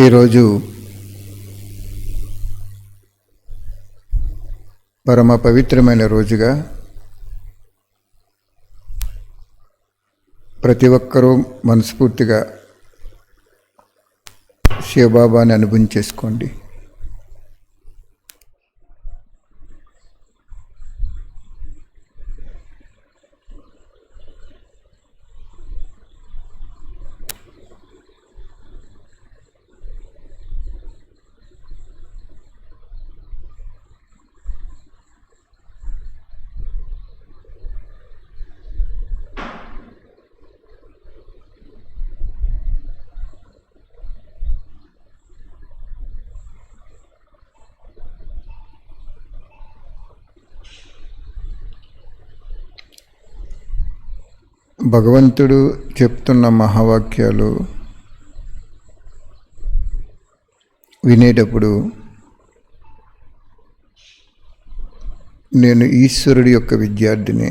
ఈరోజు పరమ పవిత్రమైన రోజుగా ప్రతి ఒక్కరూ మనస్ఫూర్తిగా శివబాబాని అనుభవించేసుకోండి. భగవంతుడు చెప్తున్న మహావాక్యాలు వినేటప్పుడు నేను ఈశ్వరుడి యొక్క విద్యార్థిని,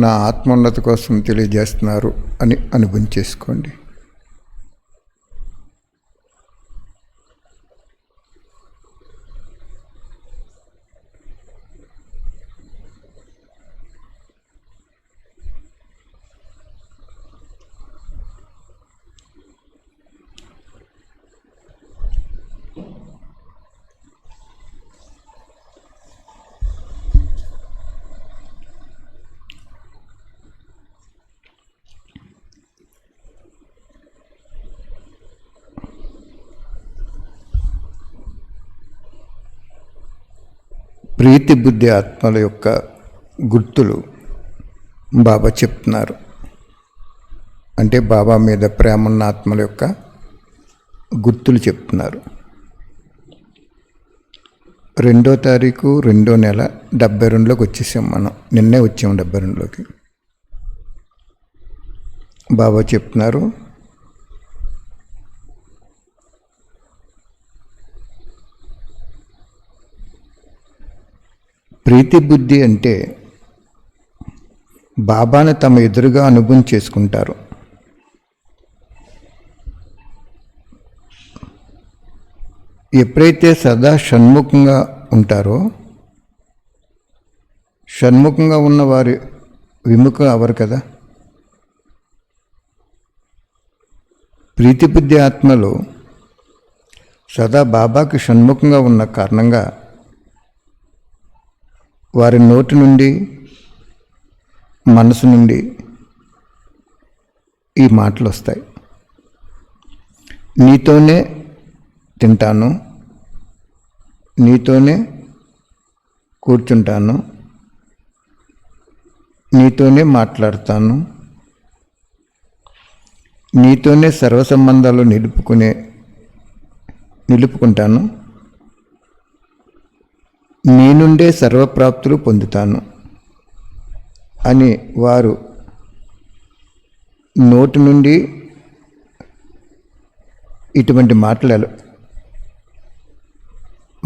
నా ఆత్మోన్నత కోసం తెలియజేస్తున్నారు అని అనుభవించేసుకోండి. ప్రీతి బుద్ధి ఆత్మల యొక్క గుర్తులు బాబా చెప్తున్నారు. అంటే బాబా మీద ప్రేమ ఉన్న ఆత్మల యొక్క గుర్తులు చెప్తున్నారు. 2వ తారీఖు 2వ నెల 72లోకి వచ్చేసాం. మనం నిన్నే వచ్చాము 72లోకి. బాబా చెప్తున్నారు, ప్రీతి బుద్ధి అంటే బాబాను తమ ఎదురుగా అనుభవం చేసుకుంటారు. ఎప్పుడైతే సదా షణ్ముఖంగా ఉంటారో, షణ్ముఖంగా ఉన్నవారు విముఖ అవరు కదా. ప్రీతి బుద్ధి ఆత్మలు సదా బాబాకి షణ్ముఖంగా ఉన్న కారణంగా వారి నోటి నుండి, మనసు నుండి ఈ మాటలు వస్తాయి. నీతోనే తింటాను, నీతోనే కూర్చుంటాను, నీతోనే మాట్లాడతాను, నీతోనే సర్వ సంబంధాలు నిలుపుకుంటాను, నీ నుండే సర్వప్రాప్తులు పొందుతాను అని వారు నోటి నుండి ఇటువంటి మాటలు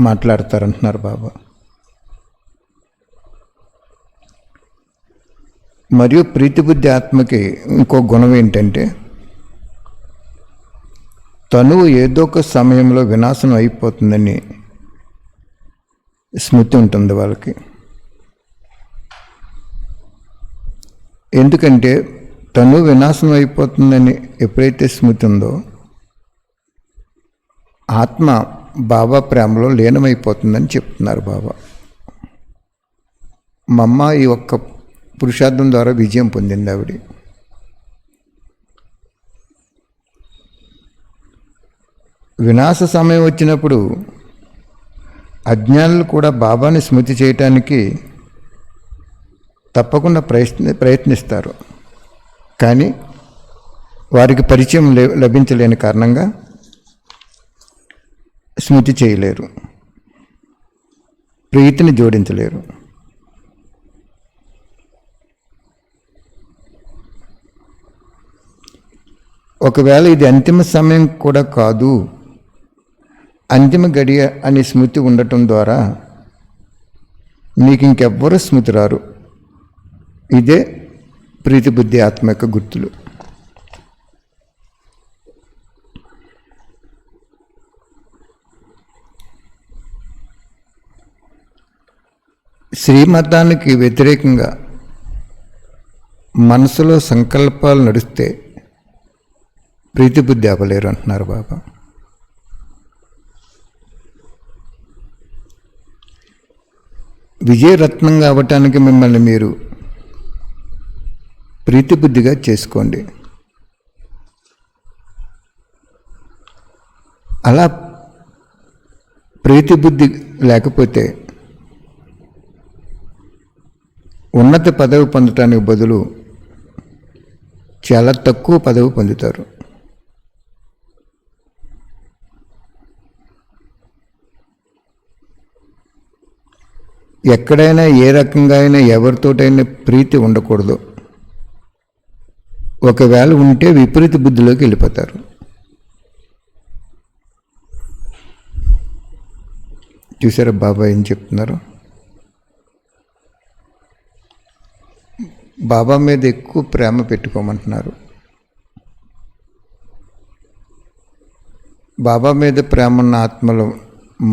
మాట్లాడతారంటున్నారు బాబా. మరియు ప్రీతిబుద్ధి ఆత్మకి ఇంకో గుణం ఏంటంటే, తనువు ఏదో ఒక సమయంలో వినాశనం అయిపోతుందని స్మృతి ఉంటుంది వాళ్ళకి. ఎందుకంటే తను వినాశనం అయిపోతుందని ఎప్పుడైతే స్మృతి ఉందో, ఆత్మ బాబా ప్రేమలో లీనమైపోతుందని చెప్తున్నారు బాబా. మా అమ్మ ఈ ఒక్క పురుషార్థం ద్వారా విజయం పొందింది. ఆవిడ వినాశ సమయం వచ్చినప్పుడు అజ్ఞానులు కూడా బాబాని స్మృతి చేయటానికి తప్పకుండా ప్రయత్నిస్తారు. కానీ వారికి పరిచయం లభించలేని కారణంగా స్మృతి చేయలేరు, ప్రీతిని జోడించలేరు. ఒకవేళ ఇది అంతిమ సమయం కూడా కాదు, అంతిమ గడియ అనే స్మృతి ఉండటం ద్వారా మీకు ఇంకెవ్వరూ స్మృతి రారు. ఇదే ప్రీతి బుద్ధి ఆత్మ యొక్క గుర్తులు. శ్రీమతానికి వ్యతిరేకంగా మనసులో సంకల్పాలు నడిస్తే ప్రీతిబుద్ధి అవ్వలేరు అంటున్నారు బాబా. విజయరత్నంగా అవ్వటానికి మిమ్మల్ని మీరు ప్రీతిబుద్ధిగా చేసుకోండి. అలా ప్రీతిబుద్ధి లేకపోతే ఉన్నత పదవి పొందటానికి బదులు చాలా తక్కువ పదవి పొందుతారు. ఎక్కడైనా ఏ రకంగా అయినా ఎవరితోటైనా ప్రీతి ఉండకూడదు. ఒకవేళ ఉంటే విపరీత బుద్ధిలోకి వెళ్ళిపోతారు. చూసారా బాబా ఏం చెప్తున్నారు? బాబా మీద ఎక్కువ ప్రేమ పెట్టుకోమంటున్నారు. బాబా మీద ప్రేమ ఉన్న ఆత్మలు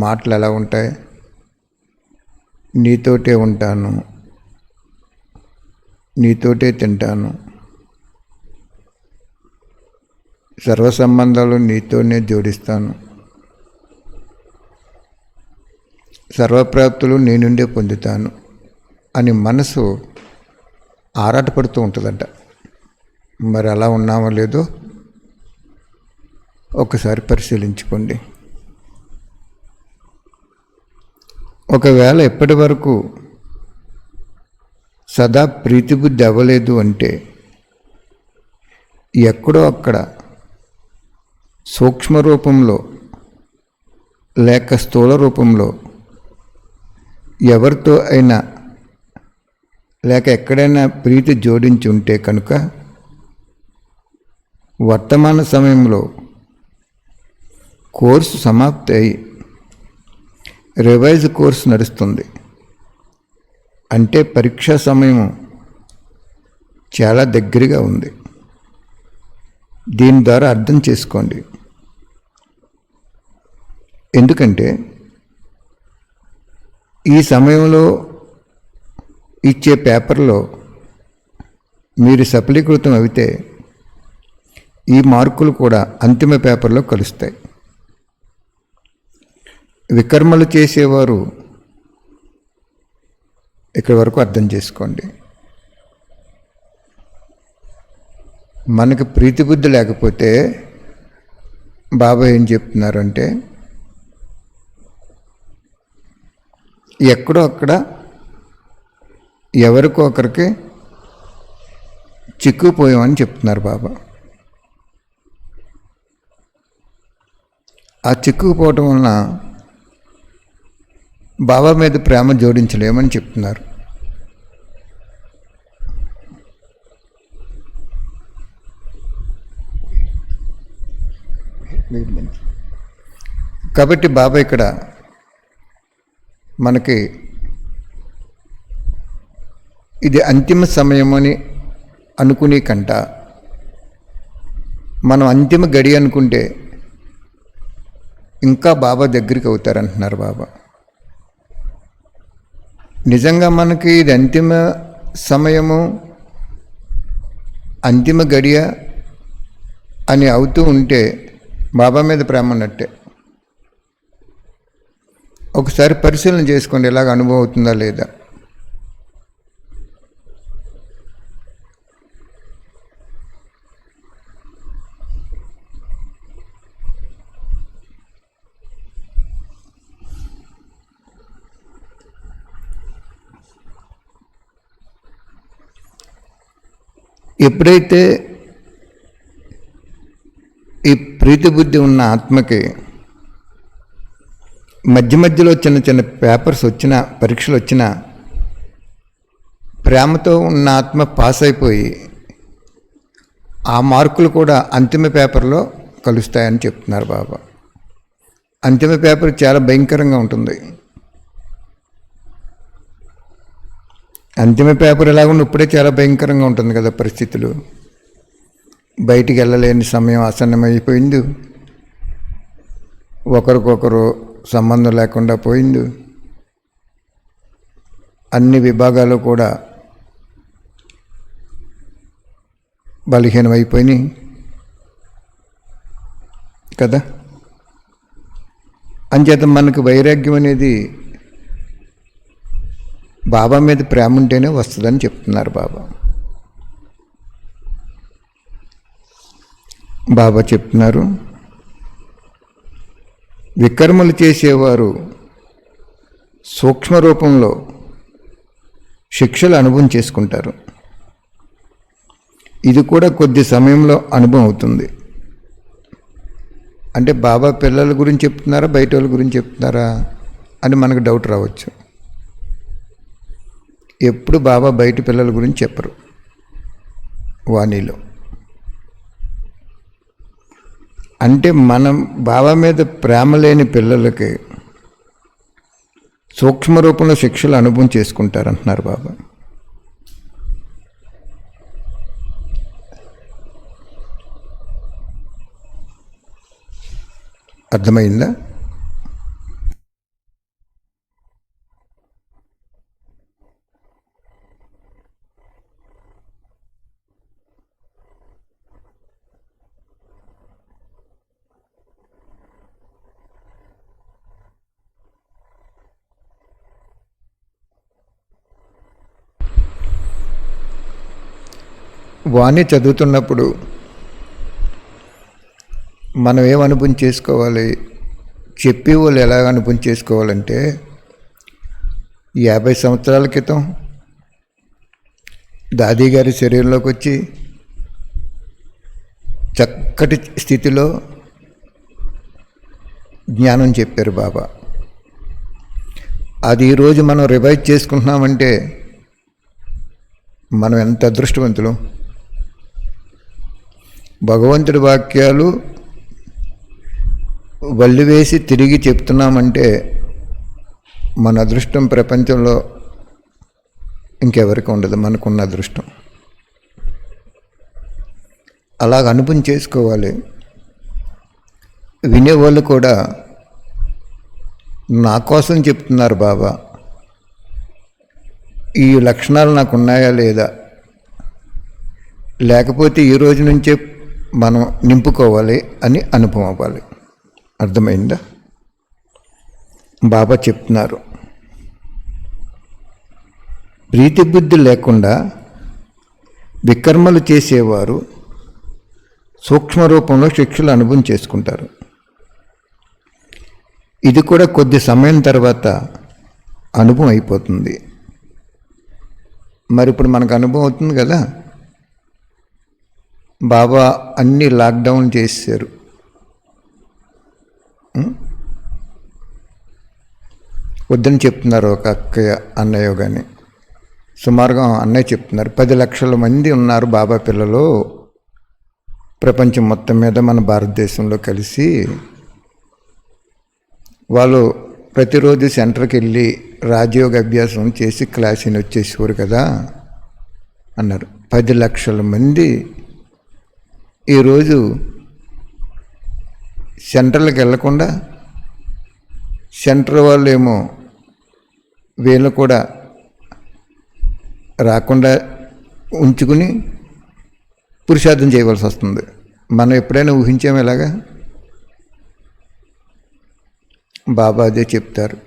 మాటలు ఎలా ఉంటాయి? నీతోటే ఉంటాను, నీతోటే తింటాను, సర్వ సంబంధాలు నీతోనే జోడిస్తాను, సర్వప్రాప్తులు నీ నుండే పొందుతాను అని మనసు ఆరాటపడుతూ ఉంటుందంట. మరి అలా ఉన్నామో లేదో ఒకసారి పరిశీలించుకోండి. ఒకవేళ ఎప్పటి వరకు సదా ప్రీతిబుద్ధి అవ్వలేదు అంటే ఎక్కడో అక్కడ సూక్ష్మ రూపంలో లేక స్థూల రూపంలో ఎవరితో అయినా లేక ఎక్కడైనా ప్రీతి జోడించి ఉంటే కనుక వర్తమాన సమయంలో కోర్సు సమాప్తి అయి రివైజ్ కోర్సు నడుస్తుంది. అంటే పరీక్షా సమయం చాలా దగ్గరగా ఉంది. దీని ద్వారా అర్థం చేసుకోండి. ఎందుకంటే ఈ సమయంలో ఇచ్చే పేపర్లో మీరు సఫలీకృతం అయితే ఈ మార్కులు కూడా అంతిమ పేపర్లో కలుస్తాయి. వికర్మలు చేసేవారు ఇక్కడి వరకు అర్థం చేసుకోండి. మనకు ప్రీతిబుద్ధి లేకపోతే బాబా ఏం చెప్తున్నారంటే ఎక్కడో అక్కడ ఎవరికో ఒకరికి చిక్కుపోయామని చెప్తున్నారు బాబా. ఆ చిక్కుకుపోవటం వలన బాబా మీద ప్రేమ జోడించలేమని చెప్తున్నారు. కాబట్టి బాబా ఇక్కడ మనకి ఇది అంతిమ సమయం అని అనుకునే కంట మనం అంతిమ గడి అనుకుంటే ఇంకా బాబా దగ్గరికి అవుతారంటున్నారు బాబా. నిజంగా మనకి ఇది అంతిమ సమయము అంతిమ గడియ అని అవుతూ ఉంటే బాబా మీద ప్రేమ ఉన్నట్టే. ఒకసారి పరిశీలన చేసుకోండి, ఎలాగ అనుభవం అవుతుందా లేదా. ఎప్పుడైతే ఈ ప్రీతి బుద్ధి ఉన్న ఆత్మకి మధ్య మధ్యలో చిన్న చిన్న పేపర్స్ వచ్చినా పరీక్షలు వచ్చినా ప్రేమతో ఉన్న ఆత్మ పాస్ అయిపోయి ఆ మార్కులు కూడా అంతిమ పేపర్లో కలుస్తాయని చెప్తున్నారు బాబా. అంతిమ పేపర్ చాలా భయంకరంగా ఉంటుంది. అంతిమ పేపర్ ఎలాగుండి ఇప్పుడే చాలా భయంకరంగా ఉంటుంది కదా పరిస్థితులు. బయటికి వెళ్ళలేని సమయం ఆసన్నమైపోయింది. ఒకరికొకరు సంబంధం లేకుండా పోయింది. అన్ని విభాగాలు కూడా బలహీనమైపోయినాయి కదా. అంచేత మనకు వైరాగ్యం అనేది బాబా మీద ప్రేమ ఉంటేనే వస్తుందని చెప్తున్నారు బాబా. బాబా చెప్తున్నారు, వికర్మలు చేసేవారు సూక్ష్మ రూపంలో శిక్షలు అనుభవం చేసుకుంటారు. ఇది కూడా కొద్ది సమయంలో అనుభవం అవుతుంది. అంటే బాబా పిల్లల గురించి చెప్తున్నారా, బయట వాళ్ళ గురించి చెప్తున్నారా అని మనకు డౌట్ రావచ్చు. ఎప్పుడు బాబా బయట పిల్లల గురించి చెప్పరు వాణిలో. అంటే మనం బాబా మీద ప్రేమ లేని పిల్లలకి సూక్ష్మ రూపంలో శిక్షలు అనుభవం చేసుకుంటారంటున్నారు బాబా. అర్థమైందా? వాణి చదువుతున్నప్పుడు మనం ఏం అనుభవం చేసుకోవాలి, చెప్పి వాళ్ళు ఎలా అనుభవం చేసుకోవాలంటే 50 సంవత్సరాల క్రితం దాది గారి శరీరంలోకి వచ్చి చక్కటి స్థితిలో జ్ఞానం చెప్పారు బాబా. అది ఈరోజు మనం రివైజ్ చేసుకుంటున్నామంటే మనం ఎంత అదృష్టవంతులు. భగవంతుడి వాక్యాలు వల్లివేసి తిరిగి చెప్తున్నామంటే మన అదృష్టం ప్రపంచంలో ఇంకెవరికి ఉండదు, మనకున్న అదృష్టం. అలాగ అనుభవం చేసుకోవాలి. వినేవాళ్ళు కూడా నా కోసం చెప్తున్నారు బాబా, ఈ లక్షణాలు నాకు ఉన్నాయా లేదా, లేకపోతే ఈ రోజు నుంచే మనం నింపుకోవాలి అని అనుభవం అవ్వాలి. అర్థమైందా? బాబా చెప్తున్నారు, ప్రీతి బుద్ధి లేకుండా వికర్మలు చేసేవారు సూక్ష్మ రూపంలో శిక్షలు అనుభవం చేసుకుంటారు. ఇది కూడా కొద్ది సమయం తర్వాత అనుభవం అయిపోతుంది. మరి ఇప్పుడు మనకు అనుభవం అవుతుంది కదా. బాబా అన్ని లాక్డౌన్ చేశారు. వద్దని చెప్తున్నారు ఒక అక్కయ్య అన్నయ్య కానీ. సుమారుగా అన్నయ్య చెప్తున్నారు 10 లక్షల మంది ఉన్నారు బాబా పిల్లలు ప్రపంచం మొత్తం మీద, మన భారతదేశంలో కలిసి. వాళ్ళు ప్రతిరోజు సెంటర్కి వెళ్ళి రాజయోగ అభ్యాసం చేసి క్లాసుని వచ్చేసేవారు కదా అన్నారు. 10 లక్షల మంది ఈరోజు సెంటర్లకు వెళ్లకుండా, సెంటర్ వాళ్ళు ఏమో వీళ్ళు కూడా రాకుండా ఉంచుకుని పురుషార్థం చేయవలసి వస్తుంది. మనం ఎప్పుడైనా ఊహించాము ఇలాగా? బాబా అదే చెప్తారు,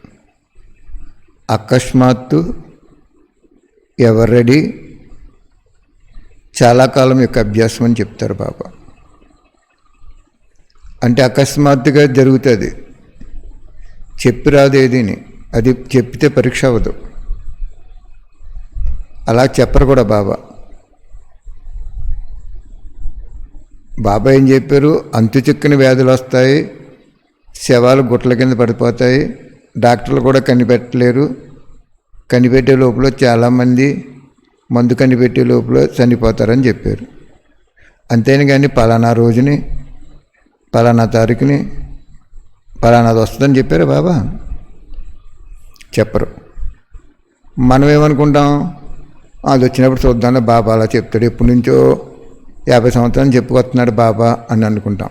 అకస్మాత్తు ఎవరెడీ చాలా కాలం యొక్క అభ్యాసం అని చెప్తారు బాబా. అంటే అకస్మాత్తుగా జరుగుతుంది, చెప్పి రాదు ఏదీని. అది చెప్పితే పరీక్ష అవ్వదు. అలా చెప్పరు కూడా బాబా. బాబా ఏం చెప్పారు, అంతు చిక్కని వ్యాధులు వస్తాయి, శవాలు గుట్ల కింద పడిపోతాయి, డాక్టర్లు కూడా కనిపెట్టలేరు, కనిపెట్టే లోపల చాలామంది మందు కనిపెట్టే లోపల చనిపోతారని చెప్పారు. అంతేని కానీ పలానా రోజుని పలానా తారీఖుని పలానాది వస్తుందని చెప్పారు బాబా? చెప్పరు. మనం ఏమనుకుంటాం, అది వచ్చినప్పుడు చూద్దాం బాబా అలా చెప్తాడు, ఎప్పటి నుంచో 50 సంవత్సరాలు చెప్పుకొస్తున్నాడు బాబా అని అనుకుంటాం.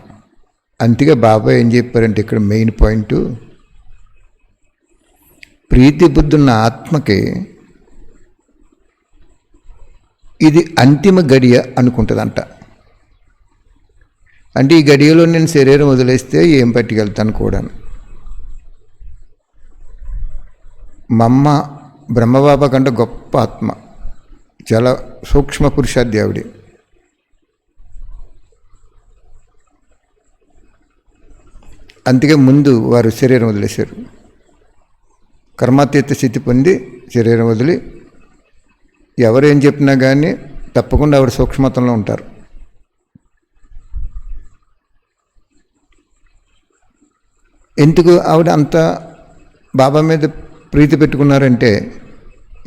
అందుకే బాబా ఏం చెప్పారంటే ఇక్కడ మెయిన్ పాయింట్, ప్రీతి బుద్ధి ఉన్న ఆత్మకి ఇది అంతిమ గడియ అనుకుంటుందంట. అంటే ఈ గడియలో నేను శరీరం వదిలేస్తే ఏం పట్టుకెళ్తాను కూడా. మా అమ్మ బ్రహ్మబాబా కంటే గొప్ప ఆత్మ, చాలా సూక్ష్మ పురుషాది ఆవిడ. అందుకే ముందు వారు శరీరం వదిలేశారు. కర్మాతీత స్థితి పొంది శరీరం వదిలి ఎవరు ఏం చెప్పినా కానీ తప్పకుండా ఆవిడ సూక్ష్మతంలో ఉంటారు. ఎందుకు ఆవిడ అంత బాబా మీద ప్రీతి పెట్టుకున్నారంటే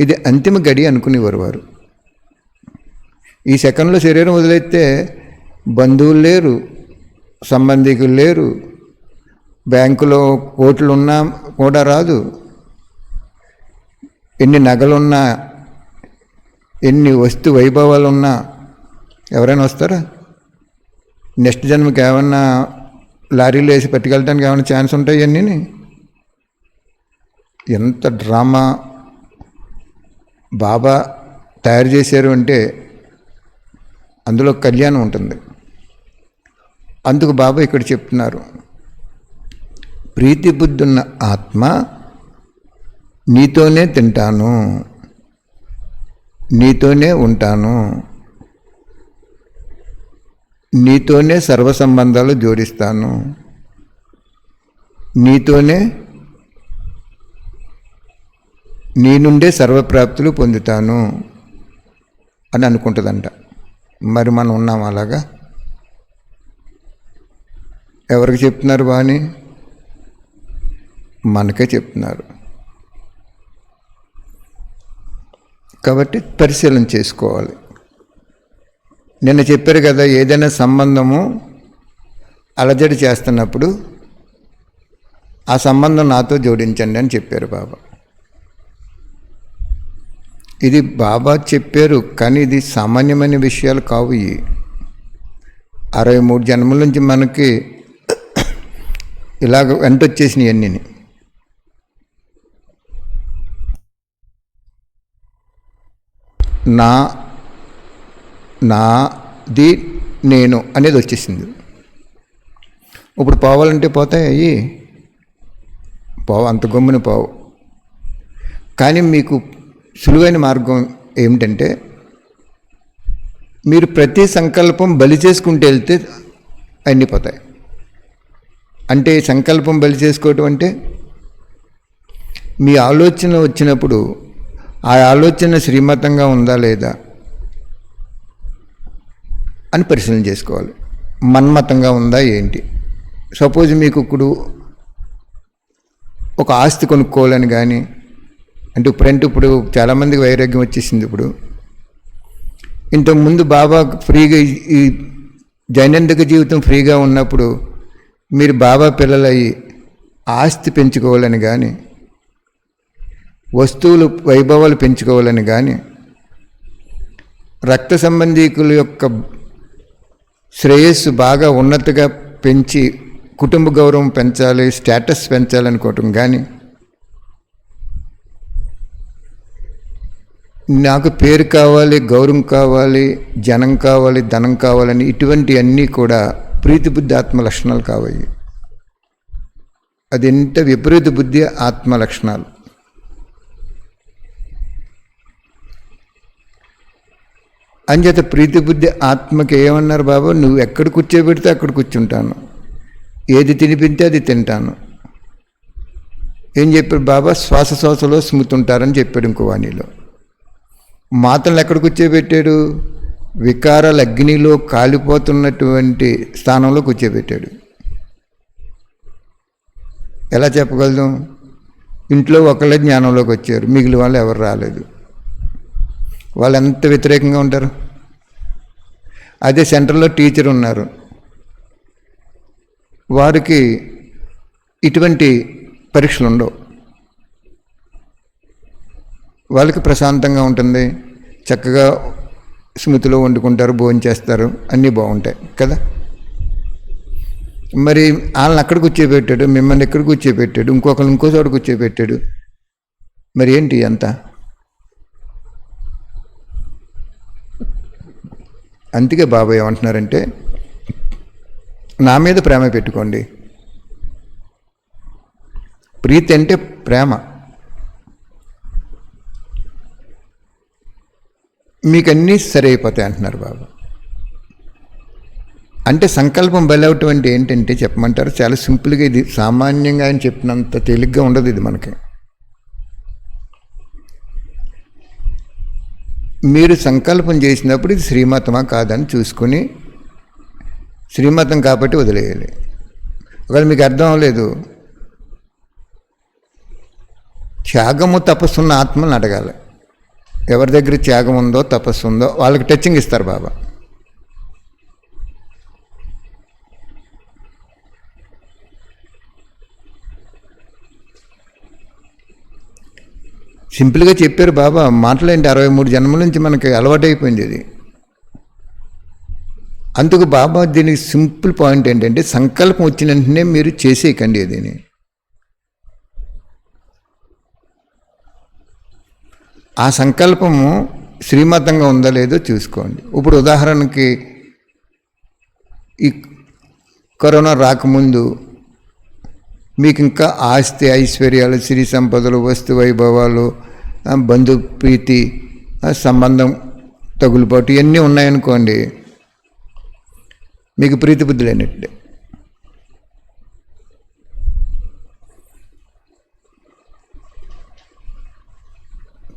ఇది అంతిమ గడి అనుకునేవారు వారు. ఈ సెకండ్లో శరీరం వదిలేస్తే బంధువులు లేరు, సంబంధికులు లేరు, బ్యాంకులో కోట్లు ఉన్నా కూడా రాదు, ఎన్ని నగలున్నా ఎన్ని వస్తు వైభవాలు ఉన్నా ఎవరైనా వస్తారా? నెక్స్ట్ జన్మకి ఏమన్నా లారీలు వేసి పట్టుకెళ్ళడానికి ఏమైనా ఛాన్స్ ఉంటాయి? అన్నీ ఎంత డ్రామా బాబా తయారు చేశారు అంటే అందులో కళ్యాణం ఉంటుంది. అందుకు బాబా ఇక్కడ చెప్తున్నారు, ప్రీతి బుద్ధున్న ఆత్మ నీతోనే తింటాను, నీతోనే ఉంటాను, నీతోనే సర్వ సంబంధాలు జోడిస్తాను, నీతోనే నీ నుండే సర్వప్రాప్తులు పొందుతాను అని అనుకుంటుందంట. మరి మనం ఉన్నాం అలాగా? ఎవరికి చెప్తున్నారు బాని? మనకే చెప్తున్నారు. కాబట్టి పరిశీలన చేసుకోవాలి. నిన్న చెప్పారు కదా, ఏదైనా సంబంధము అలజడి చేస్తున్నప్పుడు ఆ సంబంధం నాతో జోడించండి అని చెప్పారు బాబా. ఇది బాబా చెప్పారు, కానీ ఇది సామాన్యమైన విషయాలు కావు. ఇవి 63 జన్మల నుంచి మనకి ఇలాగ వెంటొచ్చేసినాయి అన్నీ. నాది నేను అనేది వచ్చేసింది. ఇప్పుడు పోవాలంటే పోతాయి అయ్యి, అంత గమ్మున పోవు. కానీ మీకు సులువైన మార్గం ఏమిటంటే మీరు ప్రతి సంకల్పం బలి చేసుకుంటూ వెళ్తే అన్నీ పోతాయి. అంటే సంకల్పం బలి చేసుకోవటం అంటే మీ ఆలోచన వచ్చినప్పుడు ఆ ఆలోచన శ్రీమతంగా ఉందా లేదా అని పరిశీలన చేసుకోవాలి. మన్మతంగా ఉందా ఏంటి? సపోజ్ మీకు ఇప్పుడు ఒక ఆస్తి కొనుక్కోవాలని కానీ, అంటే ఇప్పుడు చాలామందికి వైరాగ్యం వచ్చేసింది. ఇప్పుడు ఇంతకుముందు బాబా ఫ్రీగా ఈ దైనందిక జీవితం ఫ్రీగా ఉన్నప్పుడు మీరు బాబా పిల్లలయ్యి ఆస్తి పెంచుకోవాలని కానీ, వస్తువులు వైభవాలు పెంచుకోవాలని కానీ, రక్త సంబంధీకుల యొక్క శ్రేయస్సు బాగా ఉన్నతగా పెంచి కుటుంబ గౌరవం పెంచాలి, స్టేటస్ పెంచాలనుకోవటం కానీ, నాకు పేరు కావాలి, గౌరవం కావాలి, జనం కావాలి, ధనం కావాలని ఇటువంటి అన్నీ కూడా ప్రీతి బుద్ధి ఆత్మ లక్షణాలు కావాలి. అది ఎంత విపరీత బుద్ధి ఆత్మ లక్షణాలు. అంచేత ప్రీతి బుద్ధి ఆత్మకి ఏమన్నారు బాబా? నువ్వు ఎక్కడ కూర్చోబెడితే అక్కడ కూర్చుంటాను, ఏది తినిపితే అది తింటాను. ఏం చెప్పాడు బాబా? శ్వాసలో స్మృతుంటారని చెప్పాడు ఇంకో వాణిలో. మాతలను ఎక్కడ కూర్చోబెట్టాడు? వికారాల అగ్నిలో కాలిపోతున్నటువంటి స్థానంలో కూర్చోబెట్టాడు. ఎలా చెప్పగలదు? ఇంట్లో ఒకళ్ళే జ్ఞానంలోకి వచ్చారు, మిగిలిన వాళ్ళు ఎవరు రాలేదు. వాళ్ళు ఎంత వ్యతిరేకంగా ఉంటారు. అదే సెంటర్లో టీచర్ ఉన్నారు, వారికి ఇటువంటి పరీక్షలు ఉండవు, వాళ్ళకి ప్రశాంతంగా ఉంటుంది, చక్కగా స్మృతిలో వండుకుంటారు, భోజనం చేస్తారు, అన్నీ బాగుంటాయి కదా. మరి వాళ్ళని అక్కడ కూర్చోబెట్టాడు, మిమ్మల్ని ఎక్కడ కూర్చోబెట్టాడు, ఇంకొకరిని ఇంకో చోట కూర్చోబెట్టాడు. మరి ఏంటి అంతా? అందుకే బాబా ఏమంటున్నారంటే, నా మీద ప్రేమ పెట్టుకోండి. ప్రీతి అంటే ప్రేమ. మీకు అన్నీ సరి అయిపోతాయి అంటున్నారు బాబా. అంటే సంకల్పం బలవటం అంటే ఏంటంటే చెప్పమంటారు, చాలా సింపుల్గా, ఇది సామాన్యంగా ఆయన చెప్పినంత తేలిగ్గా ఉండదు ఇది మనకి. మీరు సంకల్పం చేసినప్పుడు ఇది శ్రీమతమా కాదని చూసుకొని, శ్రీమతం కాబట్టి వదిలేయాలి. ఒకవేళ మీకు అర్థం అవ్వలేదు, త్యాగము తపస్సున్న ఆత్మని అడగాలి. ఎవరి దగ్గర త్యాగం ఉందో తపస్సు ఉందో వాళ్ళకి టచింగ్ ఇస్తారు బాబా. సింపుల్గా చెప్పారు బాబా. మాటలేంటి, 63 జన్మల నుంచి మనకి అలవాటైపోయింది ఇది. అందుకు బాబా దీనికి సింపుల్ పాయింట్ ఏంటంటే, సంకల్పం వచ్చిన వెంటనే మీరు చేసేయకండి దీన్ని. ఆ సంకల్పము శ్రీమతంగా ఉందా లేదో చూసుకోండి. ఇప్పుడు ఉదాహరణకి ఈ కరోనా రాకముందు మీకు ఇంకా ఆస్తి ఐశ్వర్యాలు, సిరి సంపదలు, వస్తు వైభవాలు, బంధు ప్రీతి, సంబంధం తగులుబాటు ఇవన్నీ ఉన్నాయనుకోండి, మీకు ప్రీతి బుద్ధి లేనట్లే.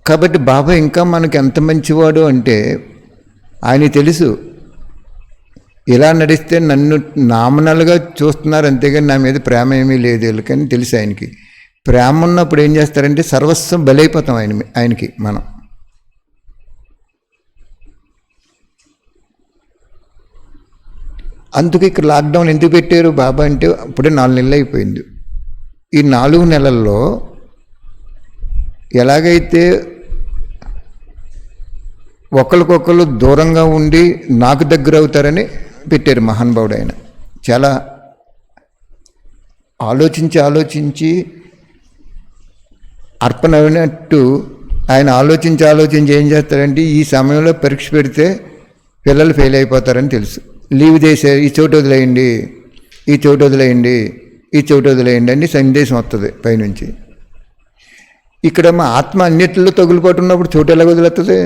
కాబట్టి బాబా ఇంకా మనకి ఎంత మంచివాడు అంటే, ఆయన తెలుసు ఇలా నడిస్తే నన్ను నామనలుగా చూస్తున్నారు, అంతేగాని నా మీద ప్రేమ ఏమీ లేదు వీళ్ళకని తెలుసు ఆయనకి. ప్రేమ ఉన్నప్పుడు ఏం చేస్తారంటే సర్వస్వం బలైపోతాం ఆయనకి మనం. అందుకు ఇక్కడ లాక్డౌన్ ఎందుకు పెట్టారు బాబా అంటే, అప్పుడే 4 నెలలు అయిపోయింది. ఈ 4 నెలల్లో ఎలాగైతే ఒకరికొకరు దూరంగా ఉండి నాకు దగ్గర అవుతారని పెట్టారు మహానుభావుడు. ఆయన చాలా ఆలోచించి అర్పణ అయినట్టు ఆయన ఆలోచించి ఏం చేస్తారంటే, ఈ సమయంలో పరీక్ష పెడితే పిల్లలు ఫెయిల్ అయిపోతారని తెలుసు. లీవ్ చేశారు, ఈ చోటు వదిలేయండి, ఈ చోటు వదిలేయండి, ఈ చోటు వదిలేయండి అని సందేశం వస్తుంది పైనుంచి. ఇక్కడ మా ఆత్మ అన్నిటిలో తగులుబాటు ఉన్నప్పుడు చోటు ఎలా వదులుతుంది?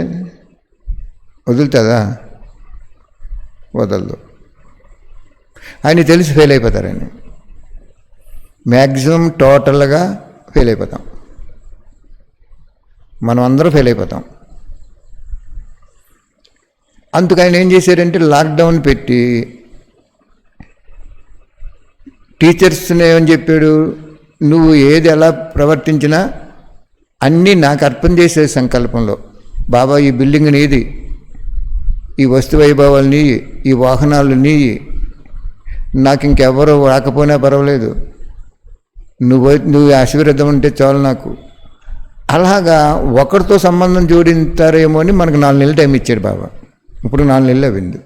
వదులుతుందా? వదలదు. ఆయన తెలిసి ఫెయిల్ అయిపోతారని. మ్యాక్సిమం టోటల్గా ఫెయిల్ అయిపోతాం, మనం అందరూ ఫెయిల్ అయిపోతాం. అందుకు ఆయన ఏం చేశారంటే లాక్డౌన్ పెట్టి టీచర్స్ని ఏమని చెప్పాడు, నువ్వు ఏది ఎలా ప్రవర్తించినా అన్నీ నాకు అర్పణ చేసే సంకల్పంలో. బాబా ఈ బిల్డింగ్ నీది, ఈ వస్తు వైభవాలు నీ, ఈ వాహనాలు నీ, నాకు ఇంకెవరు రాకపోయినా పర్వాలేదు, నువ్వు ఆశీర్వాదం ఉంటే చాలు నాకు. అలాగా ఒకరితో సంబంధం జోడించారేమో అని మనకు 4 నెలలు టైం ఇచ్చాడు బాబా. ఇప్పుడు 4 నెలలు అయింది.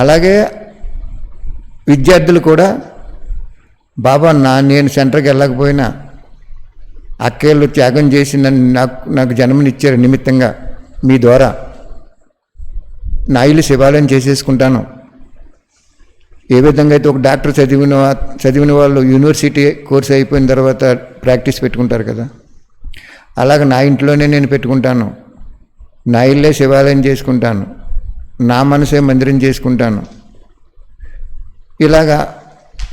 అలాగే విద్యార్థులు కూడా బాబా నేను సెంటర్కి వెళ్ళకపోయినా అక్కేళ్ళు త్యాగం చేసి నాకు జన్మనిచ్చారు నిమిత్తంగా, మీ ద్వారా నా ఇల్లు శివాలయం చేసేసుకుంటాను. ఏ విధంగా అయితే ఒక డాక్టర్ చదివిన వాళ్ళు యూనివర్సిటీ కోర్స్ అయిపోయిన తర్వాత ప్రాక్టీస్ పెట్టుకుంటారు కదా, అలాగ నా ఇంట్లోనే నేను పెట్టుకుంటాను, నా ఇల్లే శివాలయం చేసుకుంటాను, నా మనసే మందిరం చేసుకుంటాను. ఇలాగా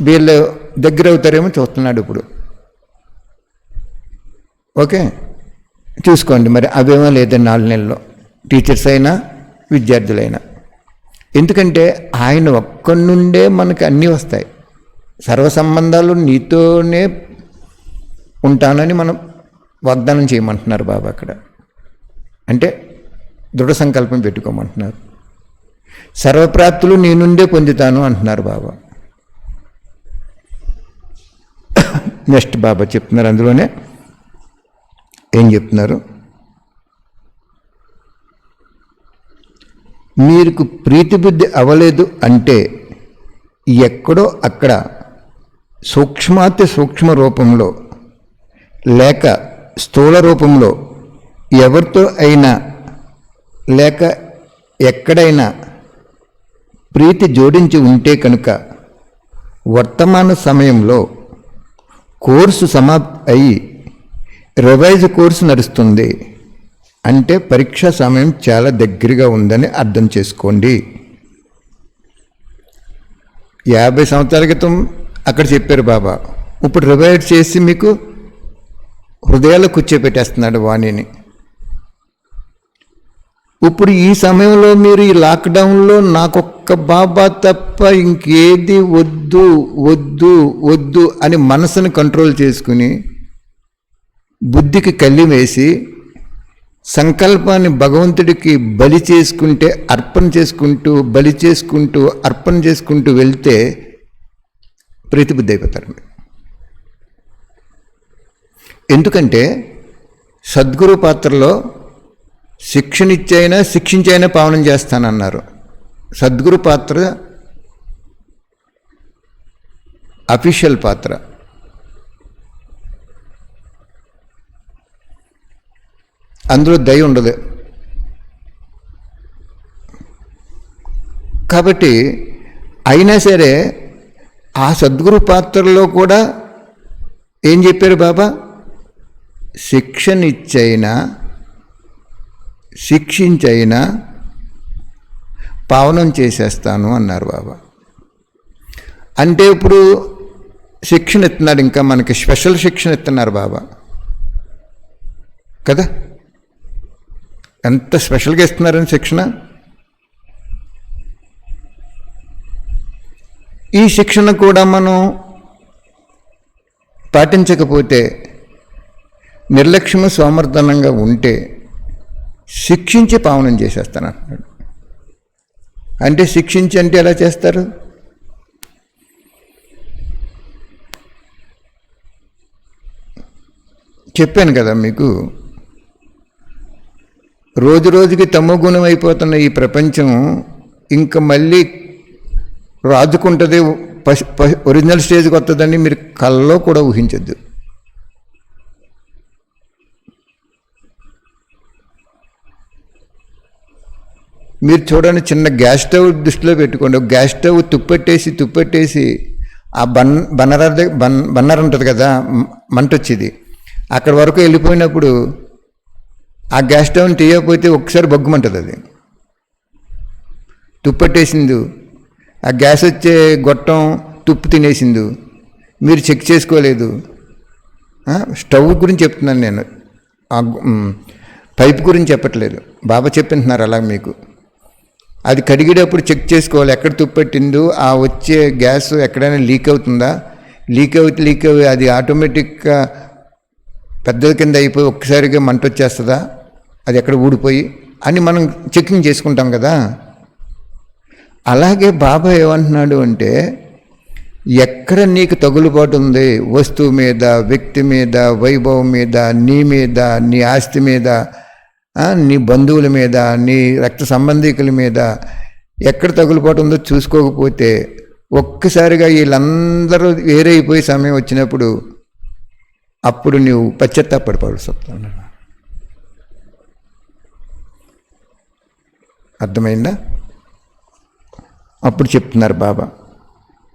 వీళ్ళు దగ్గర అవుతారేమో చూస్తున్నాడు ఇప్పుడు. ఓకే, చూసుకోండి మరి. అవేమో లేదండి 4 నెలల్లో, టీచర్స్ అయినా విద్యార్థులైనా. ఎందుకంటే ఆయన ఒక్కడి నుండే మనకు అన్నీ వస్తాయి. సర్వ సంబంధాలు నీతోనే ఉంటానని మనం వాగ్దానం చేయమంటున్నారు బాబా అక్కడ. అంటే దృఢ సంకల్పం పెట్టుకోమంటున్నారు. సర్వప్రాప్తులు నీ నుండే పొందుతాను అంటున్నారు బాబా. నెక్స్ట్ బాబా చెప్తున్నారు, అందులోనే ఏం చెప్తున్నారు, మీకు ప్రీతిబుద్ధి అవ్వలేదు అంటే ఎక్కడో అక్కడ సూక్ష్మాతి సూక్ష్మ రూపంలో లేక స్థూల రూపంలో ఎవరితో అయినా లేక ఎక్కడైనా ప్రీతి జోడించి ఉంటే కనుక వర్తమాన సమయంలో కోర్సు అయి రివైజ్ కోర్సు నడుస్తుంది అంటే పరీక్షా సమయం చాలా దగ్గరగా ఉందని అర్థం చేసుకోండి. 50 సంవత్సరాల క్రితం అక్కడ చెప్పారు బాబా, ఇప్పుడు రివైజ్ చేసి మీకు హృదయాలు కూర్చోపెట్టేస్తున్నాడు వాణిని. ఇప్పుడు ఈ సమయంలో మీరు ఈ లాక్డౌన్లో నాకొక్క బాబా తప్ప ఇంకేది వద్దు వద్దు వద్దు అని మనసుని కంట్రోల్ చేసుకుని బుద్ధికి కళ్ళి వేసి సంకల్పాన్ని భగవంతుడికి బలి చేసుకుంటే అర్పణ చేసుకుంటూ బలి చేసుకుంటూ అర్పణ చేసుకుంటూ వెళ్తే ప్రీతిబుద్ధి అయిపోతారండి. ఎందుకంటే సద్గురు పాత్రలో శిక్షణిచ్చైనా శిక్షించైనా పావనం చేస్తానన్నారు. సద్గురు పాత్ర అఫీషియల్ పాత్ర. అందులో దయ ఉండదు. కాబట్టి అయినా సరే ఆ సద్గురు పాత్రలో కూడా ఏం చెప్పారు బాబా? శిక్షనిచ్చైనా శిక్షించైనా పావనం చేసేస్తాను అన్నారు బాబా. అంటే ఇప్పుడు శిక్షణ ఇస్తున్నారు, ఇంకా మనకి స్పెషల్ శిక్షణ ఇస్తున్నారు బాబా కదా. ఎంత స్పెషల్గా ఇస్తున్నారని శిక్షణ. ఈ శిక్షణ కూడా మనం పాటించకపోతే, నిర్లక్ష్యము సోమర్థనంగా ఉంటే శిక్షించి పావనం చేసేస్తాను అంటున్నాడు. అంటే శిక్షించి అంటే ఎలా చేస్తారు? చెప్పాను కదా మీకు, రోజు రోజుకి తమోగుణం అయిపోతున్న ఈ ప్రపంచం ఇంకా మళ్ళీ రాజుకుంటుంది, ఒరిజినల్ స్టేజ్కి వస్తుందని మీరు కల్లో కూడా ఊహించద్దు. మీరు చూడండి, చిన్న గ్యాస్ స్టవ్ దృష్టిలో పెట్టుకోండి. ఒక గ్యాస్ స్టవ్ తుప్పెట్టేసి ఆ బన్నర్ ఉంటుంది కదా, మంట వచ్చేది, అక్కడ వరకు వెళ్ళిపోయినప్పుడు ఆ గ్యాస్ స్టవ్ని తీయకపోతే ఒక్కసారి బొగ్గుమంటుంది. అది తుప్పెట్టేసింది, ఆ గ్యాస్ వచ్చే గొట్టం తుప్పు తినేసింది, మీరు చెక్ చేసుకోలేదు. స్టవ్ గురించి చెప్తున్నాను నేను, ఆ పైప్ గురించి చెప్పట్లేదు. బాబా చెప్పింటున్నారు అలా మీకు. అది కడిగేటప్పుడు చెక్ చేసుకోవాలి, ఎక్కడ తుప్పెట్టిందో, ఆ వచ్చే గ్యాస్ ఎక్కడైనా లీక్ అవుతుందా, లీక్ అవి అది ఆటోమేటిక్గా పెద్దది కింద అయిపోయి ఒక్కసారిగా మంట వచ్చేస్తుందా, అది ఎక్కడ ఊడిపోయి అని మనం చెకింగ్ చేసుకుంటాం కదా. అలాగే బాబా ఏమంటున్నాడు అంటే, ఎక్కడ నీకు తగులుబాటు ఉంది, వస్తువు మీద, వ్యక్తి మీద, వైభవం మీద, నీ ఆస్తి మీద, నీ బంధువుల మీద, నీ రక్త సంబంధికుల మీద ఎక్కడ తగులుబాటు ఉందో చూసుకోకపోతే ఒక్కసారిగా వీళ్ళందరూ వేరైపోయే సమయం వచ్చినప్పుడు అప్పుడు నువ్వు పశ్చాత్తాపడిపోవాల్సి వస్తుంది. అర్థమైందా? అప్పుడు చెప్తున్నారు బాబా,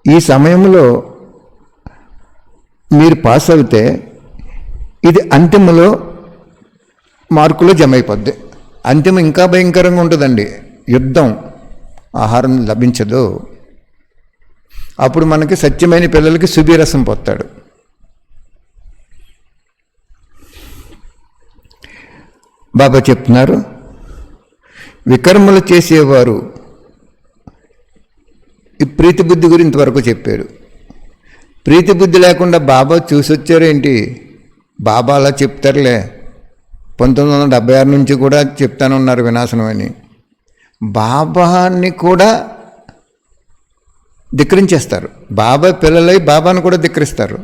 ఈ సమయంలో మీరు పాస్ అవుతే ఇది అంతిమలో మార్కులో జమ అయిపోద్ది. అంతిమ ఇంకా భయంకరంగా ఉంటుందండి, యుద్ధం, ఆహారం లభించదు. అప్పుడు మనకి సత్యమైన పిల్లలకి సుబీరసం పోతాడు. బాబా చెప్తున్నారు, వికర్మలు చేసేవారు, ఈ ప్రీతి బుద్ధి గురించి వరకు చెప్పాడు. ప్రీతి బుద్ధి లేకుండా బాబా చూసొచ్చారేంటి? బాబా అలా చెప్తారులే, 1976 నుంచి కూడా చెప్తానున్నారు వినాశనం అని. బాబాని కూడా ధిక్కరించేస్తారు. బాబా పిల్లలై బాబాను కూడా ధిక్కరిస్తారు.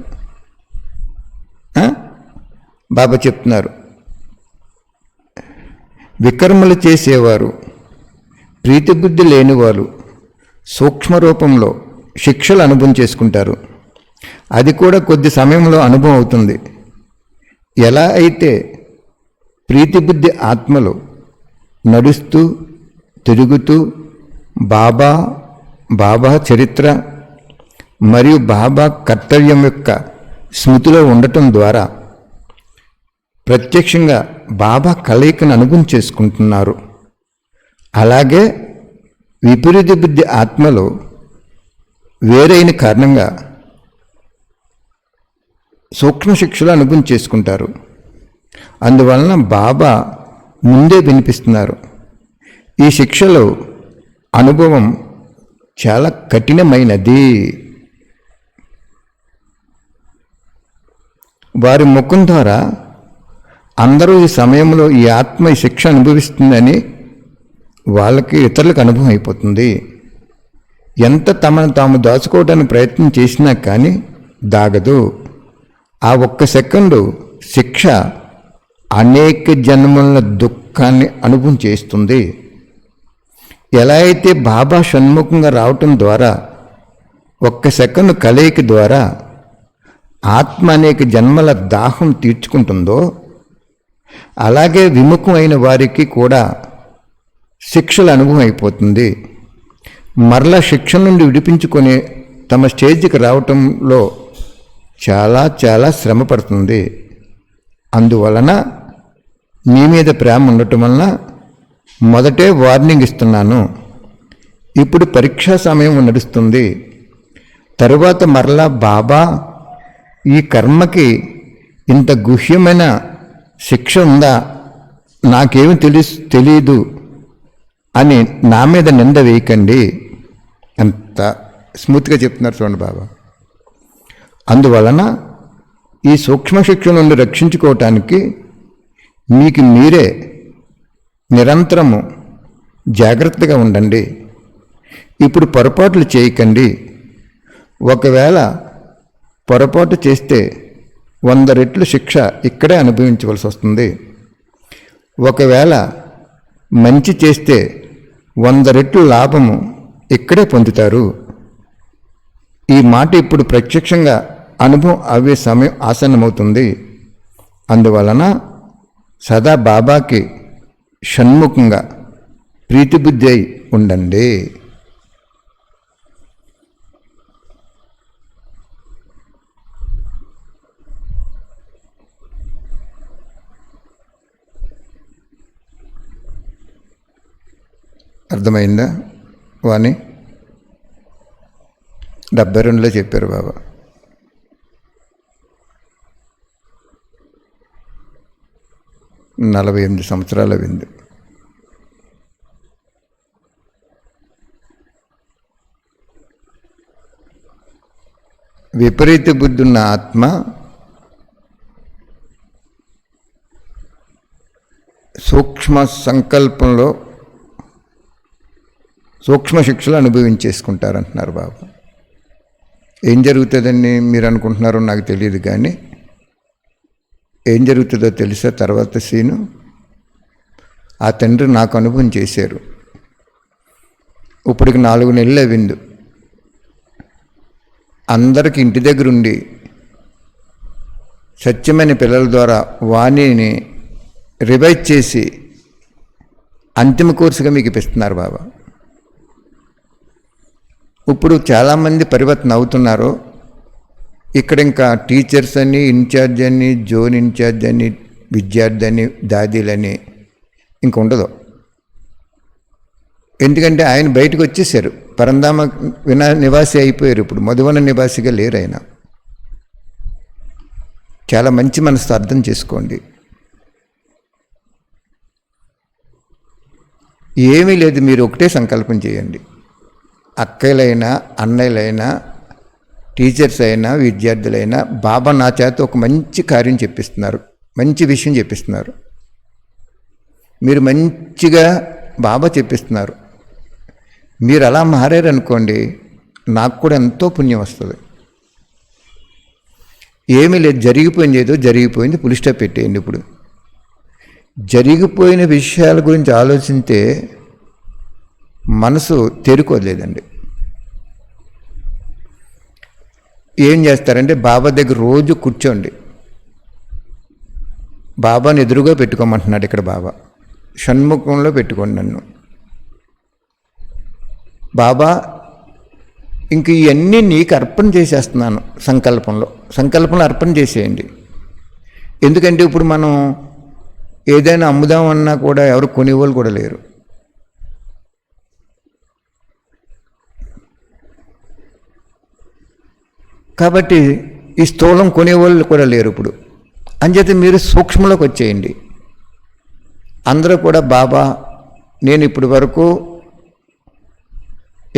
బాబా చెప్తున్నారు, వికర్మలు చేసేవారు, ప్రీతిబుద్ధి లేనివారు సూక్ష్మ రూపంలో శిక్షలు అనుభవం చేసుకుంటారు. అది కూడా కొద్ది సమయంలో అనుభవం అవుతుంది. ఎలా అయితే ప్రీతిబుద్ధి ఆత్మలో నడుస్తూ తిరుగుతూ బాబా బాబా చరిత్ర మరియు బాబా కర్తవ్యం యొక్క స్మృతిలో ఉండటం ద్వారా ప్రత్యక్షంగా బాబా కలయికను అనుభవం చేసుకుంటున్నారు. అలాగే విపరీత బుద్ధి ఆత్మలో వేరైన కారణంగా సూక్ష్మ శిక్షలు అనుభవం చేసుకుంటారు. అందువలన బాబా ముందే వినిపిస్తున్నారు. ఈ శిక్షలో అనుభవం చాలా కఠినమైనది. వారి ముఖం ద్వారా అందరూ ఈ సమయంలో ఈ ఆత్మ ఈ శిక్ష అనుభవిస్తుందని వాళ్ళకి ఇతరులకు అనుభవం అయిపోతుంది. ఎంత తమను తాము దాచుకోవడానికి ప్రయత్నం చేసినా కానీ దాగదు. ఆ ఒక్క సెకండు శిక్ష అనేక జన్మల దుఃఖాన్ని అనుభవం చేస్తుంది. ఎలా అయితే బాబా షణ్ముఖంగా రావటం ద్వారా ఒక్క సెకండు కలయిక ద్వారా ఆత్మ అనేక జన్మల దాహం తీర్చుకుంటుందో, అలాగే విముఖం అయిన వారికి కూడా శిక్షల అనుభవం అయిపోతుంది. మరలా శిక్ష నుండి విడిపించుకొని తమ స్టేజ్కి రావటంలో చాలా చాలా శ్రమ పడుతుంది. అందువలన మీ మీద ప్రేమ ఉండటం వలన మొదటే వార్నింగ్ ఇస్తున్నాను. ఇప్పుడు పరీక్షా సమయం నడుస్తుంది. తరువాత మరలా బాబా ఈ కర్మకి ఇంత గుహ్యమైన శిక్ష ఉందా, నాకేమి తెలీదు అని నా మీద నింద వేయకండి. ఎంత స్మూత్గా చెప్తున్నారు చూడండి బాబా. అందువలన ఈ సూక్ష్మ శిక్ష నుండి రక్షించుకోవటానికి మీకు మీరే నిరంతరము జాగ్రత్తగా ఉండండి. ఇప్పుడు పొరపాట్లు చేయకండి. ఒకవేళ పొరపాటు చేస్తే 100 రెట్లు శిక్ష ఇక్కడే అనుభవించవలసి వస్తుంది. ఒకవేళ మంచి చేస్తే 100 రెట్లు లాభము ఇక్కడే పొందుతారు. ఈ మాట ఇప్పుడు ప్రత్యక్షంగా అనుభవం అయ్యే సమయం ఆసన్నమవుతుంది. అందువలన సదా బాబాకి షణ్ముఖంగా ప్రీతిబుద్ధి అయి ఉండండి. అర్థమైందా వాణి? 72లో చెప్పారు బాబా. నలభై 48 సంవత్సరాల విందు. విపరీత బుద్ధున్న ఆత్మ సూక్ష్మ సంకల్పంలో సూక్ష్మ శిక్షలు అనుభవించేసుకుంటారంటున్నారు బాబా. ఏం జరుగుతుందని మీరు అనుకుంటున్నారో నాకు తెలియదు, కానీ ఏం జరుగుతుందో తెలుసా? తర్వాత సీను ఆ తండ్రి నాకు అనుభవం చేశారు. ఇప్పటికి 4 నెలలు విందు. అందరికి ఇంటి దగ్గర ఉండి సత్యమైన పిల్లల ద్వారా వాణిని రివైజ్ చేసి అంతిమ కోర్సుగా మీకు ఇప్పిస్తున్నారు బాబా. ఇప్పుడు చాలామంది పరివర్తన అవుతున్నారు. ఇక్కడ ఇంకా టీచర్స్ అని, ఇన్ఛార్జ్ అని, జోన్ ఇన్ఛార్జ్ అని, విద్యార్థి అని, దాదీలని ఇంక ఉండదు. ఎందుకంటే ఆయన బయటకు వచ్చేసారు. పరంధామ నివాసి అయిపోయారు. ఇప్పుడు మధువన నివాసిగా లేరు ఆయన. చాలా మంచి మనసుతో అర్థం చేసుకోండి. ఏమీ లేదు, మీరు ఒకటే సంకల్పం చేయండి. అక్కలైనా, అన్నయ్యలైనా, టీచర్స్ అయినా, విద్యార్థులైనా బాబా నా చేత ఒక మంచి కార్యం చెప్పిస్తున్నారు, మంచి విషయం చెప్పిస్తున్నారు. మీరు మంచిగా బాబా చెప్పిస్తున్నారు. మీరు అలా మారారనుకోండి, నాకు కూడా ఎంతో పుణ్యం వస్తుంది. ఏమీ లేదు, జరిగిపోయింది, ఏదో జరిగిపోయింది, పులి స్టాప్ పెట్టేయండి. ఇప్పుడు జరిగిపోయిన విషయాల గురించి ఆలోచిస్తే మనసు తేరుకోలేదండి. ఏం చేస్తారంటే బాబా దగ్గర రోజు కూర్చోండి. బాబాని ఎదురుగా పెట్టుకోమంటున్నాడు ఇక్కడ బాబా. షణ్ముఖంలో పెట్టుకోండి నన్ను. బాబా ఇంక ఇవన్నీ నీకు అర్పణ చేసేస్తున్నాను సంకల్పంలో అర్పణ చేసేయండి. ఎందుకంటే ఇప్పుడు మనం ఏదైనా అమ్ముదామన్నా కూడా ఎవరు కొనేవాళ్ళు కూడా లేరు. కాబట్టి ఈ స్థూలం కొనేవాళ్ళు కూడా లేరు ఇప్పుడు. అంచేత మీరు సూక్ష్మంలోకి వచ్చేయండి. అందరూ కూడా బాబా నేను ఇప్పటి వరకు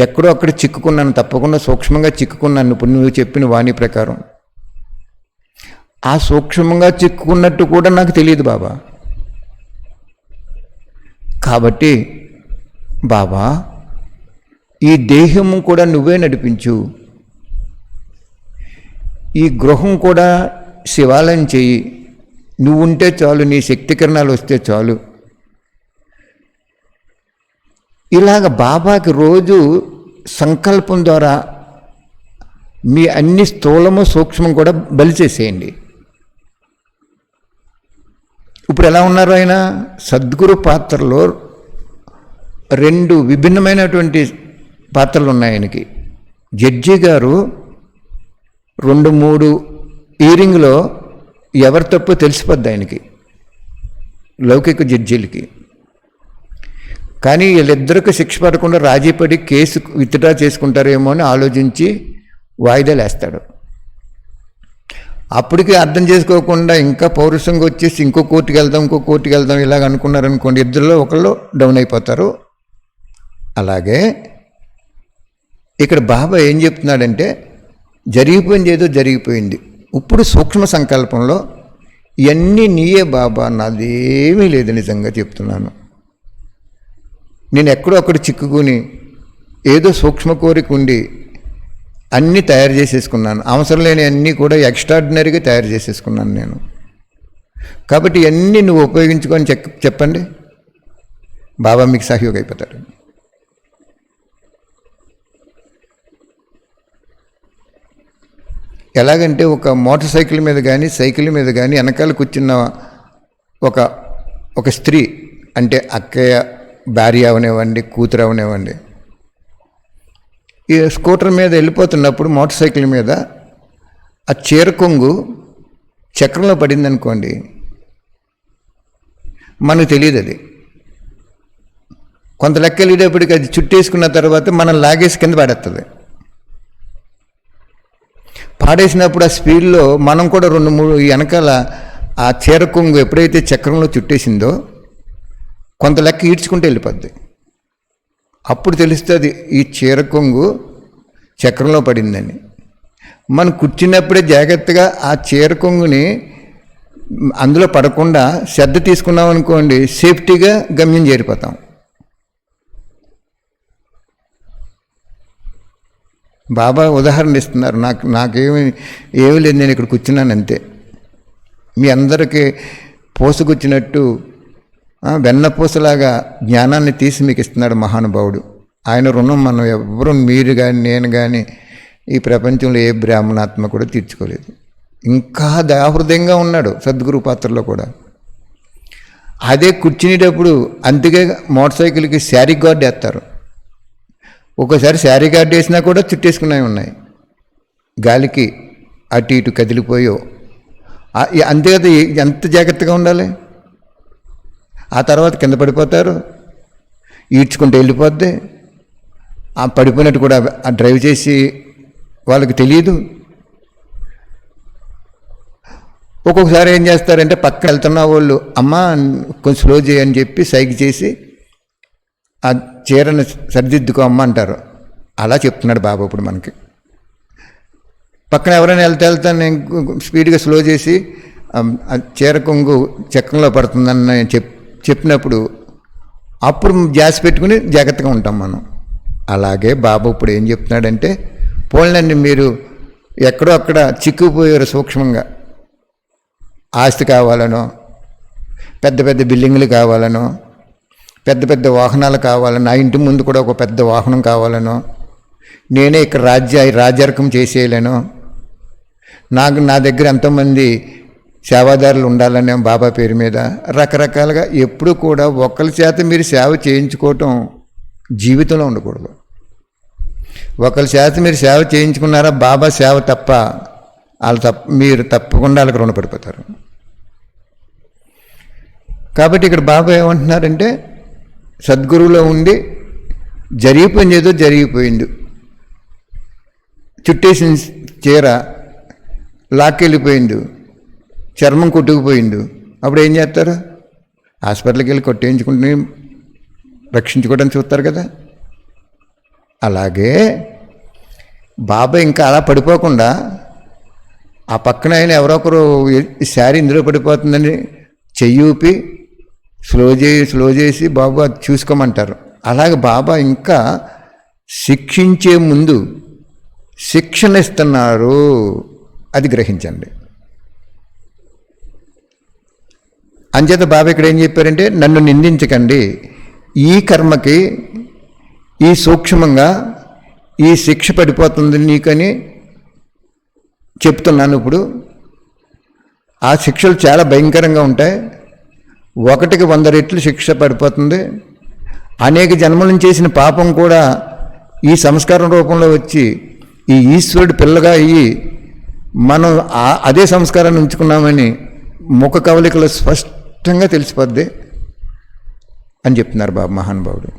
ఎక్కడో అక్కడ చిక్కుకున్నాను, తప్పకుండా సూక్ష్మంగా చిక్కుకున్నాను. ఇప్పుడు నువ్వు చెప్పిన వాణి ప్రకారం ఆ సూక్ష్మంగా చిక్కుకున్నట్టు కూడా నాకు తెలియదు బాబా. కాబట్టి బాబా ఈ దేహము కూడా నువ్వే నడిపించు, ఈ గృహం కూడా శివాలయం చెయ్యి, నువ్వు ఉంటే చాలు, నీ శక్తి కిరణాలు వస్తే చాలు. ఇలాగ బాబాకి రోజు సంకల్పం ద్వారా మీ అన్ని స్థూలము సూక్ష్మం కూడా బలి చేసేయండి. ఇప్పుడు ఎలా ఉన్నారు ఆయన? సద్గురు పాత్రలో 2 విభిన్నమైనటువంటి పాత్రలు ఉన్నాయి ఆయనకి. జడ్జి గారు 2-3 ఈరింగ్లో ఎవరి తప్పో తెలిసిపోద్ది ఆయనకి, లౌకిక జడ్జీలకి. కానీ వీళ్ళిద్దరికి శిక్ష పడకుండా రాజీపడి కేసు విత్డ్రా చేసుకుంటారేమో అని ఆలోచించి వాయిదాలు వేస్తాడు. అప్పటికి అర్థం చేసుకోకుండా ఇంకా పౌరుషంగా వచ్చేసి ఇంకో కోర్టుకి వెళ్దాం ఇలాగ అనుకున్నారనుకోండి, ఇద్దరిలో ఒకళ్ళు డౌన్ అయిపోతారు. అలాగే ఇక్కడ బాబా ఏం చెప్తున్నాడంటే జరిగిపోయింది ఏదో జరిగిపోయింది. ఇప్పుడు సూక్ష్మ సంకల్పంలో ఇవన్నీ నీయే బాబా, నాదేమీ లేదు, నిజంగా చెప్తున్నాను. నేను ఎక్కడో అక్కడ చిక్కుకుని ఏదో సూక్ష్మ కోరిక ఉండి అన్నీ తయారు చేసేసుకున్నాను. అవసరం లేని అన్నీ కూడా ఎక్స్ట్రాడినరీగా తయారు చేసేసుకున్నాను నేను. కాబట్టి ఇవన్నీ నువ్వు ఉపయోగించుకొని చెప్పండి, బాబా మీకు సహయోగం అయిపోతాడు. ఎలాగంటే ఒక మోటార్ సైకిల్ మీద కానీ సైకిల్ మీద కానీ వెనకాల కూర్చున్న ఒక స్త్రీ, అంటే అక్కయ్య, భార్య అవనివ్వండి, కూతురు అవనివ్వండి, ఈ స్కూటర్ మీద వెళ్ళిపోతున్నప్పుడు మోటార్ సైకిల్ మీద ఆ చీర కొంగు చక్రంలో పడింది అనుకోండి, మనకు తెలియదు. అది కొంత లెక్క వెళ్ళేటప్పటికి అది చుట్టేసుకున్న తర్వాత మనం లాగేసి కింద పడేస్తుంది. పాడేసినప్పుడు ఆ స్పీడ్లో మనం కూడా 2-3 వెనకాల ఆ చీర కొంగు ఎప్పుడైతే చక్రంలో చుట్టేసిందో కొంత లెక్క ఈడ్చుకుంటూ వెళ్ళిపోద్ది. అప్పుడు తెలుస్తుంది ఈ చీర కొంగు చక్రంలో పడిందని. మనం కూర్చున్నప్పుడే జాగ్రత్తగా ఆ చీర కొంగుని అందులో పడకుండా శ్రద్ధ తీసుకున్నాం అనుకోండి, సేఫ్టీగా గమ్యం చేరిపోతాం. బాబా ఉదాహరణ ఇస్తున్నారు. నాకేమీ లేదు, నేను ఇక్కడ కూర్చున్నాను అంతే. మీ అందరికీ పోసుకొచ్చినట్టు వెన్నపూసలాగా జ్ఞానాన్ని తీసి మీకు ఇస్తున్నాడు మహానుభావుడు. ఆయన రుణం మనం ఎవరు, మీరు కానీ నేను కానీ ఈ ప్రపంచంలో ఏ బ్రాహ్మణాత్మ కూడా తీర్చుకోలేదు. ఇంకా దయాహృదయంగా ఉన్నాడు సద్గురు పాత్రలో కూడా. అదే కూర్చునేటప్పుడు అందుకే మోటార్ సైకిల్కి శారీ గార్డ్ వేస్తారు. ఒక్కోసారి శారీ గార్డ్ వేసినా కూడా చుట్టేసుకున్నవి ఉన్నాయి, గాలికి అటు ఇటు కదిలిపోయో. అంతే కదా, ఎంత జాగ్రత్తగా ఉండాలి. ఆ తర్వాత కింద పడిపోతారు, ఈడ్చుకుంటూ వెళ్ళిపోద్ది. ఆ పడిపోయినట్టు కూడా ఆ డ్రైవ్ చేసి వాళ్ళకి తెలియదు. ఒక్కొక్కసారి ఏం చేస్తారంటే పక్కన వెళ్తున్న వాళ్ళు, అమ్మ కొంచెం స్లో చేయని చెప్పి సైకి చేసి ఆ చీరను సరిదిద్దుకో అమ్మ అంటారు. అలా చెప్తున్నాడు బాబా ఇప్పుడు మనకి. పక్కన ఎవరైనా వెళ్తా నేను స్పీడ్గా స్లో చేసి ఆ చీర కొంగు చక్రంలో పడుతుందని చెప్పినప్పుడు అప్పుడు గ్యాస్ పెట్టుకుని జాగ్రత్తగా ఉంటాం మనం. అలాగే బాబా ఇప్పుడు ఏం చెప్తున్నాడంటే, పోలండి మీరు ఎక్కడో అక్కడ చిక్కుపోయారు సూక్ష్మంగా. ఆస్తి కావాలనో, పెద్ద పెద్ద బిల్డింగ్లు కావాలనో, పెద్ద పెద్ద వాహనాలు కావాలనో, నా ఇంటి ముందు కూడా ఒక పెద్ద వాహనం కావాలనో, నేనే ఇక్కడ రాజ్యార్కం చేసేయలేనో, నా దగ్గర ఎంతోమంది సేవాదారులు ఉండాలనే బాబా పేరు మీద రకరకాలుగా ఎప్పుడు కూడా ఒకరి చేత మీరు సేవ చేయించుకోవటం జీవితంలో ఉండకూడదు. ఒకరి చేత మీరు సేవ చేయించుకున్నారా, బాబా సేవ తప్ప మీరు తప్పకుండా వాళ్ళకి రుణపడిపోతారు. కాబట్టి ఇక్కడ బాబా ఏమంటున్నారంటే, సద్గురువులో ఉండి జరిగిపోయింది, ఏదో జరిగిపోయింది, చుట్టేసిన చీర లాక్కెళ్ళిపోయింది, చర్మం కొట్టుకుపోయింది, అప్పుడు ఏం చేస్తారు? హాస్పిటల్కి వెళ్ళి కొట్టేయించుకుంటే రక్షించుకోవడానికి చూస్తారు కదా. అలాగే బాబా ఇంకా అలా పడిపోకుండా ఆ పక్కన ఆయన ఎవరో ఒకరు శారీ ఇందులో పడిపోతుందని చెయ్యూపి స్లో చేసి బాబు అది చూసుకోమంటారు. అలాగే బాబా ఇంకా శిక్షించే ముందు శిక్షణ ఇస్తున్నారు, అది గ్రహించండి. అంచేత బాబా ఇక్కడ ఏం చెప్పారంటే, నన్ను నిందించకండి, ఈ కర్మకి ఈ సూక్ష్మంగా ఈ శిక్ష పడిపోతుంది నీకని చెప్తున్నాను. ఇప్పుడు ఆ శిక్షలు చాలా భయంకరంగా ఉంటాయి. 1కి 100 రెట్లు శిక్ష పడిపోతుంది. అనేక జన్మలను చేసిన పాపం కూడా ఈ సంస్కారం రూపంలో వచ్చి ఈ ఈశ్వరుడు పిల్లగా అయ్యి మనం అదే సంస్కారాన్ని ఉంచుకున్నామని ముఖ కవలికలు స్పష్టంగా తెలిసిపోద్ది అని చెప్తున్నారు బాబు మహానుభావుడు.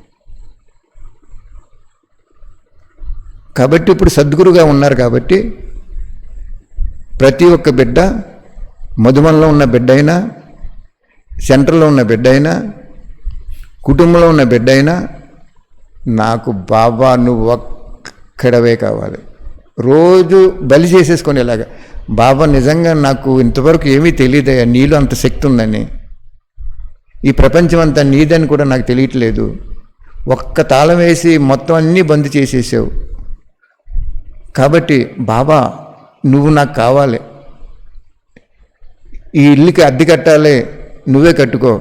కాబట్టి ఇప్పుడు సద్గురుగా ఉన్నారు కాబట్టి ప్రతి ఒక్క బిడ్డ, మధుమలలో ఉన్న బిడ్డ అయినా, సెంటర్లో ఉన్న బిడ్డ అయినా, కుటుంబంలో ఉన్న బిడ్డ అయినా, నాకు బాబా నువ్వు ఒక్కడవే కావాలి, రోజు బలి చేసేసుకునేలాగా, బాబా నిజంగా నాకు ఇంతవరకు ఏమీ తెలియదయ్యా, నీలో అంత శక్తి ఉందని, ఈ ప్రపంచం అంతా నీదని కూడా నాకు తెలియట్లేదు, ఒక్క తాళం వేసి మొత్తం అన్నీ బంద్ చేసేసావు, కాబట్టి బాబా నువ్వు నాకు కావాలి, ఈ ఇల్లుకి అద్దె కట్టాలి, నువ్వే కట్టుకో,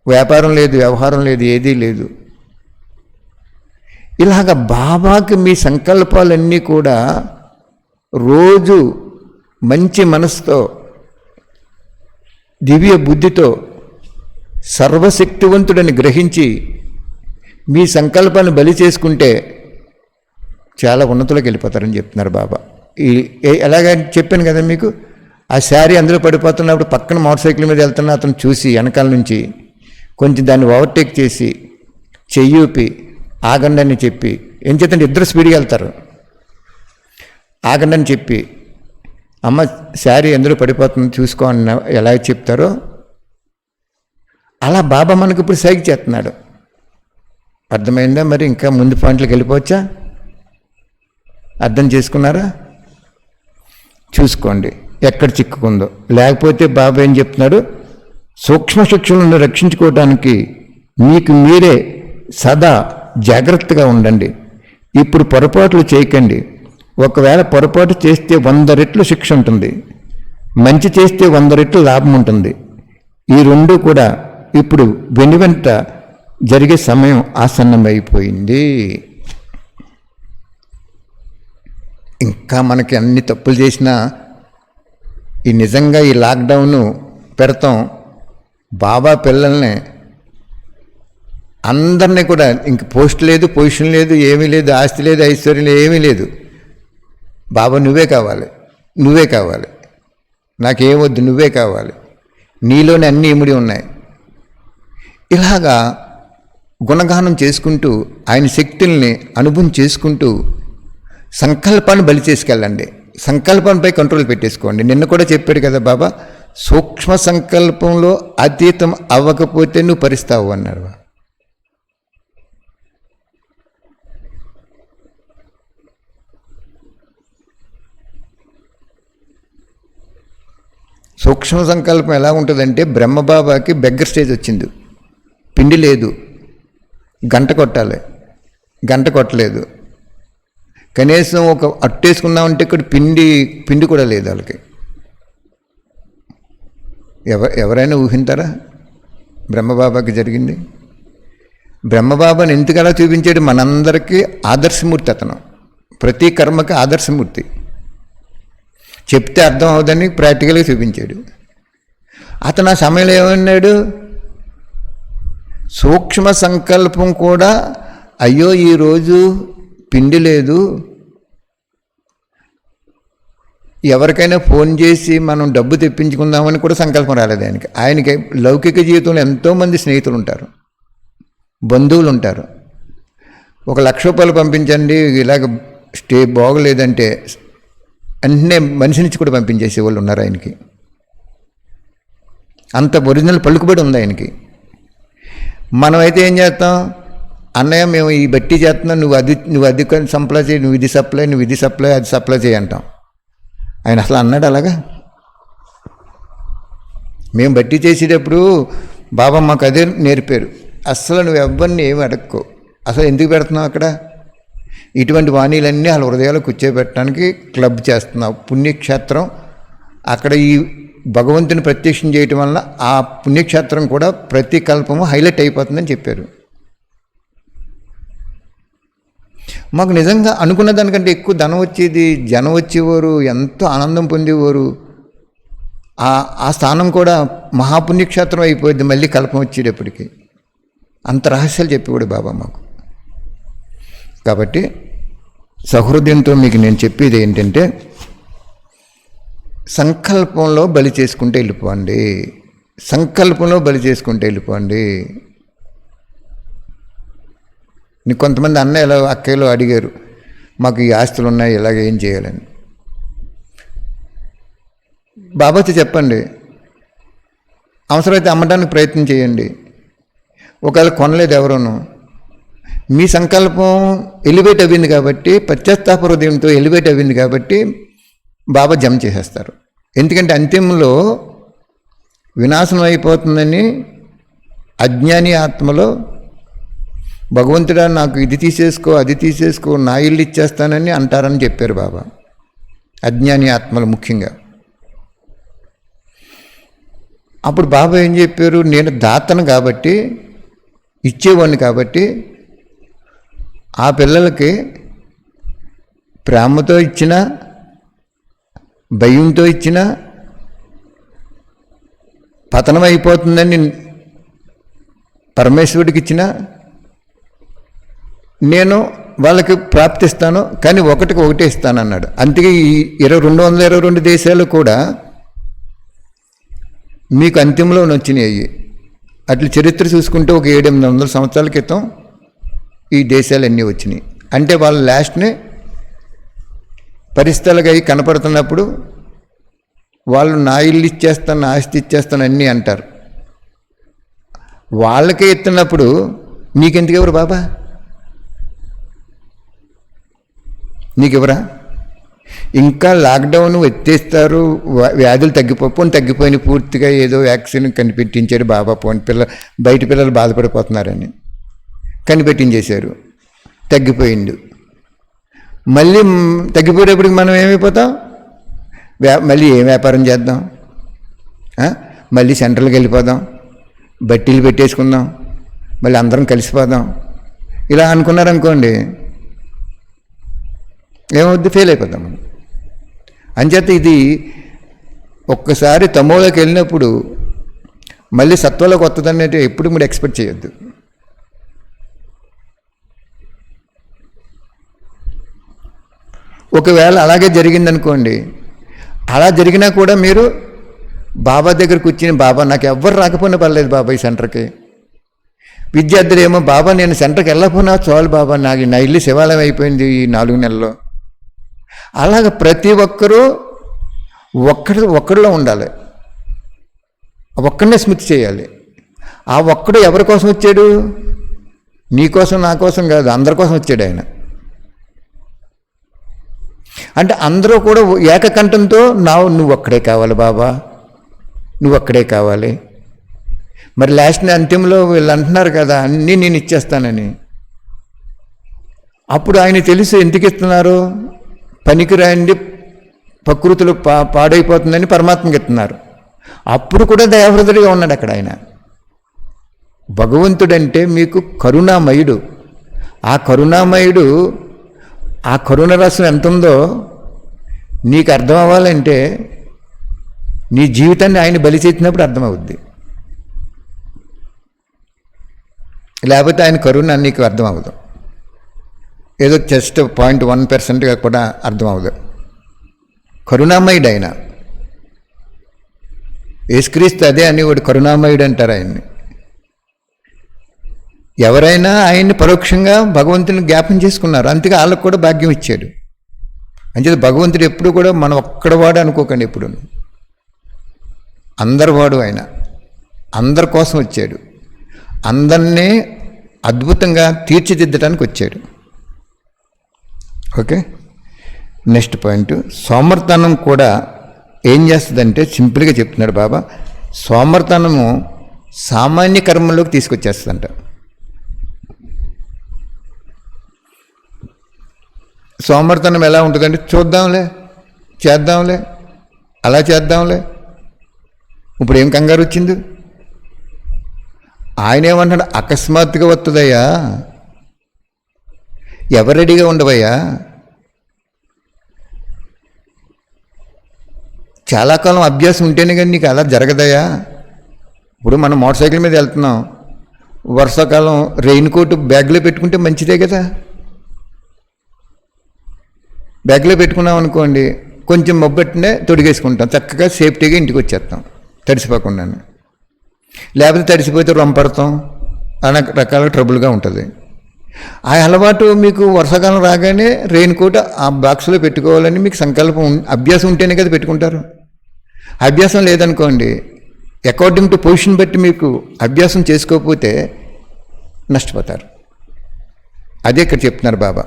వ్యాపారం లేదు, వ్యవహారం లేదు, ఏదీ లేదు. ఇలాగ బాబాకి మీ సంకల్పాలన్నీ కూడా రోజు మంచి మనసుతో, దివ్య బుద్ధితో, సర్వశక్తివంతుడని గ్రహించి మీ సంకల్పాన్ని బలి చేసుకుంటే చాలా ఉన్నతులకు వెళ్ళిపోతారని చెప్తున్నారు బాబా. ఎలాగ చెప్పాను కదా మీకు, ఆ శారీ అందులో పడిపోతున్నప్పుడు పక్కన మోటార్ సైకిల్ మీద వెళ్తున్న అతను చూసి వెనకాల నుంచి కొంచెం దాన్ని ఓవర్టేక్ చేసి చెయ్యూపి ఆగండి అని చెప్పి, ఏం చేతండి ఇద్దరు స్పీడ్గా వెళ్తారు, ఆగండి అని చెప్పి అమ్మ శారీ ఎందులో పడిపోతుంది చూసుకో అన్న ఎలా చెప్తారో అలా బాబా మనకు ఇప్పుడు సైకి చేస్తున్నాడు. అర్థమైందా? మరి ఇంకా ముందు పాయింట్లకు వెళ్ళిపోవచ్చా? అర్థం చేసుకున్నారా? చూసుకోండి ఎక్కడ చిక్కుకుందో. లేకపోతే బాబా ఏం చెప్తున్నాడు, సూక్ష్మ శిక్షలను రక్షించుకోవడానికి మీకు మీరే సదా జాగ్రత్తగా ఉండండి. ఇప్పుడు పొరపాట్లు చేయకండి. ఒకవేళ పొరపాటు చేస్తే 100 రెట్లు శిక్ష ఉంటుంది, మంచి చేస్తే 100 రెట్లు లాభం ఉంటుంది. ఈ రెండు కూడా ఇప్పుడు వెనువెంట జరిగే సమయం ఆసన్నమైపోయింది. ఇంకా మనకి అన్ని తప్పులు చేసినా నిజంగా ఈ లాక్డౌన్ పెడతాం, బాబా పిల్లల్ని అందరినీ కూడా ఇంక పోస్ట్ లేదు, పొజిషన్ లేదు, ఏమీ లేదు, ఆస్తి లేదు, ఐశ్వర్యం లేదు, ఏమీ లేదు, బాబా నువ్వే కావాలి, నువ్వే కావాలి, నాకేమొద్దు, నువ్వే కావాలి, నీలోనే అన్నీ ఇమిడి ఉన్నాయి. ఇలాగా గుణగానం చేసుకుంటూ ఆయన శక్తుల్ని అనుభవం చేసుకుంటూ సంకల్పాన్ని బలి చేసుకెళ్ళండి. సంకల్పంపై కంట్రోల్ పెట్టేసుకోండి. నిన్న కూడా చెప్పాడు కదా బాబా, సూక్ష్మ సంకల్పంలో అతీతం అవ్వకపోతే నువ్వు పరిస్తావు అన్నారు. సూక్ష్మ సంకల్పం ఎలా ఉంటుందంటే, బ్రహ్మబాబాకి బెగ్గర్ స్టేజ్ వచ్చింది, పిండి లేదు, గంట కొట్టాలి, గంట కొట్టలేదు, కనీసం ఒక అట్టేసుకుందామంటే ఇక్కడ పిండి కూడా లేదు వాళ్ళకి. ఎవరైనా ఊహింతారా బ్రహ్మబాబాకి జరిగింది? బ్రహ్మబాబాని ఎందుకలా చూపించాడు? మనందరికీ ఆదర్శమూర్తి అతను, ప్రతి కర్మకి ఆదర్శమూర్తి. చెప్తే అర్థం అవుదని ప్రాక్టికల్గా చూపించాడు. అతను ఆ సమయంలో ఏమన్నాడు? సూక్ష్మ సంకల్పం కూడా అయ్యో ఈరోజు పిండి లేదు, ఎవరికైనా ఫోన్ చేసి మనం డబ్బు తెప్పించుకుందామని కూడా సంకల్పం రాలేదు ఆయనకి. ఆయనకి లౌకిక జీవితంలో ఎంతోమంది స్నేహితులు ఉంటారు, బంధువులు ఉంటారు. 1,00,000 రూపాయలు పంపించండి, ఇలాగ స్టే బాగోలేదంటే వెంటనే మనిషినిచ్చి కూడా పంపించేసే వాళ్ళు ఉన్నారు ఆయనకి. అంత ఒరిజినల్ పలుకుబడి ఉంది ఆయనకి. మనమైతే ఏం చేస్తాం, అన్నయ్య మేము ఈ బట్టి చేస్తున్నాం, నువ్వు అది సప్లై చేయి, నువ్వు ఇది సప్లై అది సప్లై చేయి అంటాం. ఆయన అసలు అన్నాడు అలాగా? మేము బట్టి చేసేటప్పుడు బాబా మాకు అదే నేర్పారు, అస్సలు నువ్వు ఎవరిని ఏమి అడక్కో, అసలు ఎందుకు పెడుతున్నావు అక్కడ, ఇటువంటి వాణీలన్నీ వాళ్ళ హృదయాలు కూర్చోబెట్టడానికి క్లబ్ చేస్తున్నావు, పుణ్యక్షేత్రం. అక్కడ ఈ భగవంతుని ప్రత్యక్షం చేయటం వల్ల ఆ పుణ్యక్షేత్రం కూడా ప్రతి కల్పము హైలైట్ అయిపోతుందని చెప్పారు. మాకు నిజంగా అనుకున్న దానికంటే ఎక్కువ ధనం వచ్చేది, జనం వచ్చేవారు, ఎంతో ఆనందం పొందేవారు. ఆ స్థానం కూడా మహాపుణ్యక్షేత్రం అయిపోయింది మళ్ళీ కల్పం వచ్చేటప్పటికి. అంత రహస్యాలు చెప్పేవాడు బాబా మాకు. కాబట్టి సహృదయంతో మీకు నేను చెప్పేది ఏంటంటే, సంకల్పంలో బలి చేసుకుంటే వెళ్ళిపోండి, సంకల్పంలో బలి చేసుకుంటే వెళ్ళిపోండి. నీకు కొంతమంది అన్నయ్యలు అక్కయ్యలు అడిగారు, మాకు ఈ ఆస్తులు ఉన్నాయి, ఇలాగ ఏం చేయాలని. బాబాతో చెప్పండి, అవసరమైతే అమ్మడానికి ప్రయత్నం చేయండి. ఒకవేళ కొనలేదు ఎవరోనూ, మీ సంకల్పం ఎలివేట్ అవ్వింది కాబట్టి, పశ్చాత్తాప హృదయంతో ఎలివేట్ అవ్వింది కాబట్టి బాబా జమ చేసేస్తారు. ఎందుకంటే అంతిమంలో వినాశనం అయిపోతుందని అజ్ఞాని ఆత్మలో భగవంతుడా నాకు ఇది తీసేసుకో అది తీసేసుకో నా ఇల్లు ఇచ్చేస్తానని అంటారని చెప్పారు బాబా. అజ్ఞాని ఆత్మలు ముఖ్యంగా. అప్పుడు బాబా ఏం చెప్పారు, నేను దాతను కాబట్టి, ఇచ్చేవాడిని కాబట్టి, ఆ పిల్లలకి ప్రేమతో ఇచ్చినా భయంతో ఇచ్చినా పతనం అయిపోతుందని పరమేశ్వరుడికి ఇచ్చినా నేను వాళ్ళకి ప్రాప్తిస్తాను, కానీ ఒకటే ఇస్తానన్నాడు. అందుకే ఈ 222 దేశాలు కూడా మీకు అంతిమంలో వచ్చినాయి. అట్లా చరిత్ర చూసుకుంటే ఒక 700-800 సంవత్సరాల క్రితం ఈ దేశాలన్నీ వచ్చినాయి. అంటే వాళ్ళ లాస్ట్ని పరిస్థితులుగా అయి కనపడుతున్నప్పుడు వాళ్ళు నా ఇల్లు ఇచ్చేస్తాను, నా ఆస్తి ఇచ్చేస్తాను అన్నీ అంటారు. వాళ్ళకే ఎత్తున్నప్పుడు నీకెందుకు ఎవరు బాబా, నీకెవరా? ఇంకా లాక్డౌన్ ఎత్తేస్తారు, వ్యాధులు తగ్గిపోయిన పూర్తిగా ఏదో వ్యాక్సిన్ కనిపెట్టించారు బాబా. బయట పిల్లలు బాధపడిపోతున్నారని కనిపెట్టించేశారు, తగ్గిపోయింది. మళ్ళీ తగ్గిపోయేటప్పటికి మనం ఏమైపోతాం, మళ్ళీ ఏం వ్యాపారం చేద్దాం, మళ్ళీ సెంటర్కి వెళ్ళిపోదాం, బట్టీలు పెట్టేసుకుందాం, మళ్ళీ అందరం కలిసిపోదాం, ఇలా అనుకున్నారనుకోండి ఏమవుద్ది, ఫెయిల్ అయిపోతాం మనం. అంచేత ఇది ఒక్కసారి తమోలోకి వెళ్ళినప్పుడు మళ్ళీ సత్వలోకి వస్తుందనేది ఎప్పుడు మీరు ఎక్స్పెక్ట్ చేయొద్దు. ఒకవేళ అలాగే జరిగిందనుకోండి, అలా జరిగినా కూడా మీరు బాబా దగ్గరకు వచ్చిన, బాబా నాకు ఎవ్వరు రాకపోయినా పర్లేదు బాబా ఈ సెంటర్కి. విద్యార్థులు ఏమో, బాబా నేను సెంటర్కి వెళ్ళకపోయినా చాలు బాబా, నాకు నా ఇల్లు శివాలయం అయిపోయింది ఈ 4 నెలల్లో. అలాగ ప్రతి ఒక్కరూ ఒక్కడిలో ఉండాలి, ఒక్కడనే స్మృతి చేయాలి. ఆ ఒక్కడు ఎవరి కోసం వచ్చాడు, నీ కోసం నా కోసం కాదు, అందరి కోసం వచ్చాడు ఆయన. అంటే అందరూ కూడా ఏకకంఠంతో నువ్వు ఒక్కడే కావాలి బాబా, నువ్వు ఒక్కడే కావాలి. మరి లాస్ట్ని అంతిమంలో వీళ్ళు అంటున్నారు కదా అన్నీ నేను ఇచ్చేస్తానని. అప్పుడు ఆయన తెలుసు ఎందుకు ఇస్తున్నారు, పనికిరాంది ప్రకృతులు పాడైపోతుందని పరమాత్మకి ఇస్తున్నారు. అప్పుడు కూడా దయాహృదయుడిగా ఉన్నాడు అక్కడ ఆయన. భగవంతుడంటే మీకు కరుణామయుడు. ఆ కరుణామయుడు, ఆ కరుణ రసం ఎంత ఉందో నీకు అర్థం అవ్వాలంటే నీ జీవితాన్ని ఆయన బలి చేసినప్పుడు అర్థమవుద్ది. లేకపోతే ఆయన కరుణ నీకు అర్థం అవ్వదు. ఏదో జస్ట్ 0.1% కూడా అర్థం అవ్వదు. కరుణామయుడు ఆయన. యేసుక్రీస్తు అదే అని వాడు కరుణామయుడు అంటారు ఆయన్ని. ఎవరైనా ఆయన్ని పరోక్షంగా భగవంతుని జ్ఞాపం చేసుకున్నారు, అందుకే వాళ్ళకు కూడా భాగ్యం ఇచ్చాడు. అంచేది భగవంతుడు ఎప్పుడు కూడా మనం ఒక్కడవాడు అనుకోకండి, ఎప్పుడు అందరి వాడు ఆయన. అందరి కోసం వచ్చాడు, అందరినీ అద్భుతంగా తీర్చిదిద్దడానికి వచ్చాడు. ఓకే, నెక్స్ట్ పాయింట్, సోమర్తనం కూడా ఏం చేస్తుందంటే సింపుల్గా చెప్తున్నాడు బాబా, సోమర్తనము సామాన్య కర్మలోకి తీసుకొచ్చేస్తుందంట. సోమర్తనం ఎలా ఉంటుందంటే చూద్దాంలే, చేద్దాంలే, అలా చేద్దాంలే, ఇప్పుడు ఏం కంగారు వచ్చింది. ఆయన ఏమంటాడు, అకస్మాత్తుగా వస్తుందయ్యా, ఎవరు రెడీగా ఉండవయ్యా, చాలా కాలం అభ్యాసం ఉంటేనే కానీ నీకు అలా జరగదయ్యా. ఇప్పుడు మనం మోటార్ సైకిల్ మీద వెళ్తున్నాం, వర్షాకాలం రెయిన్ కోట్ బ్యాగ్లో పెట్టుకుంటే మంచిదే కదా. బ్యాగ్లో పెట్టుకున్నాం అనుకోండి, కొంచెం మొబ్బట్టినే తొడిగేసుకుంటాం, చక్కగా సేఫ్టీగా ఇంటికి వచ్చేస్తాం తడిసిపోకుండా. లేకపోతే తడిసిపోతే రొంపడతాం, అనేక రకాల ట్రబుల్గా ఉంటుంది. ఆ అలవాటు మీకు వర్షాకాలం రాగానే రెయిన్ కోట్ ఆ బాక్స్లో పెట్టుకోవాలని మీకు సంకల్పం, అభ్యాసం ఉంటేనే కదా పెట్టుకుంటారు. అభ్యాసం లేదనుకోండి, అకార్డింగ్ టు పొజిషన్ బట్టి మీకు అభ్యాసం చేసుకోకపోతే నష్టపోతారు. అదే ఇక్కడ చెప్తున్నారు బాబా,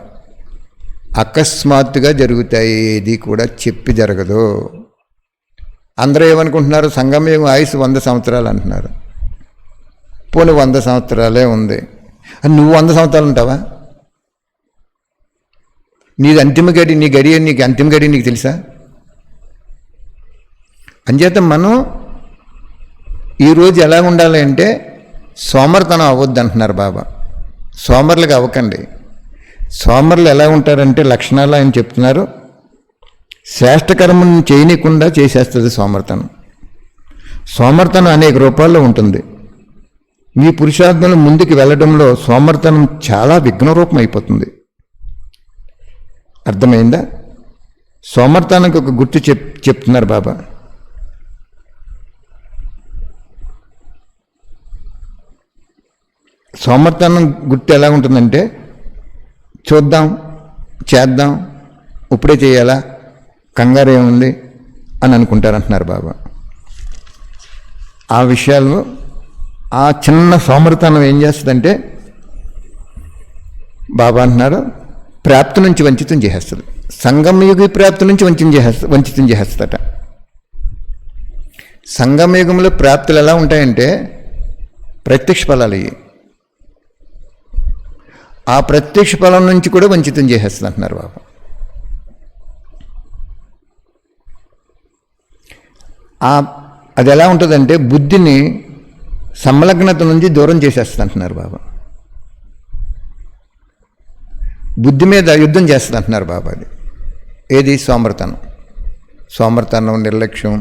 అకస్మాత్తుగా జరుగుతాయి, ఏది కూడా చెప్పి జరగదు. అందరూ ఏమనుకుంటున్నారు, సంగమయుగం ఆయుసు 100 సంవత్సరాలు అంటున్నారు. పోనీ 100 సంవత్సరాలే ఉంది, నువ్వు 100 సంవత్సరాలు ఉంటావా? నీది అంతిమ గడి, నీ గడి నీకు అంతిమ గడి నీకు తెలుసా? అంచేత మనం ఈరోజు ఎలా ఉండాలి అంటే సోమర్తనం అవ్వద్దు అంటున్నారు బాబా. సోమరులకు అవ్వకండి. సోమరులు ఎలా ఉంటారంటే లక్షణాలు ఆయన చెప్తున్నారు, శ్రేష్టకర్మను చేయనీయకుండా చేసేస్తుంది సోమర్తనం. సోమర్తనం అనేక రూపాల్లో ఉంటుంది. మీ పురుషార్థంలో ముందుకు వెళ్ళడంలో సోమర్తనం చాలా విఘ్నరూపం అయిపోతుంది. అర్థమైందా? సోమర్తనానికి ఒక గుర్తు చెప్తున్నారు బాబా. సోమర్తనం గుర్తు ఎలా ఉంటుందంటే చూద్దాం, చేద్దాం, ఇప్పుడే చేయాలా, కంగారు ఏముంది అని అనుకుంటారంటున్నారు బాబా. ఆ విషయాలు, ఆ చిన్న సోమర్తనం ఏం చేస్తుందంటే బాబా అంటున్నారు, ప్రాప్తి నుంచి వంచితం చేసేస్తుంది. సంగమయుగ ప్రాప్తి నుంచి వంచితం చేసేస్తుందట. సంగమయుగంలో ప్రాప్తులు ఎలా ఉంటాయంటే ప్రత్యక్ష ఫలాలు ఇవి. ఆ ప్రత్యక్ష ఫలం నుంచి కూడా వంచితం చేసేస్తుంది అంటున్నారు బాబా. అది ఎలా ఉంటుందంటే బుద్ధిని సంలగ్నత నుంచి దూరం చేసేస్తుంది అంటున్నారు బాబా. బుద్ధి మీద యుద్ధం చేస్తుంది అంటున్నారు బాబా. అది ఏది? సోమర్తనం. సోమర్తనం, నిర్లక్ష్యం,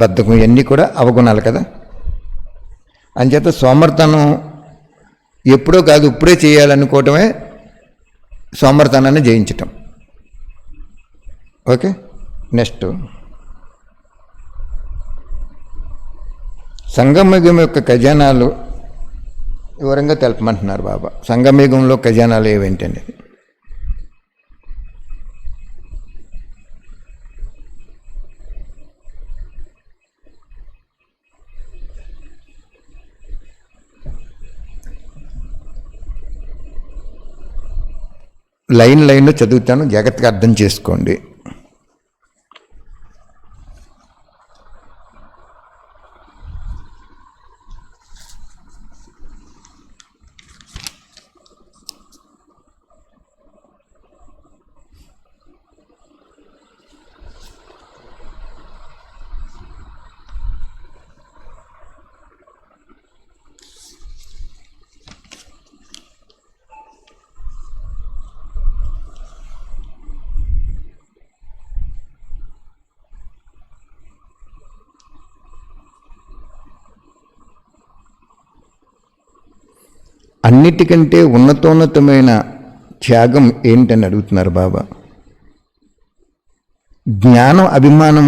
బద్ధకం ఇవన్నీ కూడా అవగుణాలు కదా. అంచేత సోమర్తనం ఎప్పుడో కాదు, ఇప్పుడే చేయాలనుకోవటమే సోమర్తనాన్ని జయించటం. ఓకే, నెక్స్ట్ సంగమయుగం యొక్క ఖజానాలు వివరంగా తెలపమంటున్నారు బాబా. సంగమయుగంలో ఖజానాలు ఏవేంటండి? లైన్లో చదువుతాను, జాగ్రత్తగా అర్థం చేసుకోండి. అన్నిటికంటే ఉన్నతోన్నతమైన త్యాగం ఏంటని అడుగుతున్నారు బాబా. జ్ఞానం, అభిమానం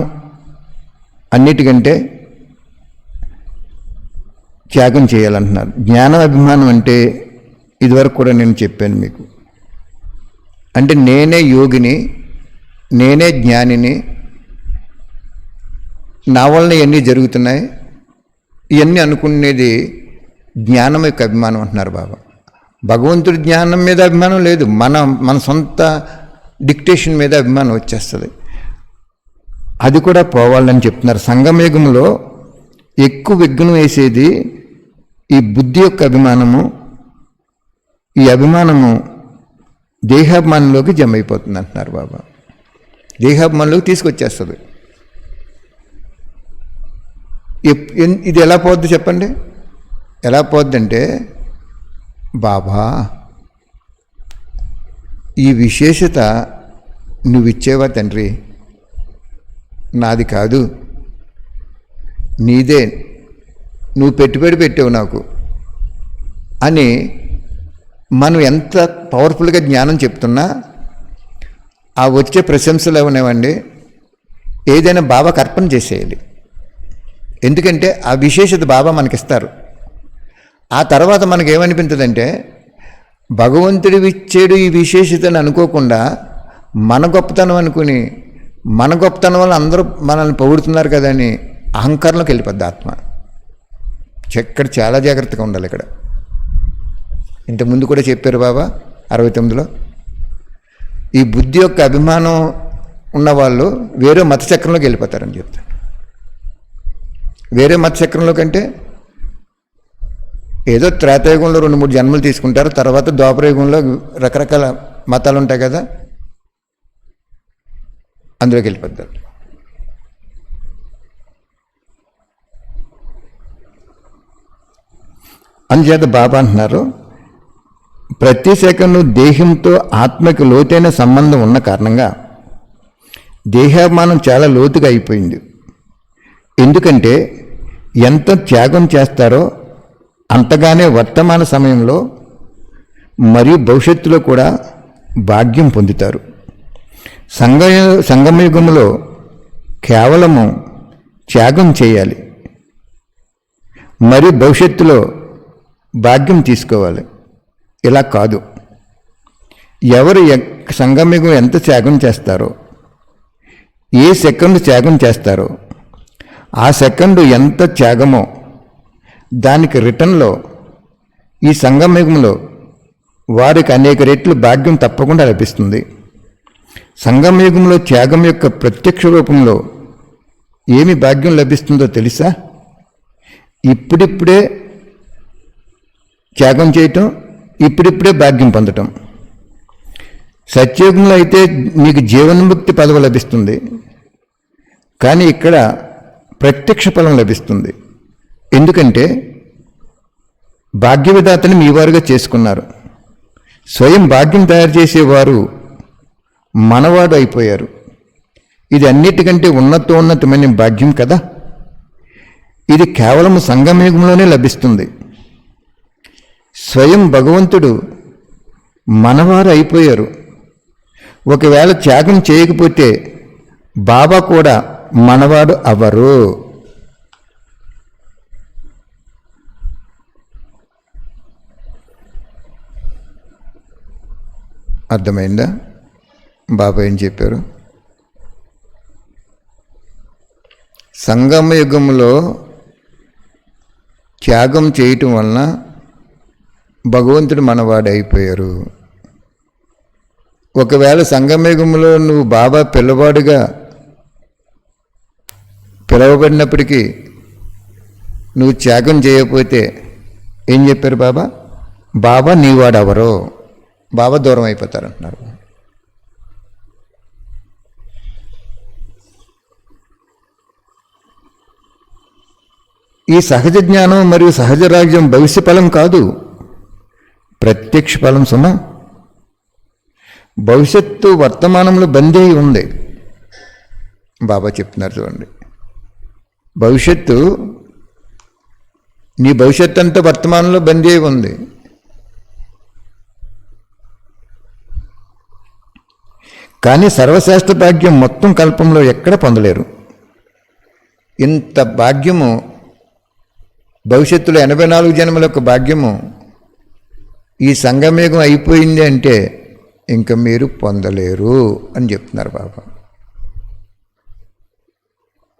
అన్నిటికంటే త్యాగం చేయాలంటున్నారు. జ్ఞానం, అభిమానం అంటే ఇదివరకు కూడా నేను చెప్పాను మీకు. అంటే నేనే యోగిని, నేనే జ్ఞానిని, నా వలన ఇవన్నీ జరుగుతున్నాయి, ఇవన్నీ అనుకునేది జ్ఞానం యొక్క అభిమానం అంటున్నారు బాబా. భగవంతుడి జ్ఞానం మీద అభిమానం లేదు, మన సొంత డిక్టేషన్ మీద అభిమానం వచ్చేస్తుంది. అది కూడా పోవాలని చెప్తున్నారు. సంగమయుగంలో ఎక్కువ విఘ్నం వేసేది ఈ బుద్ధి యొక్క అభిమానము. ఈ అభిమానము దేహాభిమానంలోకి జమ అయిపోతుంది అంటున్నారు బాబా. దేహాభిమానంలోకి తీసుకొచ్చేస్తుంది. ఇది ఎలా పోద్ది చెప్పండి? ఎలా పోద్దంటే, బాబా ఈ విశేషత నువ్విచ్చేవా తండ్రి, నాది కాదు, నీదే, నువ్వు పెట్టుబడి పెట్టావు నాకు అని మనం ఎంత పవర్ఫుల్గా జ్ఞానం చెప్తున్నా ఆ వచ్చే ప్రశంసలు ఏమనేవండి, ఏదైనా బాబాకు అర్పణ చేసేయాలి. ఎందుకంటే ఆ విశేషత బాబా మనకిస్తారు. ఆ తర్వాత మనకేమనిపించదంటే, భగవంతుడి ఇచ్చేడు ఈ విశేషతను అనుకోకుండా మన గొప్పతనం అనుకుని, మన గొప్పతనం వల్ల అందరూ మనల్ని పొగుడుతున్నారు కదని అహంకారంలోకి వెళ్ళిపోద్ది ఆత్మ. ఇక్కడ చాలా జాగ్రత్తగా ఉండాలి. ఇక్కడ ఇంతకుముందు కూడా చెప్పారు బాబా 69లో, ఈ బుద్ధి యొక్క అభిమానం ఉన్నవాళ్ళు వేరే మత చక్రంలోకి వెళ్ళిపోతారని చెప్తారు. వేరే మత చక్రంలో కంటే ఏదో త్రేతాయుగంలో 2-3 జన్మలు తీసుకుంటారు, తర్వాత ద్వాపరయుగంలో రకరకాల మతాలు ఉంటాయి కదా, అందులోకి వెళ్ళిపోతారు. అందుచేత బాబా అంటున్నారు, ప్రతి సెకండు దేహంతో ఆత్మకి లోతైన సంబంధం ఉన్న కారణంగా దేహాభిమానం చాలా లోతుగా అయిపోయింది. ఎందుకంటే ఎంత త్యాగం చేస్తారో అంతగానే వర్తమాన సమయంలో మరియు భవిష్యత్తులో కూడా భాగ్యం పొందుతారు. సంగమయుగంలో కేవలము త్యాగం చేయాలి మరియు భవిష్యత్తులో భాగ్యం తీసుకోవాలి. ఇలా కాదు. ఎవరు సంగమయుగం ఎంత త్యాగం చేస్తారో, ఏ సెకండ్ త్యాగం చేస్తారో, ఆ సెకండు ఎంత త్యాగమో దానికి రిటర్న్లో ఈ సంగమయుగంలో వారికి అనేక రెట్లు భాగ్యం తప్పకుండా లభిస్తుంది. సంగమయుగంలో త్యాగం యొక్క ప్రత్యక్ష రూపంలో ఏమి భాగ్యం లభిస్తుందో తెలుసా? ఇప్పుడిప్పుడే త్యాగం చేయటం, ఇప్పుడిప్పుడే భాగ్యం పొందటం. సత్యయుగంలో అయితే నీకు జీవన్ముక్తి పదవి లభిస్తుంది, కానీ ఇక్కడ ప్రత్యక్ష ఫలం లభిస్తుంది. ఎందుకంటే భాగ్య విధాతని మీ వారుగా చేసుకున్నారు. స్వయం భాగ్యం తయారు చేసేవారు మనవాడు అయిపోయారు. ఇది అన్నిటికంటే ఉన్నతోన్నతమైన భాగ్యం కదా. ఇది కేవలం సంగమయుగంలోనే లభిస్తుంది. స్వయం భగవంతుడు మనవారు అయిపోయారు. ఒకవేళ త్యాగం చేయకపోతే బాబా కూడా మనవాడు అవ్వరు. అర్థమైందా? బాబా ఏం చెప్పారు? సంగమ యుగంలో త్యాగం చేయటం వలన భగవంతుడు మనవాడు అయిపోయారు. ఒకవేళ సంగమయుగంలో నువ్వు బాబా పిల్లవాడుగా పిలవబడినప్పటికీ నువ్వు త్యాగం చేయకపోతే ఏం చెప్పారు బాబా? బాబా నీవాడు ఎవరో, బాబా దూరం అయిపోతారంటున్నారు. ఈ సహజ జ్ఞానం మరియు సహజ రాజ్యం భవిష్య ఫలం కాదు, ప్రత్యక్ష ఫలం సుమ. భవిష్యత్తు వర్తమానంలో బందీ అయి ఉంది. బాబా చెప్తున్నారు చూడండి, భవిష్యత్తు నీ భవిష్యత్తు అంతా వర్తమానంలో బందీ అయి ఉంది. కానీ సర్వశ్రేష్ఠ భాగ్యం మొత్తం కల్పంలో ఎక్కడ పొందలేరు. ఇంత భాగ్యము భవిష్యత్తులో 84 జన్మల యొక్క భాగ్యము ఈ సంగమయుగం అయిపోయింది అంటే ఇంక మీరు పొందలేరు అని చెప్తున్నారు బాబా.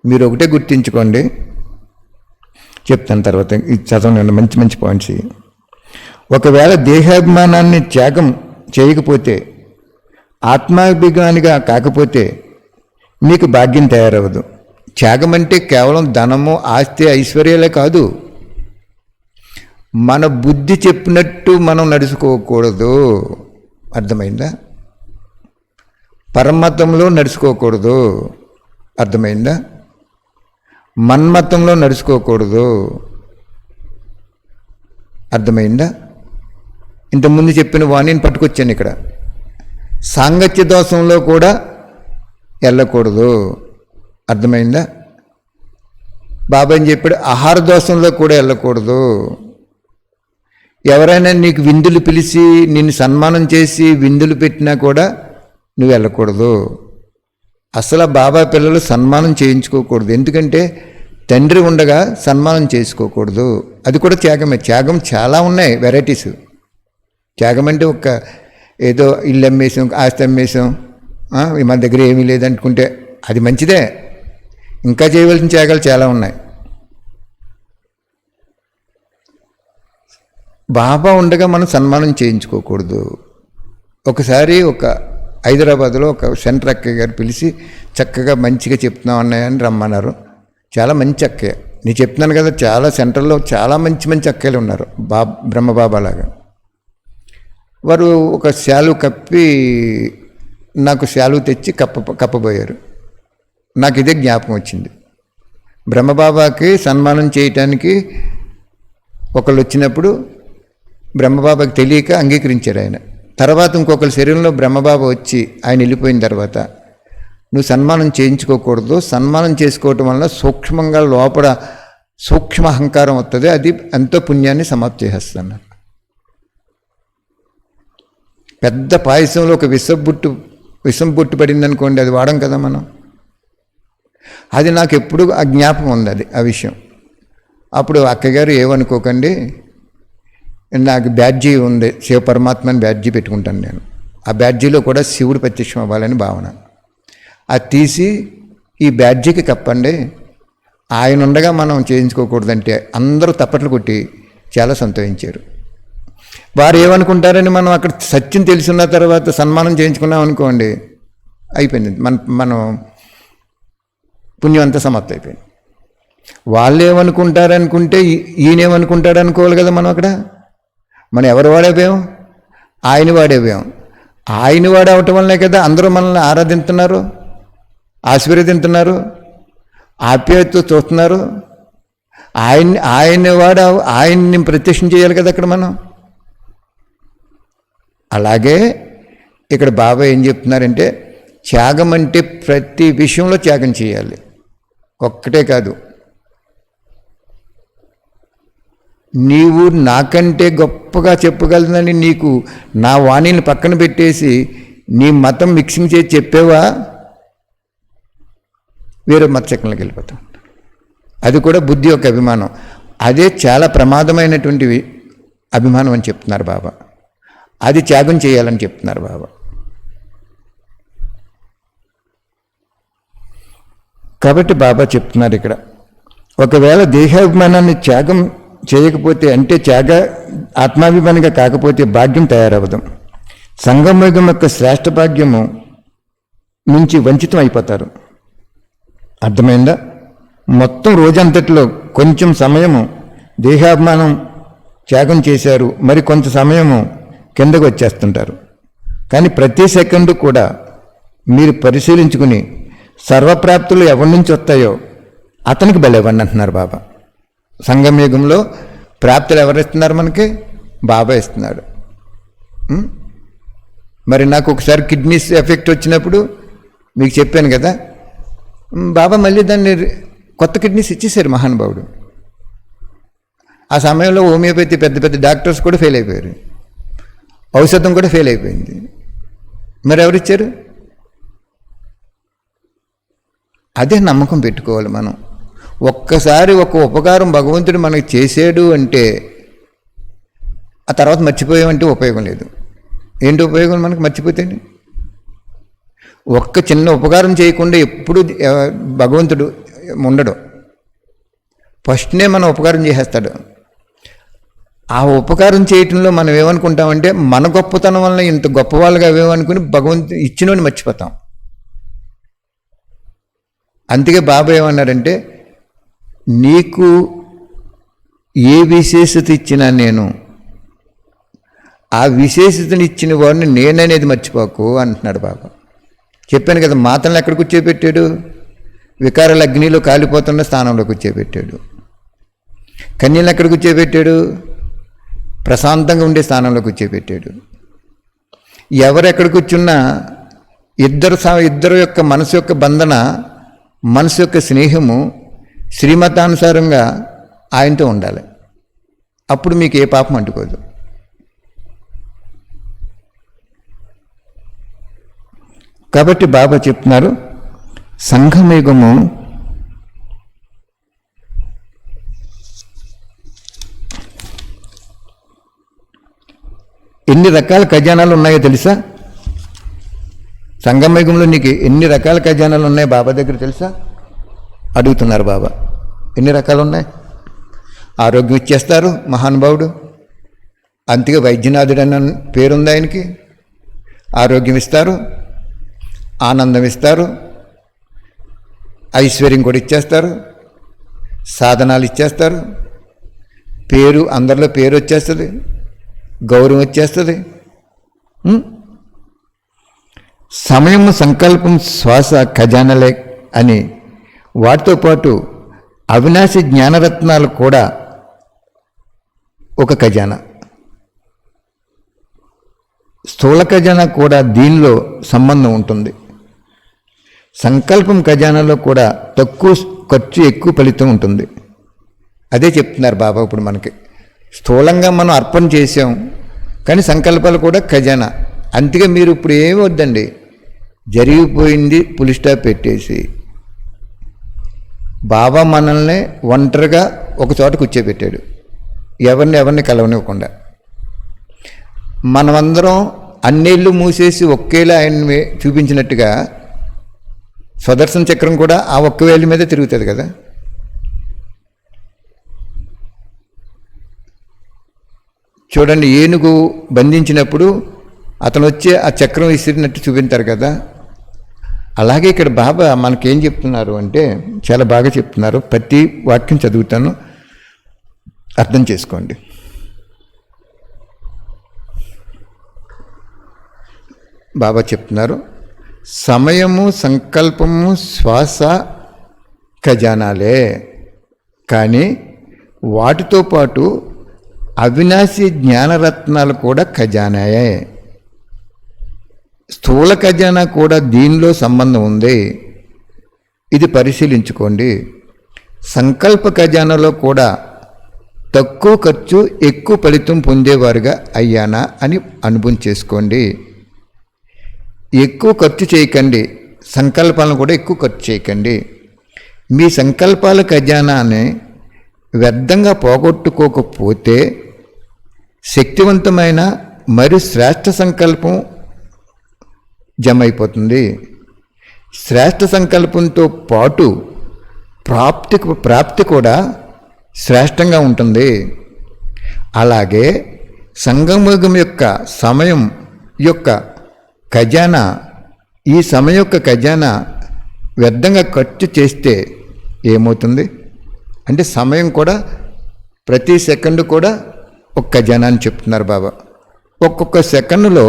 మీరు ఒకటే గుర్తించుకోండి, చెప్తాను తర్వాత ఇది చదవనండి, మంచి మంచి పాయింట్స్. ఒకవేళ దేహాభిమానాన్ని త్యాగం చేయకపోతే, ఆత్మాభిమానిగా కాకపోతే మీకు భాగ్యం తయారవదు. త్యాగం అంటే కేవలం ధనము, ఆస్తి, ఐశ్వర్యాలే కాదు. మన బుద్ధి చెప్పినట్టు మనం నడుచుకోకూడదు, అర్థమైందా? పరమతంలో నడుచుకోకూడదు, అర్థమైందా? మన్మతంలో నడుచుకోకూడదు, అర్థమైందా? ఇంతకుముందు చెప్పిన వాణిని పట్టుకొచ్చాను ఇక్కడ. సాంగత్య దోషంలో కూడా వెళ్ళకూడదు, అర్థమైందా? బాబాయ్ చెప్పాడు ఆహార దోషంలో కూడా వెళ్ళకూడదు. ఎవరైనా నీకు విందులు పిలిచి నిన్ను సన్మానం చేసి విందులు పెట్టినా కూడా నువ్వు వెళ్ళకూడదు. అసలు బాబా పిల్లలు సన్మానం చేయించుకోకూడదు, ఎందుకంటే తండ్రి ఉండగా సన్మానం చేసుకోకూడదు. అది కూడా త్యాగమే. త్యాగం చాలా ఉన్నాయి, వెరైటీస్. త్యాగం అంటే ఒక ఏదో ఇల్లు అమ్మేసాం, ఆస్తి అమ్మేసాం, మన దగ్గర ఏమీ లేదనుకుంటే అది మంచిదే. ఇంకా చేయవలసిన త్యాగాలు చాలా ఉన్నాయి. బాబా ఉండగా మనం సన్మానం చేయించుకోకూడదు. ఒకసారి ఒక హైదరాబాద్లో ఒక సెంటర్ అక్కయ్య గారు పిలిచి చక్కగా మంచిగా చెప్తున్నాం అన్నయ్య అని రమ్మన్నారు. చాలా మంచి అక్కయ్య, నేను చెప్తున్నాను కదా, చాలా సెంటర్లో చాలా మంచి మంచి అక్కయ్యలు ఉన్నారు, బ్రహ్మబాబాలాగా. వారు ఒక శాలువ కప్పి నాకు శాలువ తెచ్చి కప్పబోయారు. నాకు ఇదే జ్ఞాపకం వచ్చింది. బ్రహ్మబాబాకి సన్మానం చేయటానికి ఒకళ్ళు వచ్చినప్పుడు బ్రహ్మబాబాకి తెలియక అంగీకరించారు ఆయన. తర్వాత ఇంకొకరి శరీరంలో బ్రహ్మబాబా వచ్చి ఆయన వెళ్ళిపోయిన తర్వాత నువ్వు సన్మానం చేయించుకోకూడదు, సన్మానం చేసుకోవటం వల్ల సూక్ష్మంగా లోపల సూక్ష్మ అహంకారం వస్తుంది, అది ఎంతో పుణ్యాన్ని సమాప్తి చేసేస్తాను. పెద్ద పాయసంలో ఒక విషం బుట్టు పడింది అనుకోండి, అది వాడం కదా మనం. అది నాకు ఎప్పుడు ఆ జ్ఞాపకం ఉంది, అది ఆ విషయం. అప్పుడు అక్కగారు ఏమనుకోకండి, నాకు బ్యాడ్జీ ఉంది, శివ పరమాత్మని బ్యాడ్జీ పెట్టుకుంటాను నేను. ఆ బ్యాడ్జీలో కూడా శివుడు ప్రత్యక్షం అవ్వాలని భావన. అది తీసి ఈ బ్యాడ్జీకి కప్పండి, ఆయన ఉండగా మనం చేయించుకోకూడదంటే అందరూ తప్పట్లు కొట్టి చాలా సంతోషించారు. వారు ఏమనుకుంటారని మనం అక్కడ సత్యం తెలుసున్న తర్వాత సన్మానం చేయించుకున్నాం అనుకోండి, అయిపోయింది, మనం పుణ్యం అంతా సమాప్తం అయిపోయింది. వాళ్ళు ఏమనుకుంటారనుకుంటే ఈయనేమనుకుంటాడు అనుకోవాలి కదా. మనం అక్కడ మనం ఎవరు వాడేపోయాం? ఆయన వాడేపోయాం. ఆయన వాడు అవటం వల్లనే కదా అందరూ మనల్ని ఆరాధిస్తున్నారు, ఆశీర్వదిస్తున్నారు, ఆప్యాయతతో చూస్తున్నారు. ఆయన్ని ప్రత్యక్షం చేయాలి కదా అక్కడ మనం. అలాగే ఇక్కడ బాబా ఏం చెప్తున్నారంటే, త్యాగం అంటే ప్రతి విషయంలో త్యాగం చేయాలి, ఒక్కటే కాదు. నీవు నాకంటే గొప్పగా చెప్పగలదని నీకు నా వాణిని పక్కన పెట్టేసి నీ మతం మిక్సింగ్ చేసి చెప్పేవా, వేరే మతశక్తులకు వెళ్ళిపోతాం. అది కూడా బుద్ధి యొక్క అభిమానం. అదే చాలా ప్రమాదమైనటువంటి అభిమానం అని చెప్తున్నారు బాబా. అది త్యాగం చేయాలని చెప్తున్నారు బాబా. కాబట్టి బాబా చెప్తున్నారు ఇక్కడ, ఒకవేళ దేహాభిమానాన్ని త్యాగం చేయకపోతే, అంటే ఆత్మాభిమానిగా కాకపోతే భాగ్యం తయారవదు. సంగమయుగం యొక్క శ్రేష్ఠ భాగ్యము నుంచి వంచితం అయిపోతారు. అర్థమైందా? మొత్తం రోజంతట్లో కొంచెం సమయము దేహాభిమానం త్యాగం చేశారు, మరి కొంత సమయము కిందకు వచ్చేస్తుంటారు. కానీ ప్రతి సెకండు కూడా మీరు పరిశీలించుకుని సర్వప్రాప్తులు ఎవరి నుంచి వస్తాయో అతనికి బలివ్వండి అంటున్నారు బాబా. సంగమయుగంలో ప్రాప్తులు ఎవరు ఇస్తున్నారు మనకి? బాబా ఇస్తున్నాడు. మరి నాకు ఒకసారి కిడ్నీస్ ఎఫెక్ట్ వచ్చినప్పుడు మీకు చెప్పాను కదా, బాబా మళ్ళీ దాన్ని కొత్త కిడ్నీస్ ఇచ్చేసారు మహానుభావుడు. ఆ సమయంలో హోమియోపతి పెద్ద పెద్ద డాక్టర్స్ కూడా ఫెయిల్ అయిపోయారు, ఔషధం కూడా ఫెయిల్ అయిపోయింది. మరి ఎవరిచ్చారు? అదే నమ్మకం పెట్టుకోవాలి మనం. ఒక్కసారి ఒక ఉపకారం భగవంతుడు మనకి చేసాడు అంటే ఆ తర్వాత మర్చిపోయామంటే ఉపయోగం లేదు. ఏంటి ఉపయోగం మనకు మర్చిపోతే? ఒక్క చిన్న ఉపకారం చేయకుండా ఎప్పుడు భగవంతుడు ఉండడు. ఫస్ట్నే మనం ఉపకారం చేసేస్తాడు. ఆ ఉపకారం చేయటంలో మనం ఏమనుకుంటామంటే మన గొప్పతనం వలన ఇంత గొప్పవాళ్ళుగా అవేమనుకుని భగవంతుడు ఇచ్చినోని మర్చిపోతాం. అందుకే బాబా ఏమన్నారంటే, నీకు ఏ విశేషత ఇచ్చినా నేను ఆ విశేషతని ఇచ్చిన వాడిని నేననేది మర్చిపోకు అంటున్నాడు బాబా. చెప్పాను కదా, మాతలను ఎక్కడ కూర్చోబెట్టాడు? వికారాల అగ్నిలో కాలిపోతున్న స్థానంలో కూర్చోబెట్టాడు. కన్యలను ఎక్కడ కూర్చోబెట్టాడు? ప్రశాంతంగా ఉండే స్థానంలో కూర్చోబెట్టాడు. ఎవరెక్కడ కూర్చున్నా ఇద్దరు యొక్క మనసు యొక్క బంధన, మనసు యొక్క స్నేహము శ్రీమతానుసారంగా ఆయనతో ఉండాలి. అప్పుడు మీకు ఏ పాపం అంటుకోదు. కాబట్టి బాబా చెప్తున్నారు, సంఘమయుగము ఎన్ని రకాల ఖజానాలు ఉన్నాయో తెలుసా? సంగమయుగంలో నీకు ఎన్ని రకాల ఖజానాలు ఉన్నాయో బాబా దగ్గర తెలుసా? అడుగుతున్నారు బాబా. ఎన్ని రకాలు ఉన్నాయి? ఆరోగ్యం ఇచ్చేస్తారు మహానుభావుడు. అంతగా వైద్యనాథుడు అన్న పేరుంది ఆయనకి. ఆరోగ్యం ఇస్తారు, ఆనందం ఇస్తారు, ఐశ్వర్యం కూడా ఇచ్చేస్తారు, సాధనాలు ఇచ్చేస్తారు, పేరు అందరిలో పేరు వచ్చేస్తుంది, గౌరవం వచ్చేస్తుంది. సమయం, సంకల్పం, శ్వాస ఖజానాలే అని వాటితో పాటు అవినాశి జ్ఞానరత్నాలు కూడా ఒక ఖజానా. స్థూల ఖజానా కూడా దీనిలో సంబంధం ఉంటుంది. సంకల్పం ఖజానాలో కూడా తక్కువ ఖర్చు ఎక్కువ ఫలితం ఉంటుంది. అదే చెప్తున్నారు బాబా ఇప్పుడు మనకి. స్థూలంగా మనం అర్పణ చేసాం, కానీ సంకల్పాలు కూడా ఖజానా. అందుకే మీరు ఇప్పుడు ఏమి వద్దండి, జరిగిపోయింది పులి స్టాప్ పెట్టేసి బాబా మనల్ని ఒంటరిగా ఒక చోట కూర్చోబెట్టాడు, ఎవరిని కలవనివ్వకుండా. మనమందరం అన్నేళ్ళు మూసేసి ఒకేలా ఆయన్ని చూపించినట్టుగా స్వదర్శన చక్రం కూడా ఆ ఒక్క వేలి మీద తిరుగుతుంది కదా. చూడండి, ఏనుగు బంధించినప్పుడు అతను వచ్చి ఆ చక్రం విసిరినట్టు చూపించారు కదా. అలాగే ఇక్కడ బాబా మనకేం చెప్తున్నారు అంటే చాలా బాగా చెప్తున్నారు. ప్రతి వాక్యం చదువుతాను, అర్థం చేసుకోండి. బాబా చెప్తున్నారు, సమయము, సంకల్పము, శ్వాస ఖజానాలే, కానీ వాటితో పాటు అవినాశి జ్ఞానరత్నాలు కూడా ఖజానాయే. స్థూల ఖజానా కూడా దీనిలో సంబంధం ఉంది, ఇది పరిశీలించుకోండి. సంకల్ప ఖజానాలో కూడా తక్కువ ఖర్చు ఎక్కువ ఫలితం పొందేవారుగా అయ్యానా అని అనుభవం చేసుకోండి. ఎక్కువ ఖర్చు చేయకండి, సంకల్పాలను కూడా ఎక్కువ ఖర్చు చేయకండి. మీ సంకల్పాల ఖజానాని వ్యర్థంగా పోగొట్టుకోకపోతే శక్తివంతమైన మరియు శ్రేష్ఠ సంకల్పం జమ అయిపోతుంది. శ్రేష్ఠ సంకల్పంతో పాటు ప్రాప్తి కూడా శ్రేష్టంగా ఉంటుంది. అలాగే సంగమయుగం యొక్క సమయం యొక్క ఖజానా, ఈ సమయం యొక్క ఖజానా వ్యర్థంగా ఖర్చు చేస్తే ఏమవుతుంది అంటే సమయం కూడా ప్రతి సెకండు కూడా ఒక ఖజానా అని చెప్తున్నారు బాబా. ఒక్కొక్క సెకండులో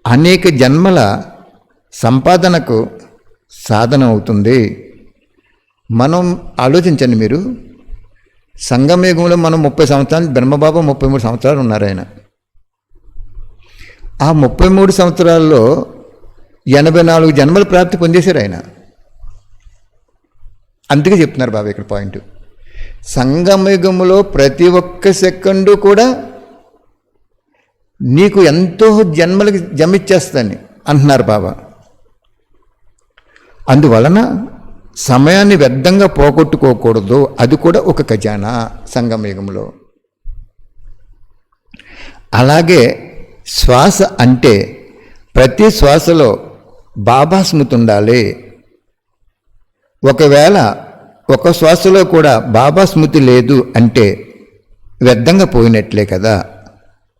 అనేక జన్మల సంపాదనకు సాధన అవుతుంది. మనం ఆలోచించండి, మీరు సంగమయుగంలో మనం 30 సంవత్సరాలు, బ్రహ్మబాబా 33 సంవత్సరాలు ఉన్నారు. ఆయన ఆ 33 సంవత్సరాల్లో 84 జన్మల ప్రాప్తి పొందేశారు ఆయన. అందుకే చెప్తున్నారు బాబా ఇక్కడ పాయింట్. సంగమయుగంలో ప్రతి ఒక్క సెకండు కూడా నీకు ఎంతో జన్మలకి జమిచ్చేస్తాను అంటున్నారు బాబా. అందువలన సమయాన్ని వ్యర్థంగా పోగొట్టుకోకూడదు, అది కూడా ఒక ఖజానా సంగమయుగంలో. అలాగే శ్వాస అంటే ప్రతి శ్వాసలో బాబా స్మృతి ఉండాలి. ఒకవేళ ఒక శ్వాసలో కూడా బాబా స్మృతి లేదు అంటే వ్యర్థంగా పోయినట్లే కదా.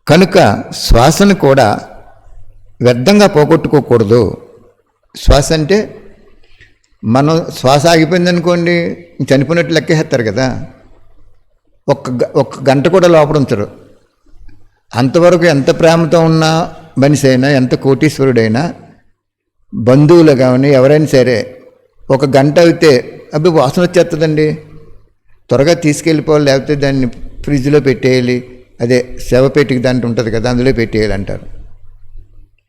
కనుక శ్వాసను కూడా వ్యర్థంగా పోగొట్టుకోకూడదు. శ్వాస అంటే మనం శ్వాస ఆగిపోయిందనుకోండి, చనిపోయినట్టు లెక్కేస్తారు కదా. ఒక్క గంట కూడా లోపల ఉంచరు. అంతవరకు ఎంత ప్రేమతో ఉన్న మనిషి అయినా, ఎంత కోటీశ్వరుడైనా, బంధువులు కానీ ఎవరైనా సరే ఒక గంట అయితే అబ్బి వాసన వచ్చేస్తుందండి, త్వరగా తీసుకెళ్ళిపోవాలి, లేకపోతే దాన్ని ఫ్రిడ్జ్లో పెట్టేయాలి, అదే శవపేటికి దాంట్లో ఉంటుంది కదా, అందులో పెట్టేయాలి అంటారు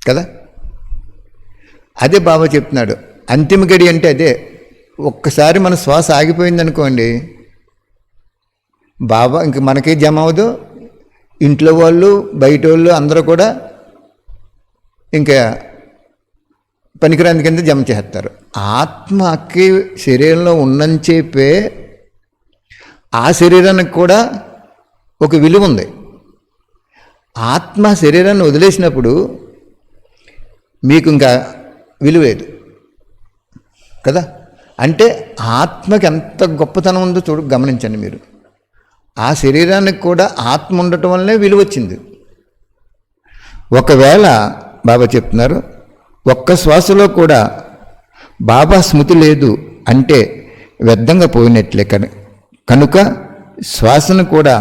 కదా. అదే బాబా చెప్తున్నాడు, అంతిమ గడి అంటే అదే. ఒక్కసారి మన శ్వాస ఆగిపోయిందనుకోండి, బాబా ఇంక మనకే జమ అవ్వదు, ఇంట్లో వాళ్ళు బయట వాళ్ళు అందరూ కూడా ఇంకా పనికిరాని కింద జమ చేస్తారు. ఆత్మకి శరీరంలో ఉన్నంచేపే ఆ శరీరానికి కూడా ఒక విలువ ఉంది. ఆత్మ శరీరాన్ని వదిలేసినప్పుడు మీకు ఇంకా విలువ లేదు కదా. అంటే ఆత్మకి ఎంత గొప్పతనం ఉందో గమనించండి మీరు. ఆ శరీరానికి కూడా ఆత్మ ఉండటం వల్లనే విలువ వచ్చింది. ఒకవేళ బాబా చెప్తున్నారు, ఒక్క శ్వాసలో కూడా బాబా స్మృతి లేదు అంటే వ్యర్థంగా పోయినట్లే. కనుక శ్వాసను కూడా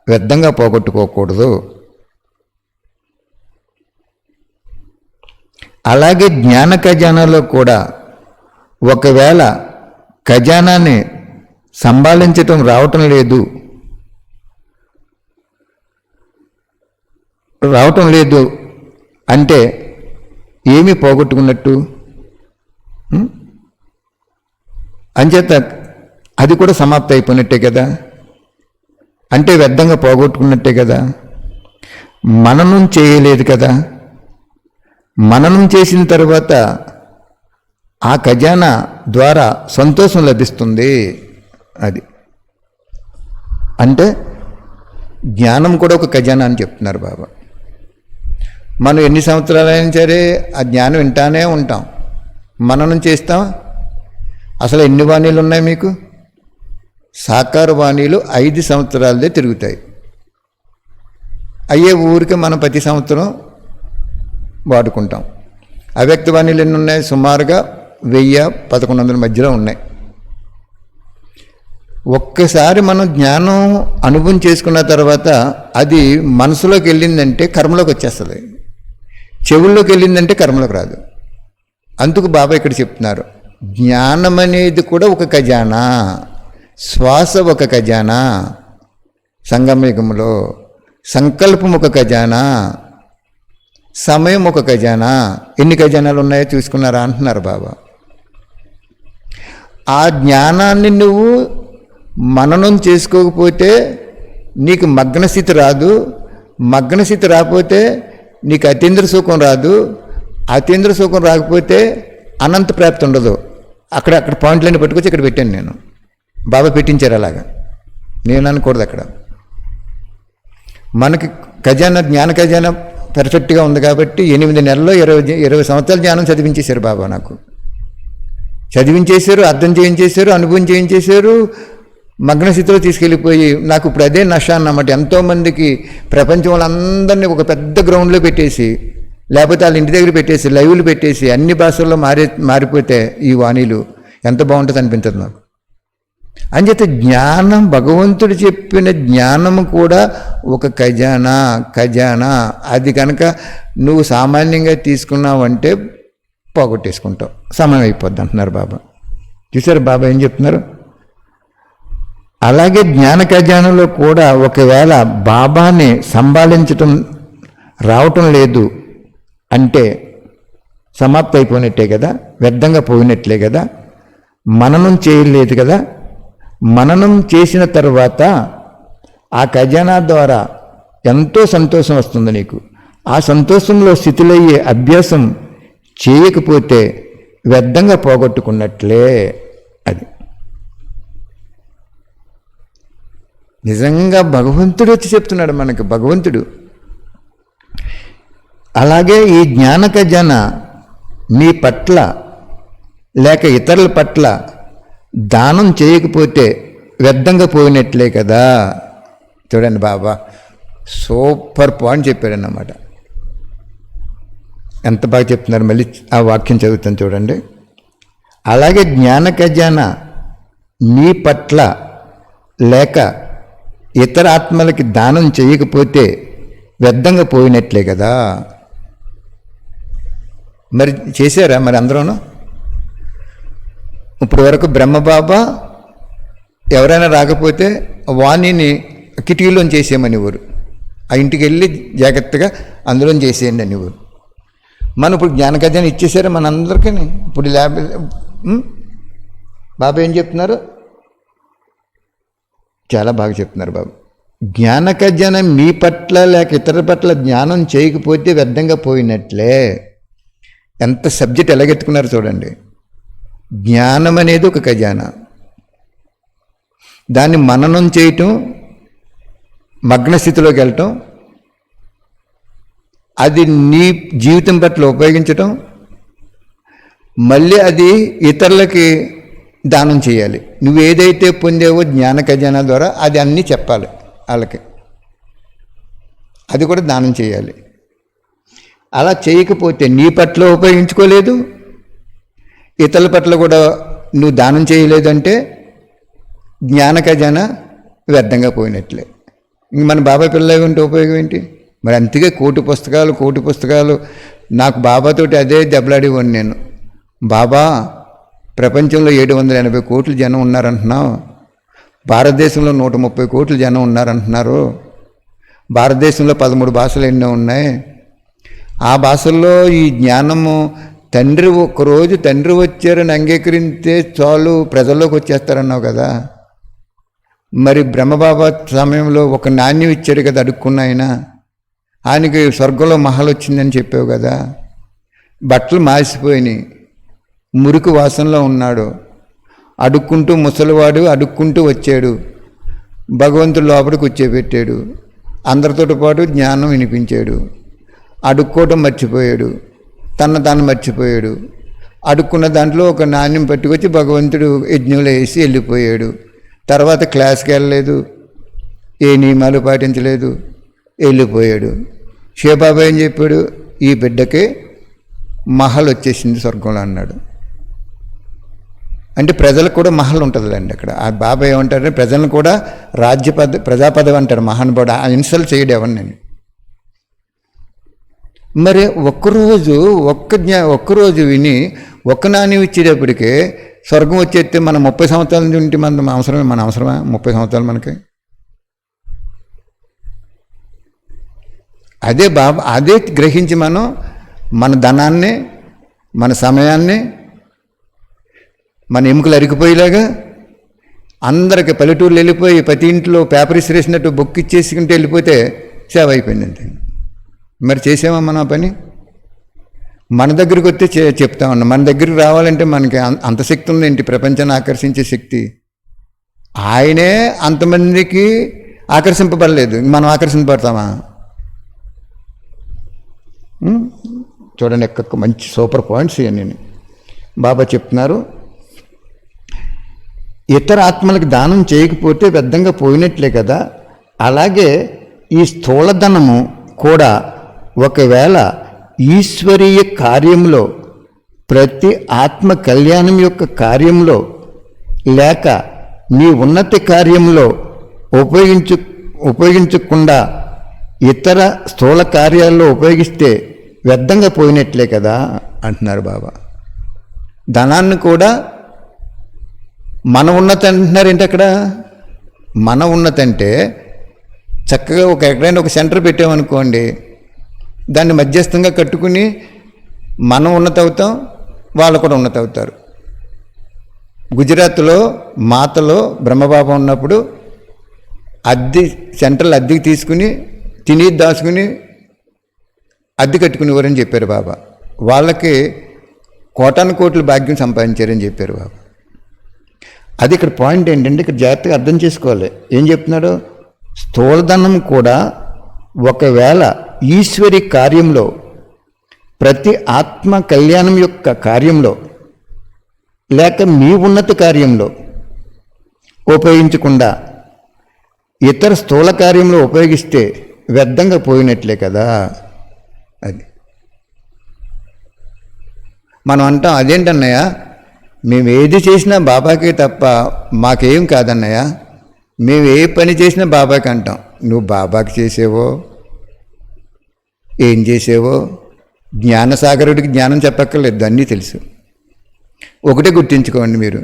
వ్యర్థంగా పోగొట్టుకోకూడదు. అలాగే జ్ఞాన ఖజానాలో కూడా ఒకవేళ ఖజానాన్ని సంభాళించటం రావటం లేదు అంటే ఏమీ పోగొట్టుకున్నట్టు. అంచేత అది కూడా సమాప్తి అయిపోయినట్టే కదా, అంటే వ్యర్థంగా పోగొట్టుకున్నట్టే కదా. మననం చేయలేదు కదా. మననం చేసిన తర్వాత ఆ ఖజానా ద్వారా సంతోషం లభిస్తుంది. అది అంటే జ్ఞానం కూడా ఒక ఖజానా అని చెప్తున్నారు బాబా. మనం ఎన్ని సంవత్సరాలైనా సరే ఆ జ్ఞానం వింటానే ఉంటాం, మననం చేస్తాం. అసలు ఎన్ని వాణీలు ఉన్నాయి మీకు? సాకార వాణీలు 5 సంవత్సరాలదే తిరుగుతాయి. అయ్యే ఊరికి మనం ప్రతి సంవత్సరం వాడుకుంటాం. అవ్యక్త వాణీలు ఎన్ని ఉన్నాయి? సుమారుగా 1000-1100 మధ్యలో ఉన్నాయి. ఒక్కసారి మనం జ్ఞానం అనుభవం చేసుకున్న తర్వాత అది మనసులోకి వెళ్ళిందంటే కర్మలోకి వచ్చేస్తుంది, చెవుల్లోకి వెళ్ళిందంటే కర్మలోకి రాదు. అందుకు బాబా ఇక్కడ చెప్తున్నారు, జ్ఞానం అనేది కూడా ఒక ఖజానా, శ్వాస ఒక ఖజానా సంగమయుగంలో, సంకల్పం ఒక ఖజానా, సమయం ఒక ఖజానా. ఎన్ని ఖజానాలు ఉన్నాయో చూసుకున్నారా అంటున్నారు బాబా. ఆ జ్ఞానాన్ని నువ్వు మననం చేసుకోకపోతే నీకు మగ్నస్థితి రాదు. మగ్నస్థితి రాకపోతే నీకు అతీంద్ర సుఖం రాదు. అతీంద్ర సుఖం రాకపోతే అనంత ప్రాప్తి ఉండదు. అక్కడ పాయింట్లన్నీ పట్టుకొచ్చి ఇక్కడ పెట్టాను నేను. బాబా పెట్టించారు అలాగా, నేను అనకూడదు. అక్కడ మనకి ఖజానా, జ్ఞాన ఖజానా పర్ఫెక్ట్గా ఉంది కాబట్టి 8 నెలల్లో 20 సంవత్సరాల జ్ఞానం చదివించేశారు బాబా. నాకు చదివించేశారు, అర్థం చేయించేశారు, అనుభవం చేయించేశారు, మగ్నస్థితిలో తీసుకెళ్ళిపోయి నాకు ఇప్పుడు అదే నష అన్నమాట. ఎంతోమందికి ప్రపంచం వాళ్ళందరినీ ఒక పెద్ద గ్రౌండ్లో పెట్టేసి, లేకపోతే వాళ్ళ ఇంటి దగ్గర పెట్టేసి, లైవ్లు పెట్టేసి అన్ని భాషల్లో మారిపోతే ఈ వాణీలు ఎంత బాగుంటుంది అనిపించదు నాకు. అంచేత జ్ఞానం, భగవంతుడు చెప్పిన జ్ఞానము కూడా ఒక ఖజానా. అది కనుక నువ్వు సామాన్యంగా తీసుకున్నావంటే పోగొట్టేసుకుంటావు, సమయం అయిపోద్ది అంటున్నారు బాబా. చూసారు బాబా ఏం చెప్తున్నారు? అలాగే జ్ఞాన ఖజానాలో కూడా ఒకవేళ బాబాని సంభాళించటం రావటం లేదు అంటే సమాప్తి అయిపోయినట్టే కదా, వ్యర్థంగా పోయినట్లే కదా. మననం చేయలేదు కదా. మననం చేసిన తర్వాత ఆ ఖజానా ద్వారా ఎంతో సంతోషం వస్తుంది నీకు. ఆ సంతోషంలో స్థితులయ్యే అభ్యాసం చేయకపోతే వ్యర్థంగా పోగొట్టుకున్నట్లే. నిజంగా భగవంతుడు వచ్చి చెప్తున్నాడు మనకి, భగవంతుడు. అలాగే ఈ జ్ఞాన ఖజానా మీ పట్ల లేక ఇతరుల పట్ల దానం చేయకపోతే వ్యర్థంగా పోయినట్లే కదా. చూడండి బాబా సూపర్ పాయింట్ చెప్పాడన్నమాట. ఎంత బాగా చెప్తున్నారు. మళ్ళీ ఆ వాక్యం చదువుతాను చూడండి. అలాగే జ్ఞాన ఖజానా మీ పట్ల లేక ఇతర ఆత్మలకి దానం చేయకపోతే వ్యర్థంగా పోయినట్లే కదా. మరి చేశారా మరి అందరూను? ఇప్పుడు వరకు బ్రహ్మబాబా ఎవరైనా రాకపోతే వాణిని కిటికీలోని చేసేయమనివ్వరు, ఆ ఇంటికి వెళ్ళి జాగ్రత్తగా అందులో చేసేయండి అనేవారు. మనం ఇప్పుడు జ్ఞాన ఖజానా ఇచ్చేసారా మన అందరికీ. ఇప్పుడు బాబా ఏం చెప్తున్నారు? చాలా బాగా చెప్తున్నారు బాబు. జ్ఞాన ఖజానా మీ పట్ల లేక ఇతరుల పట్ల జ్ఞానం చేయకపోతే వ్యర్థంగా పోయినట్లే. ఎంత సబ్జెక్ట్ ఎలాగెత్తుకున్నారు చూడండి. జ్ఞానం అనేది ఒక ఖజానా, దాన్ని మననం చేయటం, మగ్నస్థితిలోకి వెళ్ళటం, అది నీ జీవితం పట్ల ఉపయోగించటం, మళ్ళీ అది ఇతరులకి దానం చేయాలి. నువ్వు ఏదైతే పొందేవో జ్ఞాన ఖజానా ద్వారా అది అన్నీ చెప్పాలి వాళ్ళకి, అది కూడా దానం చేయాలి. అలా చేయకపోతే నీ పట్ల ఉపయోగించుకోలేదు, ఇతరుల పట్ల కూడా నువ్వు దానం చేయలేదంటే జ్ఞాన ఖజానా వ్యర్థంగా పోయినట్లే. ఇంక మన బాబా పిల్లలు ఉంటే ఉపయోగం ఏంటి మరి? అంతగా కోటి పుస్తకాలు నాకు బాబాతోటి అదే దెబ్బలాడేవాడిని నేను. బాబా ప్రపంచంలో 780 కోట్ల జనం ఉన్నారంటున్నావు, భారతదేశంలో 130 కోట్ల జనం ఉన్నారంటున్నారు, భారతదేశంలో 13 భాషలు ఎన్నో ఉన్నాయి, ఆ భాషల్లో ఈ జ్ఞానము ఒక్కరోజు తండ్రి వచ్చారని అంగీకరిస్తే చాలు ప్రజల్లోకి వచ్చేస్తారన్నావు కదా. మరి బ్రహ్మబాబా సమయంలో ఒక నాణ్యం ఇచ్చాడు కదా అడుక్కున్న ఆయనకి స్వర్గంలో మహల్ వచ్చిందని చెప్పావు కదా. బట్టలు మాసిపోయినాయి, మురికి వాసనలో ఉన్నాడు, అడుక్కుంటూ ముసలివాడు అడుక్కుంటూ వచ్చాడు, భగవంతుడు లోపల కూర్చోబెట్టాడు, అందరితో పాటు జ్ఞానం వినిపించాడు, అడుక్కోవటం మర్చిపోయాడు, తాను మర్చిపోయాడు, అడుక్కున్న దాంట్లో ఒక నాణ్యం పట్టుకొచ్చి భగవంతుడు యజ్ఞంలో వేసి వెళ్ళిపోయాడు. తర్వాత క్లాస్కి వెళ్ళలేదు, ఏ నియమాలు పాటించలేదు, వెళ్ళిపోయాడు. శివబాబా ఏం చెప్పాడు? ఈ బిడ్డకి మహల్ వచ్చేసింది స్వర్గంలో అన్నాడు. అంటే ప్రజలకు కూడా మహల్ ఉంటుందండి అక్కడ. ఆ బాబా ఏమంటారంటే ప్రజలను కూడా ప్రజాపదవి అంటాడు మహానుభావుడు. ఆ ఇన్సల్ట్ చేయడు ఎవరిని. మరి ఒక్కరోజు విని ఒక్క నాణ్యం ఇచ్చేటప్పటికే స్వర్గం వచ్చేస్తే మనం 30 సంవత్సరాల నుంచి ఉంటే మన అవసరమా 30 సంవత్సరాలు మనకి? అదే గ్రహించి మనం మన ధనాన్ని, మన సమయాన్ని, మన ఎముకలు అరిగిపోయేలాగా అందరికి పల్లెటూర్లు వెళ్ళిపోయి ప్రతి ఇంట్లో పేపర్ ఇసిరేసినట్టు బొక్కు ఇచ్చేసుకుంటూ వెళ్ళిపోతే సేవ అయిపోయింది అంతే. మరి చేసామా మన పని? మన దగ్గరికి వస్తే చెప్తా ఉన్నాం. మన దగ్గరికి రావాలంటే మనకి అంత శక్తి ఉందేంటి? ప్రపంచాన్ని ఆకర్షించే శక్తి. ఆయనే అంతమందికి ఆకర్షింపబడలేదు, మనం ఆకర్షింపబడతామా? చూడండి ఎక్క మంచి సూపర్ పాయింట్స్ ఇవన్నీ బాబా చెప్తున్నారు. ఇతర ఆత్మలకు దానం చేయకపోతే వ్యర్థంగా పోయినట్లే కదా. అలాగే ఈ స్థూలధనము కూడా ఒకవేళ ఈశ్వరీయ కార్యంలో, ప్రతి ఆత్మ కళ్యాణం యొక్క కార్యంలో లేక నీ ఉన్నతి కార్యంలో ఉపయోగించకుండా ఇతర స్థూల కార్యాల్లో ఉపయోగిస్తే వ్యర్థంగా పోయినట్లే కదా అంటున్నారు బాబా. ధనాన్ని కూడా మన ఉన్నతి అంటున్నారు ఏంటి అక్కడ? మన ఉన్నతి అంటే చక్కగా ఎక్కడైనా ఒక సెంటర్ పెట్టామనుకోండి, దాన్ని మధ్యస్థంగా కట్టుకుని మనం ఉన్నత అవుతాం, వాళ్ళు కూడా ఉన్నత అవుతారు. గుజరాత్లో మాతలో బ్రహ్మబాబా ఉన్నప్పుడు సెంట్రల్ అద్దెకి తీసుకుని తిని దాచుకుని అద్దె కట్టుకునేవారని చెప్పారు బాబా. వాళ్ళకి కోటాను కోట్లు భాగ్యం సంపాదించారని చెప్పారు బాబా. అది ఇక్కడ పాయింట్ ఏంటంటే ఇక్కడ జాగ్రత్తగా అర్థం చేసుకోవాలి. ఏం చెప్తున్నాడు? స్థూలధనం కూడా ఒకవేళ ఈశ్వరి కార్యంలో, ప్రతి ఆత్మ కళ్యాణం యొక్క కార్యంలో, లేక మీ ఉన్నత కార్యంలో ఉపయోగించకుండా ఇతర స్థూల కార్యంలో ఉపయోగిస్తే వ్యర్థంగా పోయినట్లే కదా. అది మనం అంటాం, అదేంటన్నయ్య మేము ఏది చేసినా బాబాకే తప్ప మాకేం కాదన్నయ్య, మేము ఏ పని చేసినా బాబాకి అంటాం. నువ్వు బాబాకి చేసేవో ఏం చేసేవో జ్ఞానసాగరుడికి జ్ఞానం చెప్పక్కర్లేదు, అన్నీ తెలుసు. ఒకటే గుర్తించుకోండి, మీరు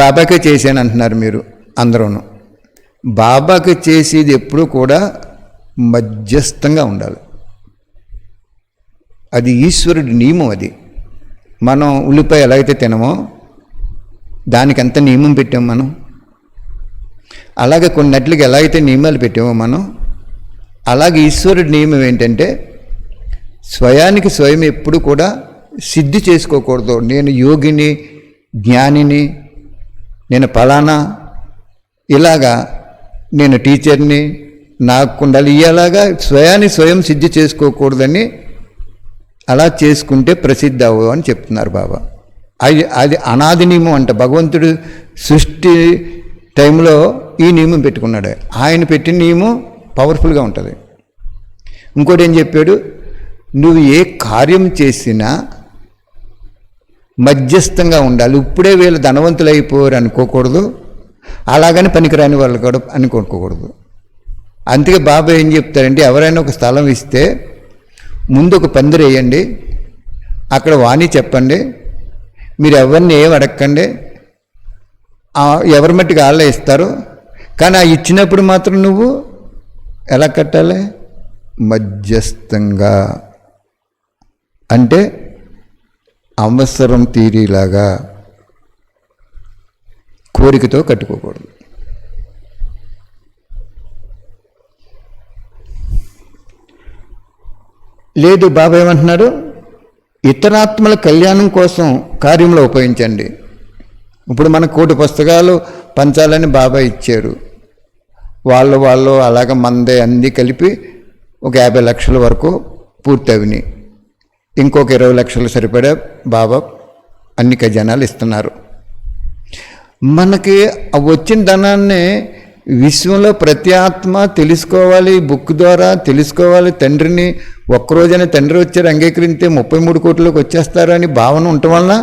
బాబాకే చేశాను అంటున్నారు మీరు అందరూను. బాబాకి చేసేది ఎప్పుడూ కూడా మధ్యస్థంగా ఉండాలి. అది ఈశ్వరుడి నియమం. అది మనం ఉల్లిపాయ ఎలా అయితే తినమో దానికి ఎంత నియమం పెట్టాము మనం, అలాగే కొన్నిట్లకి ఎలా అయితే నియమాలు పెట్టామో మనం, అలాగే ఈశ్వరుడి నియమం ఏంటంటే స్వయానికి స్వయం ఎప్పుడు కూడా సిద్ధి చేసుకోకూడదు. నేను యోగిని, జ్ఞానిని, నేను ఫలానా, ఇలాగా నేను టీచర్ని, నాకు కుండాలి, ఇలాగా స్వయాన్ని స్వయం సిద్ధి చేసుకోకూడదని, అలా చేసుకుంటే ప్రసిద్ధి అవ్వవు అని చెప్తున్నారు బాబా. అది అనాది నియమం అంట. భగవంతుడు సృష్టి టైంలో ఈ నియమం పెట్టుకున్నాడు. ఆయన పెట్టిన నియమం పవర్ఫుల్గా ఉంటుంది. ఇంకోటి ఏం చెప్పాడు, నువ్వు ఏ కార్యం చేసినా మధ్యస్థంగా ఉండాలి. ఇప్పుడే వీళ్ళు ధనవంతులు అయిపోయారు అనుకోకూడదు, అలాగని పనికిరాని వాళ్ళు కూడా అనుకోకూడదు. అందుకే బాబా ఏం చెప్తారంటే, ఎవరైనా ఒక స్థలం ఇస్తే ముందు ఒక పందిరి వేయండి, అక్కడ వాణి చెప్పండి, మీరు ఎవరిని ఏం అడగకండి, ఎవరి మట్టికి వాళ్ళే ఇస్తారు. కానీ ఆ ఇచ్చినప్పుడు మాత్రం నువ్వు ఎలా కట్టాలి, మధ్యస్థంగా, అంటే అవసరం తీరేలాగా, కోరికతో కట్టుకోకూడదు. లేదు, బాబా ఏమంటున్నారు, ఇతరాత్మల కళ్యాణం కోసం కార్యంలో ఉపయోగించండి. ఇప్పుడు మనకు 1,000 పుస్తకాలు పంచాలని బాబా ఇచ్చారు. వాళ్ళు అలాగ మందే అన్నీ కలిపి ఒక 50 లక్షల వరకు పూర్తి అవినాయి. ఇంకొక 20 లక్షలు సరిపడా బాబా అన్ని ఖజానాలు ఇస్తున్నారు. మనకి వచ్చిన ధనాన్ని విశ్వంలో ప్రతి ఆత్మ తెలుసుకోవాలి, బుక్ ద్వారా తెలుసుకోవాలి. తండ్రిని ఒక్కరోజైనా తండ్రి వచ్చారు అంగీకరిస్తే 33 కోట్లలోకి వచ్చేస్తారు అని భావన ఉండటం వలన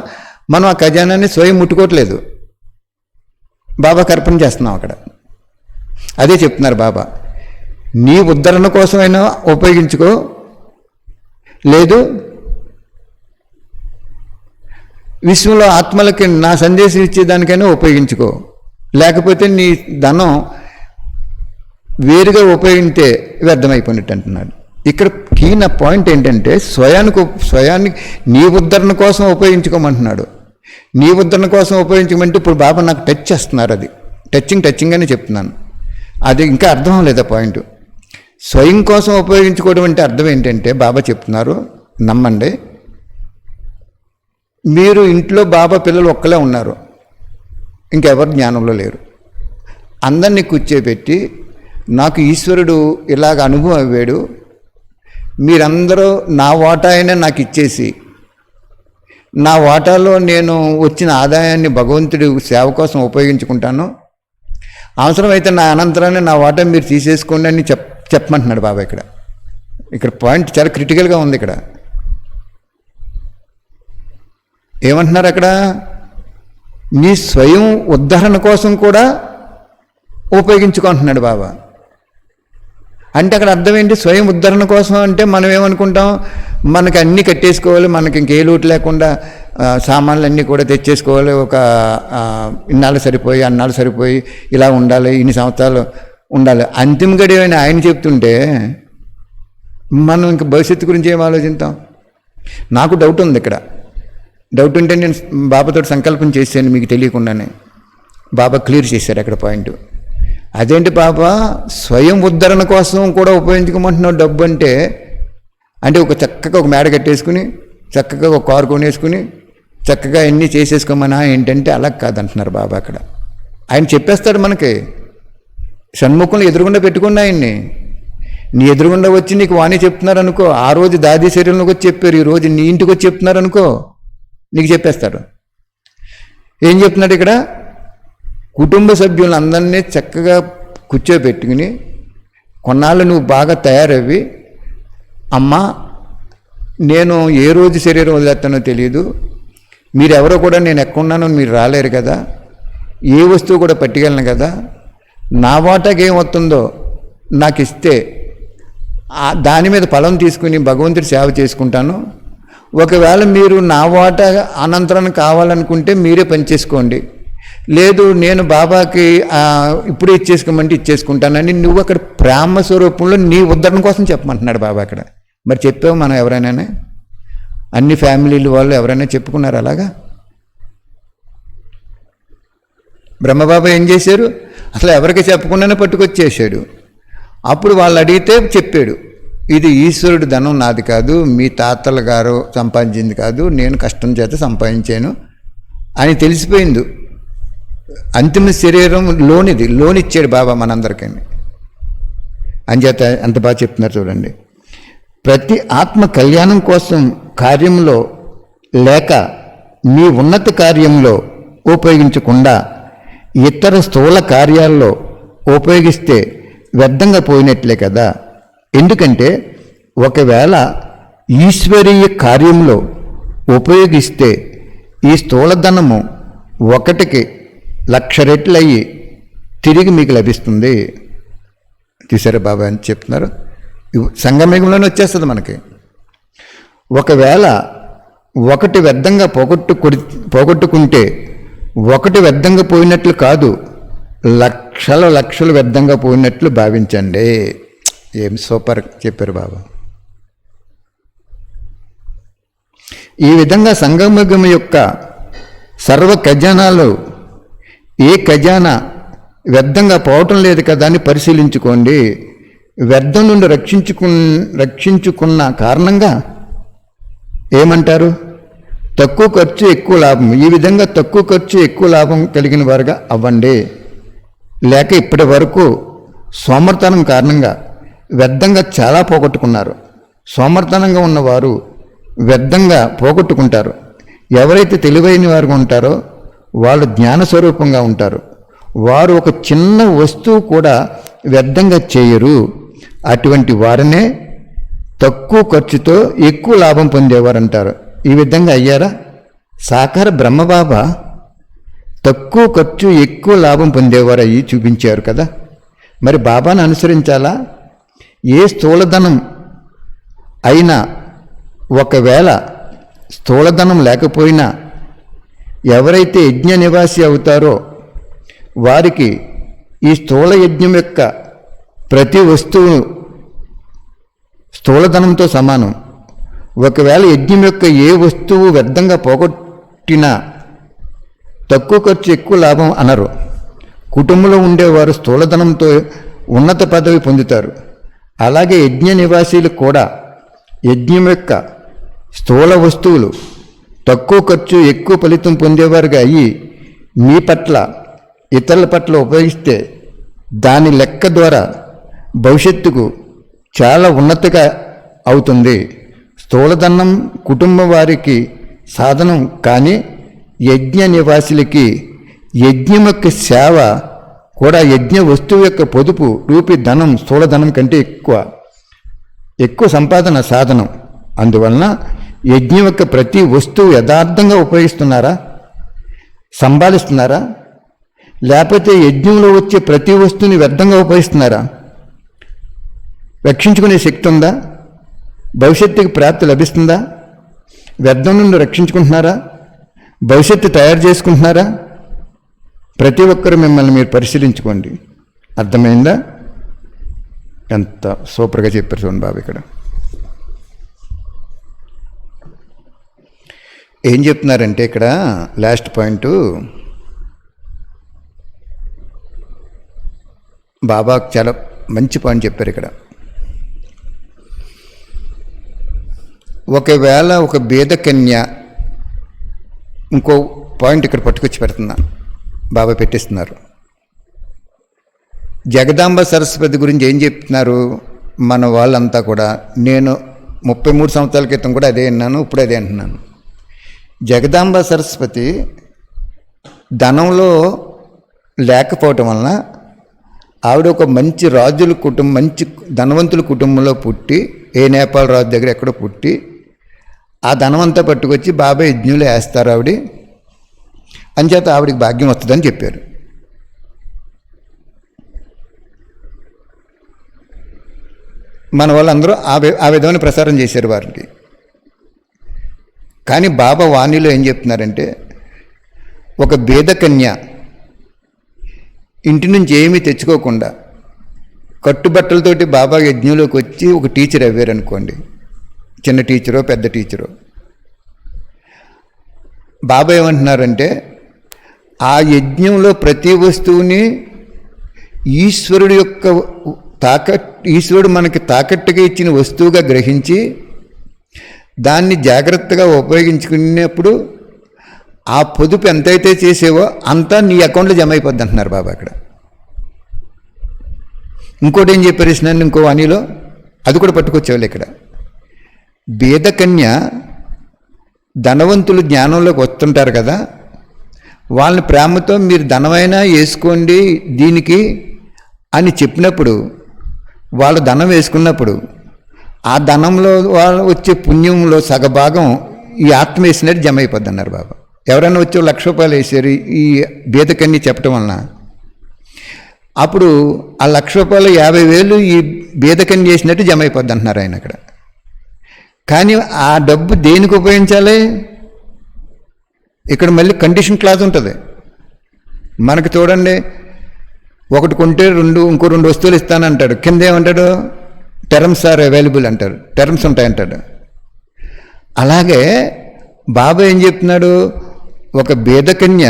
మనం ఆ ఖజానాన్ని స్వయం ముట్టుకోవట్లేదు, బాబాకి అర్పణ చేస్తున్నాం అక్కడ. అదే చెప్తున్నారు బాబా, నీ ఉద్ధరణ కోసమైనా ఉపయోగించుకో, లేదు విశ్వంలో ఆత్మలకి నా సందేశం ఇచ్చేదానికైనా ఉపయోగించుకో, లేకపోతే నీ ధనం వేరుగా ఉపయోగిస్తే వ్యర్థమైపోయినట్టు అంటున్నాడు. ఇక్కడ కీన పాయింట్ ఏంటంటే స్వయానికి నీ ఉద్ధరణ కోసం ఉపయోగించుకోమంటున్నాడు. నీ ఉద్ధరణ కోసం ఉపయోగించమంటే ఇప్పుడు బాబా నాకు టచ్ చేస్తున్నారు. అది టచింగ్ అని చెప్తున్నాను. అది ఇంకా అర్థం లేదా పాయింట్. స్వయం కోసం ఉపయోగించుకోవడం అంటే అర్థం ఏంటంటే బాబా చెప్తున్నారు, నమ్మండి, మీరు ఇంట్లో బాబా పిల్లలు ఒక్కలే ఉన్నారు, ఇంకెవరు జ్ఞానంలో లేరు. అందరినీ కూర్చోబెట్టి నాకు ఈశ్వరుడు ఇలాగ అనుభవం అవ్వాడు, మీరందరూ నా వాటా అయినా నాకు ఇచ్చేసి నా వాటాలో నేను వచ్చిన ఆదాయాన్ని భగవంతుడి సేవ కోసం ఉపయోగించుకుంటాను, అవసరమైతే నా అనంతరాన్ని నా వాటా మీరు తీసేసుకోండి అని చెప్పమంటున్నాడు బాబా. ఇక్కడ పాయింట్ చాలా క్రిటికల్గా ఉంది. ఇక్కడ ఏమంటున్నారు, అక్కడ నీ స్వయం ఉద్ధరణ కోసం కూడా ఉపయోగించుకుంటున్నాడు బాబా. అంటే అక్కడ అర్థం ఏంటి, స్వయం ఉద్ధరణ కోసం అంటే మనం ఏమనుకుంటాం, మనకి అన్నీ కట్టేసుకోవాలి, మనకి ఇంకే లోటు లేకుండా సామాన్లు అన్నీ కూడా తెచ్చేసుకోవాలి, ఒక ఇన్నాళ్ళు సరిపోయి అన్నాళ్ళు సరిపోయి ఇలా ఉండాలి, ఇన్ని సంవత్సరాలు ఉండాలి. అంతిమ గడియని ఆయన చెప్తుంటే మనం ఇంక భవిష్యత్తు గురించి ఏం ఆలోచిస్తాం. నాకు డౌట్ ఉంది. ఇక్కడ డౌట్ ఉంటే నేను బాబాతో సంకల్పం చేశాను మీకు తెలియకుండానే. బాబా క్లియర్ చేశారు అక్కడ పాయింట్. అదేంటి బాబా స్వయం ఉద్ధరణ కోసం కూడా ఉపయోగించుకోమంటున్నావు డబ్బు అంటే ఒక చక్కగా ఒక మేడ కట్టేసుకుని, చక్కగా ఒక కారు కొనేసుకుని, చక్కగా ఎన్ని చేసేసుకోమనా ఏంటంటే అలా కాదంటున్నారు బాబా. అక్కడ ఆయన చెప్పేస్తాడు మనకి, షణ్ముఖంలో ఎదురుగుండా పెట్టుకున్నా ఆయన్ని. నీ ఎదురుగుండా వచ్చి నీకు వాణి చెప్తున్నారు అనుకో, ఆ రోజు దాది శరీరంలోకి వచ్చి చెప్పారు, ఈ రోజు నీ ఇంటికి వచ్చి చెప్తున్నారు అనుకో, నీకు చెప్పేస్తాడు. ఏం చెప్తున్నాడు ఇక్కడ? కుటుంబ సభ్యులందరినీ చక్కగా కూర్చోబెట్టుకుని కొన్నాళ్ళు నువ్వు బాగా తయారవి, అమ్మా నేను ఏ రోజు శరీరం వదిలేస్తానో తెలియదు, మీరెవరో కూడా నేను ఎక్కడున్నానో మీరు రాలేరు కదా, ఏ వస్తువు కూడా పట్టుకెళ్ళను కదా, నా వాటాకి ఏమవుతుందో నాకు ఇస్తే దాని మీద ఫలం తీసుకుని భగవంతుడి సేవ చేసుకుంటాను. ఒకవేళ మీరు నా వాటా అనంతరం కావాలనుకుంటే మీరే పనిచేసుకోండి, లేదు నేను బాబాకి ఇప్పుడు ఇచ్చేసుకోమంటే ఇచ్చేసుకుంటానని నువ్వు అక్కడ ప్రేమ స్వరూపంలో నీ ఉద్ధరణ కోసం చెప్పమంటున్నాడు బాబా అక్కడ. మరి చెప్పావు మనం ఎవరైనా? అన్ని ఫ్యామిలీలు వాళ్ళు ఎవరైనా చెప్పుకున్నారు అలాగా? బ్రహ్మబాబా ఏం చేశారు? అసలు ఎవరికి చెప్పకుండానే పట్టుకొచ్చేసాడు. అప్పుడు వాళ్ళు అడిగితే చెప్పాడు, ఇది ఈశ్వరుడు ధనం, నాది కాదు, మీ తాతల గారు సంపాదించింది కాదు, నేను కష్టం చేత సంపాదించాను అని తెలిసిపోయింది. అంతిమ శరీరం లోనిచ్చాడు బాబా మనందరికీ. అంచేత ఎంత బాగా చెప్తున్నారు చూడండి. ప్రతి ఆత్మ కళ్యాణం కోసం కార్యంలో లేక మీ ఉన్నత కార్యంలో ఉపయోగించకుండా ఇతర స్థూల కార్యాల్లో ఉపయోగిస్తే వ్యర్థంగా పోయినట్లే కదా. ఎందుకంటే ఒకవేళ ఈశ్వరీయ కార్యంలో ఉపయోగిస్తే ఈ స్థూలధనము 1కి 1,00,000 రెట్లు అయ్యి తిరిగి మీకు లభిస్తుంది. చూసారా బాబా అని చెప్తున్నారు. సంగమయుగంలోనే వచ్చేస్తుంది మనకి. ఒకవేళ 1 వ్యర్థంగా పోగొట్టుకుంటే 1 వ్యర్థంగా పోయినట్లు కాదు, లక్షలు వ్యర్థంగా పోయినట్లు భావించండి. ఏం సూపర్ చెప్పారు బాబా. ఈ విధంగా సంగమయుగం యొక్క సర్వ ఖజానాలు ఏ ఖజానా వ్యర్థంగా పోవటం లేదు కదా అని పరిశీలించుకోండి. వ్యర్థం నుండి రక్షించుకున్న కారణంగా ఏమంటారు? తక్కువ ఖర్చు ఎక్కువ లాభం. ఈ విధంగా తక్కువ ఖర్చు ఎక్కువ లాభం కలిగిన వారుగా అవ్వండి. లేక ఇప్పటి వరకు సోమర్తనం కారణంగా వ్యర్థంగా చాలా పోగొట్టుకున్నారు. సోమర్తనంగా ఉన్నవారు వ్యర్థంగా పోగొట్టుకుంటారు. ఎవరైతే తెలివైన వారుగా ఉంటారో వాళ్ళు జ్ఞానస్వరూపంగా ఉంటారు. వారు ఒక చిన్న వస్తువు కూడా వ్యర్థంగా చేయరు. అటువంటి వారినే తక్కువ ఖర్చుతో ఎక్కువ లాభం పొందేవారు అంటారు. ఈ విధంగా అయ్యారా? సాకార బ్రహ్మబాబా తక్కువ ఖర్చు ఎక్కువ లాభం పొందేవారు అయ్యి చూపించారు కదా. మరి బాబాను అనుసరించాలా? ఏ స్థూలధనం అయినా, ఒకవేళ స్థూలధనం లేకపోయినా ఎవరైతే యజ్ఞ నివాసి అవుతారో వారికి ఈ స్థూల యజ్ఞం యొక్క ప్రతి వస్తువు స్థూలధనంతో సమానం. ఒకవేళ యజ్ఞం యొక్క ఏ వస్తువు వ్యర్థంగా పోగొట్టినా తక్కువ ఖర్చు ఎక్కువ లాభం అనరు. కుటుంబంలో ఉండేవారు స్థూలధనంతో ఉన్నత పదవి పొందుతారు. అలాగే యజ్ఞ నివాసీలు కూడా యజ్ఞం యొక్క స్థూల వస్తువులు తక్కువ ఖర్చు ఎక్కువ ఫలితం పొందేవారుగా అయ్యి మీ పట్ల ఇతరుల పట్ల ఉపయోగిస్తే దాని లెక్క ద్వారా భవిష్యత్తుకు చాలా ఉన్నతిగా అవుతుంది. స్థూలధనం కుటుంబం వారికి సాధనం, కానీ యజ్ఞ నివాసులకి యజ్ఞం యొక్క సేవ కూడా యజ్ఞ వస్తువు యొక్క పొదుపు రూపీ ధనం స్థూలధనం కంటే ఎక్కువ సంపాదన సాధనం. అందువలన యజ్ఞం యొక్క ప్రతి వస్తువు యథార్థంగా ఉపయోగిస్తున్నారా, సంభాలిస్తున్నారా? లేకపోతే యజ్ఞంలో వచ్చే ప్రతి వస్తువుని వ్యర్థంగా ఉపయోగిస్తున్నారా? రక్షించుకునే శక్తి ఉందా? భవిష్యత్తుకి ప్రాప్తి లభిస్తుందా? వ్యర్థం నుండి రక్షించుకుంటున్నారా? భవిష్యత్తు తయారు చేసుకుంటున్నారా? ప్రతి ఒక్కరు మిమ్మల్ని మీరు పరిశీలించుకోండి. అర్థమైందా? ఎంత సూపర్గా చెప్పారు చూడండి బాబు. ఇక్కడ ఏం చెప్తున్నారంటే ఇక్కడ లాస్ట్ పాయింట్, బాబా చాలా మంచి పాయింట్ చెప్పారు ఇక్కడ. ఒకవేళ ఒక బీద కన్య, ఇంకో పాయింట్ ఇక్కడ పట్టుకొచ్చి పెడుతున్నాను, బాబా పెట్టిస్తున్నారు. జగదాంబ సరస్వతి గురించి ఏం చెప్తున్నారు మన వాళ్ళంతా కూడా? నేను 33 సంవత్సరాల క్రితం కూడా అదే అన్నాను, ఇప్పుడు అదే అంటున్నాను. జగదాంబ సరస్వతి ధనంలో లేకపోవటం వలన ఆవిడ ఒక మంచి రాజుల కుటుంబం, మంచి ధనవంతుల కుటుంబంలో పుట్టి, ఏ నేపాల్ రాజు దగ్గర ఎక్కడో పుట్టి, ఆ ధనమంతా పట్టుకొచ్చి బాబా యజ్ఞంలో వేస్తారు ఆవిడ, అంచేత ఆవిడికి భాగ్యం వస్తుందని చెప్పారు. మన వాళ్ళందరూ ఆ విధమైన ప్రసారం చేశారు వారికి. కానీ బాబా వాణిలో ఏం చెప్తున్నారంటే, ఒక బేదకన్య ఇంటి నుంచి ఏమీ తెచ్చుకోకుండా కట్టుబట్టలతోటి బాబా యజ్ఞంలోకి వచ్చి ఒక టీచర్ అవ్వారనుకోండి, చిన్న టీచరో పెద్ద టీచరో, బాబా ఏమంటున్నారంటే ఆ యజ్ఞంలో ప్రతి వస్తువుని ఈశ్వరుడు యొక్క ఈశ్వరుడు మనకి తాకట్టుగా ఇచ్చిన వస్తువుగా గ్రహించి దాన్ని జాగ్రత్తగా ఉపయోగించుకునేప్పుడు ఆ పొదుపు ఎంతైతే చేసేవో అంతా నీ అకౌంట్లో జమ అయిపోద్ది అంటున్నారు బాబా అక్కడ. ఇంకోటి ఏం చెప్పారు ఇస్తున్నాను ఇంకో వాణిలో, అది కూడా పట్టుకొచ్చేవాళ్ళు ఇక్కడ. బేదకన్య ధనవంతులు జ్ఞానంలోకి వస్తుంటారు కదా, వాళ్ళని ప్రేమతో మీరు ధనమైనా వేసుకోండి దీనికి అని చెప్పినప్పుడు, వాళ్ళు ధనం వేసుకున్నప్పుడు ఆ ధనంలో వాళ్ళు వచ్చే పుణ్యంలో సగభాగం ఈ ఆత్మ వేసినట్టు జమ అయిపోద్ది అన్నారు బాబా. ఎవరైనా వచ్చి ₹1,00,000 వేసారు ఈ బేదకన్ని చెప్పడం వలన, అప్పుడు ఆ ₹1,00,000 50,000 ఈ బేదకన్ని చేసినట్టు జమ అయిపోద్ది అంటున్నారు ఆయన అక్కడ. కానీ ఆ డబ్బు దేనికి ఉపయోగించాలి? ఇక్కడ మళ్ళీ కండిషన్ క్లాజ్ ఉంటుంది మనకు. చూడండి, ఒకటి కొంటే ఇంకో 2 వస్తువులు ఇస్తానంటాడు, కింద ఏమంటాడు? టర్మ్స్ ఆర్ అవైలబుల్ అంటారు, టర్మ్స్ ఉంటాయంటాడు. అలాగే బాబా ఏం చెప్తున్నాడు, ఒక బేదకన్య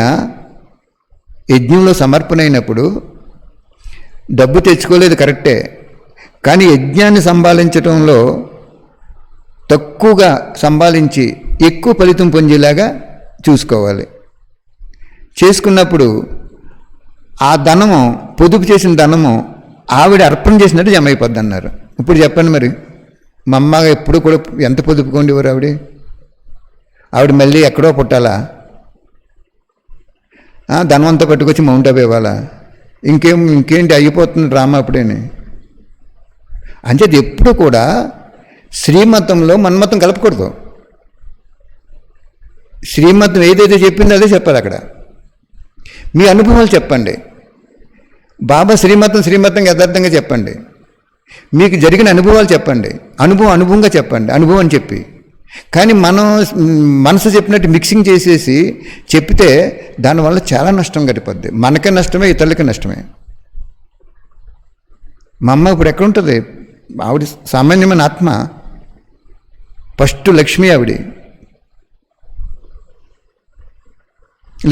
యజ్ఞంలో సమర్పణ అయినప్పుడు డబ్బు తెచ్చుకోలేదు కరెక్టే, కానీ యజ్ఞాన్ని సంపాదించడంలో తక్కువగా సంపాదించి ఎక్కువ ఫలితం పొందేలాగా చూసుకోవాలి. చేసుకున్నప్పుడు ఆ ధనము, పొదుపు చేసిన ధనము ఆవిడ అర్పణ చేసినట్టు జమ అయిపోద్ది అన్నారు. ఇప్పుడు చెప్పండి మరి, మా అమ్మ ఎప్పుడు కూడా ఎంత పొదుపుకోండివారు ఆవిడ మళ్ళీ ఎక్కడో పుట్టాలా? ధనం అంతా పట్టుకొచ్చి మౌంట్ అబూ ఇవ్వాలా? ఇంకేంటి అయిపోతుంది డ్రామా అప్పుడేని. అంచేది ఎప్పుడు కూడా శ్రీమతంలో మన్మతం కలపకూడదు. శ్రీమతం ఏదైతే చెప్పిందో అదే చెప్పాలి అక్కడ. మీ అనుభవాలు చెప్పండి. బాబా శ్రీమతం యథార్థంగా చెప్పండి. మీకు జరిగిన అనుభవాలు చెప్పండి, అనుభవంగా చెప్పండి, అనుభవం అని చెప్పి. కానీ మనం మనసు చెప్పినట్టు మిక్సింగ్ చేసేసి చెప్తే దానివల్ల చాలా నష్టం గడిపోద్ది. మనకే నష్టమే, ఇతరులకి నష్టమే. మా అమ్మ ఇప్పుడు ఎక్కడుంటుంది? ఆవిడ సామాన్యమైన ఆత్మ, ఫస్ట్ లక్ష్మి ఆవిడ.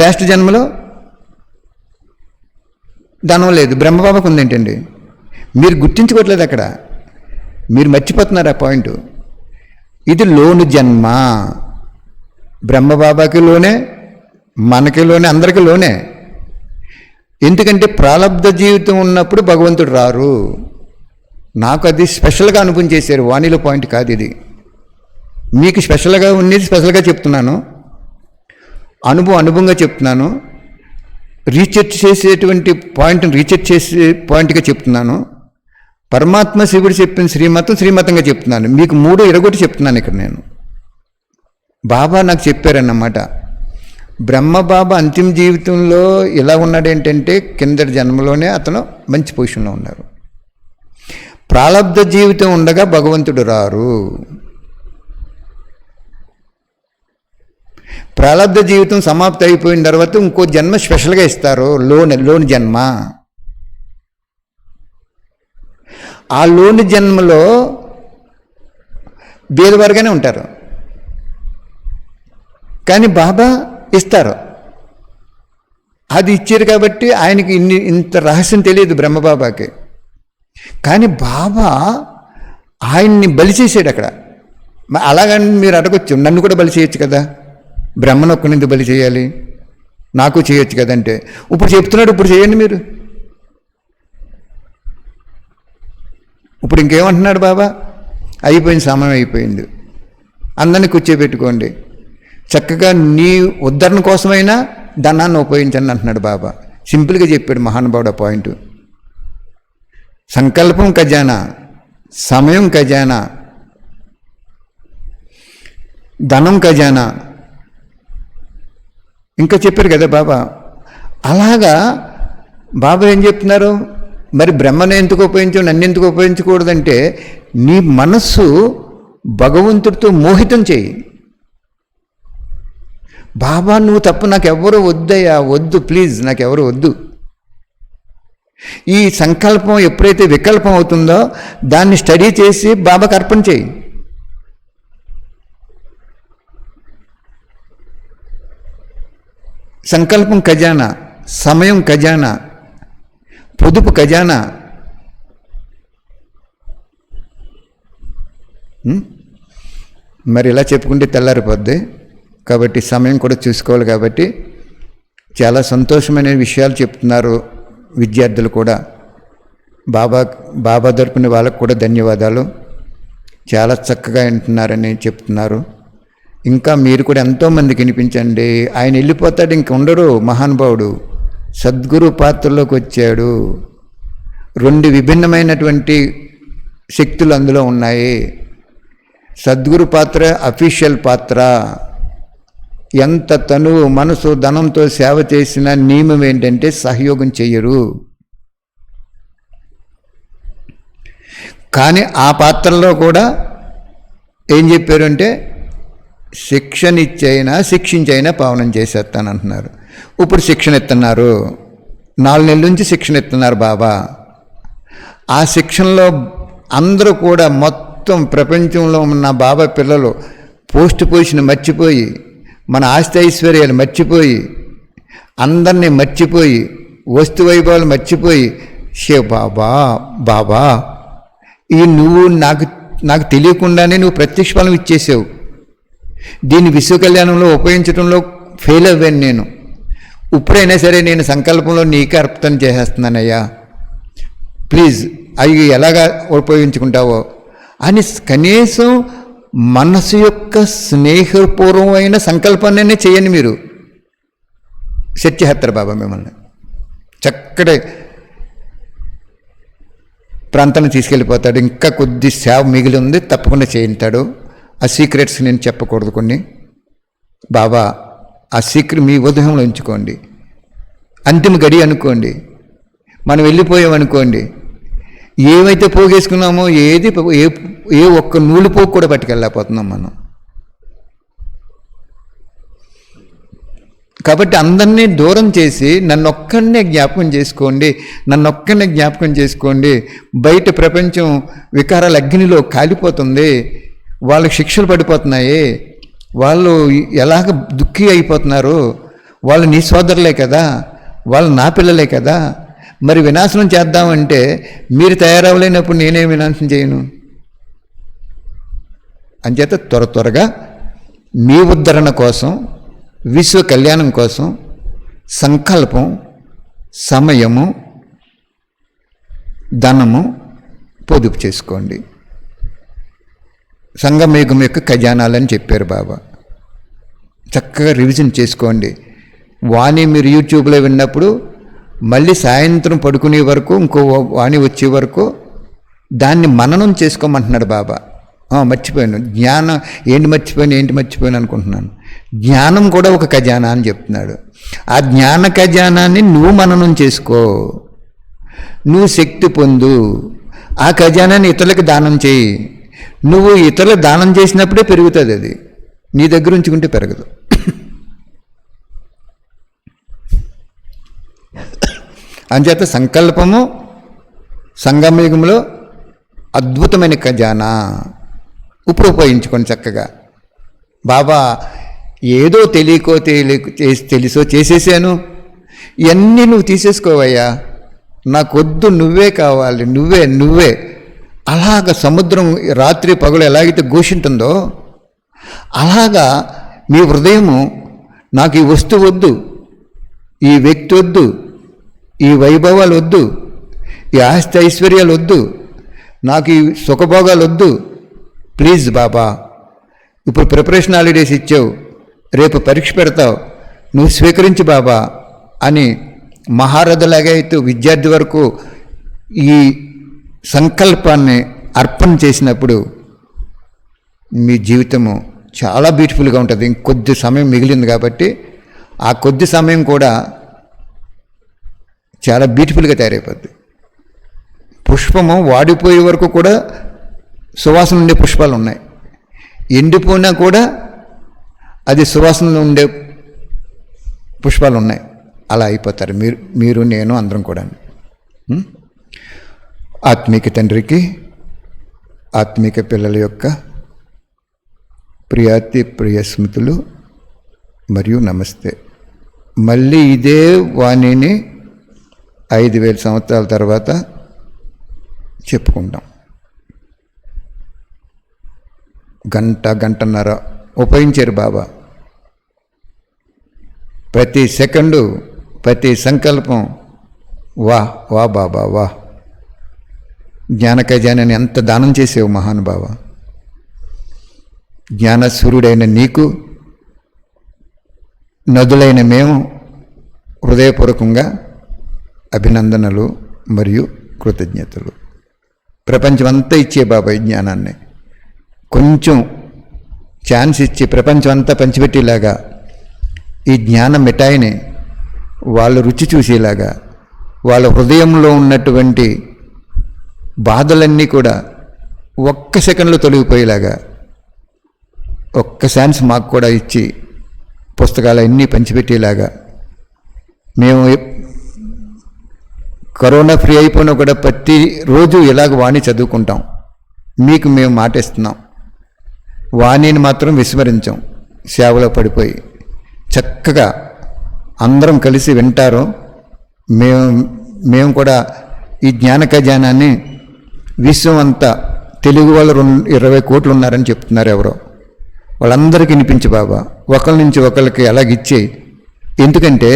లాస్ట్ జన్మలో ధనం లేదు, బ్రహ్మబాబాకు ఉందేంటండి? మీరు గుర్తించుకోవట్లేదు అక్కడ, మీరు మర్చిపోతున్నారు ఆ పాయింట్. ఇది లోను జన్మ. బ్రహ్మబాబాకి లోనే, మనకి లోనే, అందరికీ లోనే. ఎందుకంటే ప్రాలబ్ధ జీవితం ఉన్నప్పుడు భగవంతుడు రారు. నాకు అది స్పెషల్గా అనుభవం చేశారు, వాణిలో పాయింట్ కాదు ఇది. మీకు స్పెషల్గా ఉండేది స్పెషల్గా చెప్తున్నాను, అనుభవంగా చెప్తున్నాను. రీసెర్చ్ చేసేటువంటి పాయింట్ని రీసెర్చ్ చేసే పాయింట్గా చెప్తున్నాను. పరమాత్మ శివుడు చెప్పిన శ్రీమతంగా చెప్తున్నాను. మీకు 3 ఇరగొట్టి చెప్తున్నాను ఇక్కడ నేను. బాబా నాకు చెప్పారన్నమాట. బ్రహ్మబాబా అంతిమ జీవితంలో ఇలా ఉన్నాడేంటంటే, కిందటి జన్మలోనే అతను మంచి పొజిషన్లో ఉన్నారు. ప్రాలబ్ధ జీవితం ఉండగా భగవంతుడు రారు. ప్రాలబ్ధ జీవితం సమాప్తి అయిపోయిన తర్వాత ఇంకో జన్మ స్పెషల్గా ఇస్తారు, లోని జన్మ. ఆ లోని జన్మలో బేదవారుగానే ఉంటారు, కానీ బాబా ఇస్తారు. అది ఇచ్చారు కాబట్టి ఆయనకి ఇంత రహస్యం తెలియదు బ్రహ్మబాబాకి. కానీ బాబా ఆయన్ని బలి చేసాడు అక్కడ. అలాగని మీరు అడగొచ్చు, నన్ను కూడా బలి చేయొచ్చు కదా, బ్రహ్మను ఒక్కనింది బలి చేయాలి, నాకు చేయొచ్చు కదంటే, ఇప్పుడు చెప్తున్నాడు, ఇప్పుడు చేయండి మీరు. ఇప్పుడు ఇంకేమంటున్నాడు బాబా? అయిపోయింది, సమయం అయిపోయింది, అందరినీ కూర్చోబెట్టుకోండి, చక్కగా నీ ఉద్ధరణ కోసమైనా ధనాన్ని ఉపయోగించండి అంటున్నాడు బాబా. సింపుల్గా చెప్పాడు మహానుభావుడు ఆ పాయింట్. సంకల్పం ఖజానా, సమయం ఖజానా, ధనం ఖజానా, ఇంకా చెప్పారు కదా బాబా. అలాగా బాబా ఏం చెప్తున్నారు? మరి బ్రహ్మను ఎందుకు ఉపయోగించు, నన్ను ఎందుకు ఉపయోగించకూడదంటే, నీ మనస్సు భగవంతుడితో మోహితం చేయి. బాబా నువ్వు తప్ప నాకెవరు వద్దయ్యా, వద్దు ప్లీజ్, నాకెవరు వద్దు. ఈ సంకల్పం ఎప్పుడైతే వికల్పం అవుతుందో దాన్ని స్టడీ చేసి బాబాకి అర్పణ చేయి. సంకల్పం ఖజానా, సమయం ఖజానా, పొదుపు ఖజానా. మరి ఇలా చెప్పుకుంటే తెల్లారిపోద్ది. కాబట్టి సమయం కూడా చూసుకోవాలి. కాబట్టి చాలా సంతోషమైన విషయాలు చెప్తున్నారు విద్యార్థులు కూడా. బాబా తరపున వాళ్ళకు కూడా ధన్యవాదాలు. చాలా చక్కగా వింటున్నారని చెప్తున్నారు. ఇంకా మీరు కూడా ఎంతోమందికి వినిపించండి. ఆయన వెళ్ళిపోతాడు, ఇంక ఉండరు మహానుభావుడు. సద్గురు పాత్రలోకి వచ్చాడు. 2 విభిన్నమైనటువంటి శక్తులు అందులో ఉన్నాయి. సద్గురు పాత్ర అఫీషియల్ పాత్ర. ఎంత తనువు మనసు ధనంతో సేవ చేసిన నియమం ఏంటంటే సహయోగం చెయ్యరు. కానీ ఆ పాత్రలో కూడా ఏం చెప్పారంటే శిక్షణ ఇచ్చైనా శిక్షించైనా పావనం చేసేస్తానంటున్నారు. ఇప్పుడు శిక్షణ ఇస్తున్నారు, 4 నెలల నుంచి శిక్షణ ఇస్తున్నారు బాబా. ఆ శిక్షణలో అందరూ కూడా మొత్తం ప్రపంచంలో ఉన్న బాబా పిల్లలు పోస్ట్ పొజిషన్ మర్చిపోయి, మన ఆస్తి ఐశ్వర్యాలు మర్చిపోయి, అందరినీ మర్చిపోయి, వస్తు వైభవాలు మర్చిపోయి, షే బాబా బాబా ఈ నువ్వు నాకు తెలియకుండానే నువ్వు ప్రత్యక్ష ఫలం ఇచ్చేసావు. దీన్ని విశ్వ కళ్యాణంలో ఉపయోగించడంలో ఫెయిల్ అవ్వాను నేను. ఇప్పుడైనా సరే నేను సంకల్పంలో నీకే అర్పణ చేసేస్తున్నానయ్యా, ప్లీజ్ అవి ఎలాగా ఉపయోగించుకుంటావో అని కనీసం మనసు యొక్క స్నేహపూర్వమైన సంకల్పాన్ని చేయండి. మీరు సెట్ చేస్తారు బాబా మిమ్మల్ని. చక్కటి ప్రాంతాన్ని తీసుకెళ్ళిపోతాడు. ఇంకా కొద్ది సేవ మిగిలి ఉంది, తప్పకుండా చేయించాడు. ఆ సీక్రెట్స్ నేను చెప్పకూడదు కొన్ని. బాబా ఆ సీక్రెట్ మీ ఉదయంలో ఉంచుకోండి. అంతిమ గడి అనుకోండి. మనం వెళ్ళిపోయామనుకోండి, ఏమైతే పోగేసుకున్నామో ఏ ఒక్క నూలు పోగు కూడా పట్టుకెళ్ళకపోతున్నాం మనం. కాబట్టి అందరినీ దూరం చేసి నన్నొక్కడనే జ్ఞాపకం చేసుకోండి. బయట ప్రపంచం వికారాల అగ్నిలో కాలిపోతుంది, వాళ్ళకి శిక్షలు పడిపోతున్నాయి, వాళ్ళు ఎలాగ దుఃఖి అయిపోతున్నారు. వాళ్ళు నీ సోదరులే కదా, వాళ్ళు నా పిల్లలే కదా. మరి వినాశనం చేద్దామంటే మీరు తయారవ్వలేనప్పుడు నేనే వినాశనం చేయను. అంచేత త్వరగా మీ ఉద్ధరణ కోసం, విశ్వ కళ్యాణం కోసం సంకల్పం, సమయము, ధనము పొదుపు చేసుకోండి. సంగమయుగం యొక్క ఖజానాలని చెప్పారు బాబా. చక్కగా రివిజన్ చేసుకోండి. వాణి మీరు యూట్యూబ్లో విన్నప్పుడు మళ్ళీ సాయంత్రం పడుకునే వరకు, ఇంకో వాణి వచ్చే వరకు దాన్ని మననం చేసుకోమంటున్నాడు బాబా. మర్చిపోయాను, జ్ఞానం ఏంటి మర్చిపోయాను అనుకుంటున్నాను. జ్ఞానం కూడా ఒక ఖజానా అని చెప్తున్నాడు. ఆ జ్ఞాన ఖజానాన్ని నువ్వు మననం చేసుకో, నువ్వు శక్తి పొందు. ఆ ఖజానాన్ని ఇతరులకు దానం చేయి. నువ్వు ఇతరులకు దానం చేసినప్పుడే పెరుగుతుంది. అది నీ దగ్గర ఉంచుకుంటే పెరగదు. అంచేత సంకల్పము సంగమయుగంలో అద్భుతమైన ఖజానా. ఇప్పుడు ఉపయోగించుకోండి చక్కగా. బాబా ఏదో తెలుసో చేసేసాను, ఇవన్నీ నువ్వు తీసేసుకోవయ్యా, నాకొద్దు, నువ్వే కావాలి, నువ్వే. అలాగ సముద్రం రాత్రి పగలు ఎలాగైతే ఘోషింటుందో అలాగా మీ హృదయము, నాకు ఈ వస్తువు వద్దు, ఈ వ్యక్తి వద్దు, ఈ వైభవాలు వద్దు, ఈ ఆస్తి ఐశ్వర్యాలు వద్దు, నాకు ఈ సుఖభోగాలు వద్దు, ప్లీజ్ బాబా. ఇప్పుడు ప్రిపరేషన్ హాలిడేస్ ఇచ్చావు, రేపు పరీక్ష పెడతావు, నువ్వు స్వీకరించి బాబా అని మహారథులాగా అయితే విద్యార్థి వరకు ఈ సంకల్పాన్ని అర్పణ చేసినప్పుడు మీ జీవితము చాలా బ్యూటిఫుల్గా ఉంటుంది. ఇంకొద్ది సమయం మిగిలింది కాబట్టి ఆ కొద్ది సమయం కూడా చాలా బ్యూటిఫుల్గా తయారైపోద్ది. పుష్పము వాడిపోయే వరకు కూడా సువాసన ఉండే పుష్పాలు ఉన్నాయి, ఎండిపోయినా కూడా అది సువాసనలో ఉండే పుష్పాలు ఉన్నాయి. అలా అయిపోతారు మీరు నేను అందరం కూడా. ఆత్మీక తండ్రికి ఆత్మీక పిల్లల యొక్క ప్రియాతి ప్రియ స్మృతులు మరియు నమస్తే. మళ్ళీ ఇదే వాణిని 5000 సంవత్సరాల తర్వాత చెప్పుకుంటాం. గంటన్నర ఉపయోగించారు బాబా. ప్రతి సెకండు, ప్రతి సంకల్పం వా వా బాబా వా. జ్ఞాన ఖజానాన్ని ఎంత దానం చేసేవు మహానుభావ. జ్ఞానసూర్యుడైన నీకు నదులైన మేము హృదయపూర్వకంగా అభినందనలు మరియు కృతజ్ఞతలు. ప్రపంచమంతా ఇచ్చే బాబాయ్ జ్ఞానాన్ని కొంచెం ఛాన్స్ ఇచ్చి ప్రపంచం అంతా పంచిపెట్టేలాగా ఈ జ్ఞాన మిఠాయిని వాళ్ళు రుచి చూసేలాగా, వాళ్ళ హృదయంలో ఉన్నటువంటి బాధలన్నీ కూడా ఒక్క సెకండ్లో తొలగిపోయేలాగా ఒక్క ఛాన్స్ మాకు కూడా ఇచ్చి పుస్తకాలన్నీ పంచిపెట్టేలాగా, మేము కరోనా ఫ్రీ అయిపోయినా కూడా ప్రతిరోజు ఇలాగ వాణి చదువుకుంటాం. మీకు మేము మాటిస్తున్నాం, వాణిని మాత్రం విస్మరించాం. సేవలో పడిపోయి చక్కగా అందరం కలిసి వింటారు. మేము కూడా ఈ జ్ఞాన ఖజానాన్ని విశ్వం అంతా, తెలుగు వాళ్ళు 20 కోట్లు ఉన్నారని చెప్తున్నారు ఎవరో, వాళ్ళందరికీ వినిపించు బాబా. ఒకరి నుంచి ఒకరికి అలాగిచ్చే. ఎందుకంటే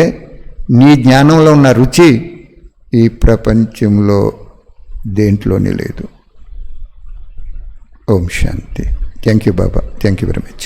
నీ జ్ఞానంలో ఉన్న రుచి ఈ ప్రపంచంలో దేంట్లోనే లేదు. ఓం శాంతి. థ్యాంక్ యూ బాబా. Thank you very much.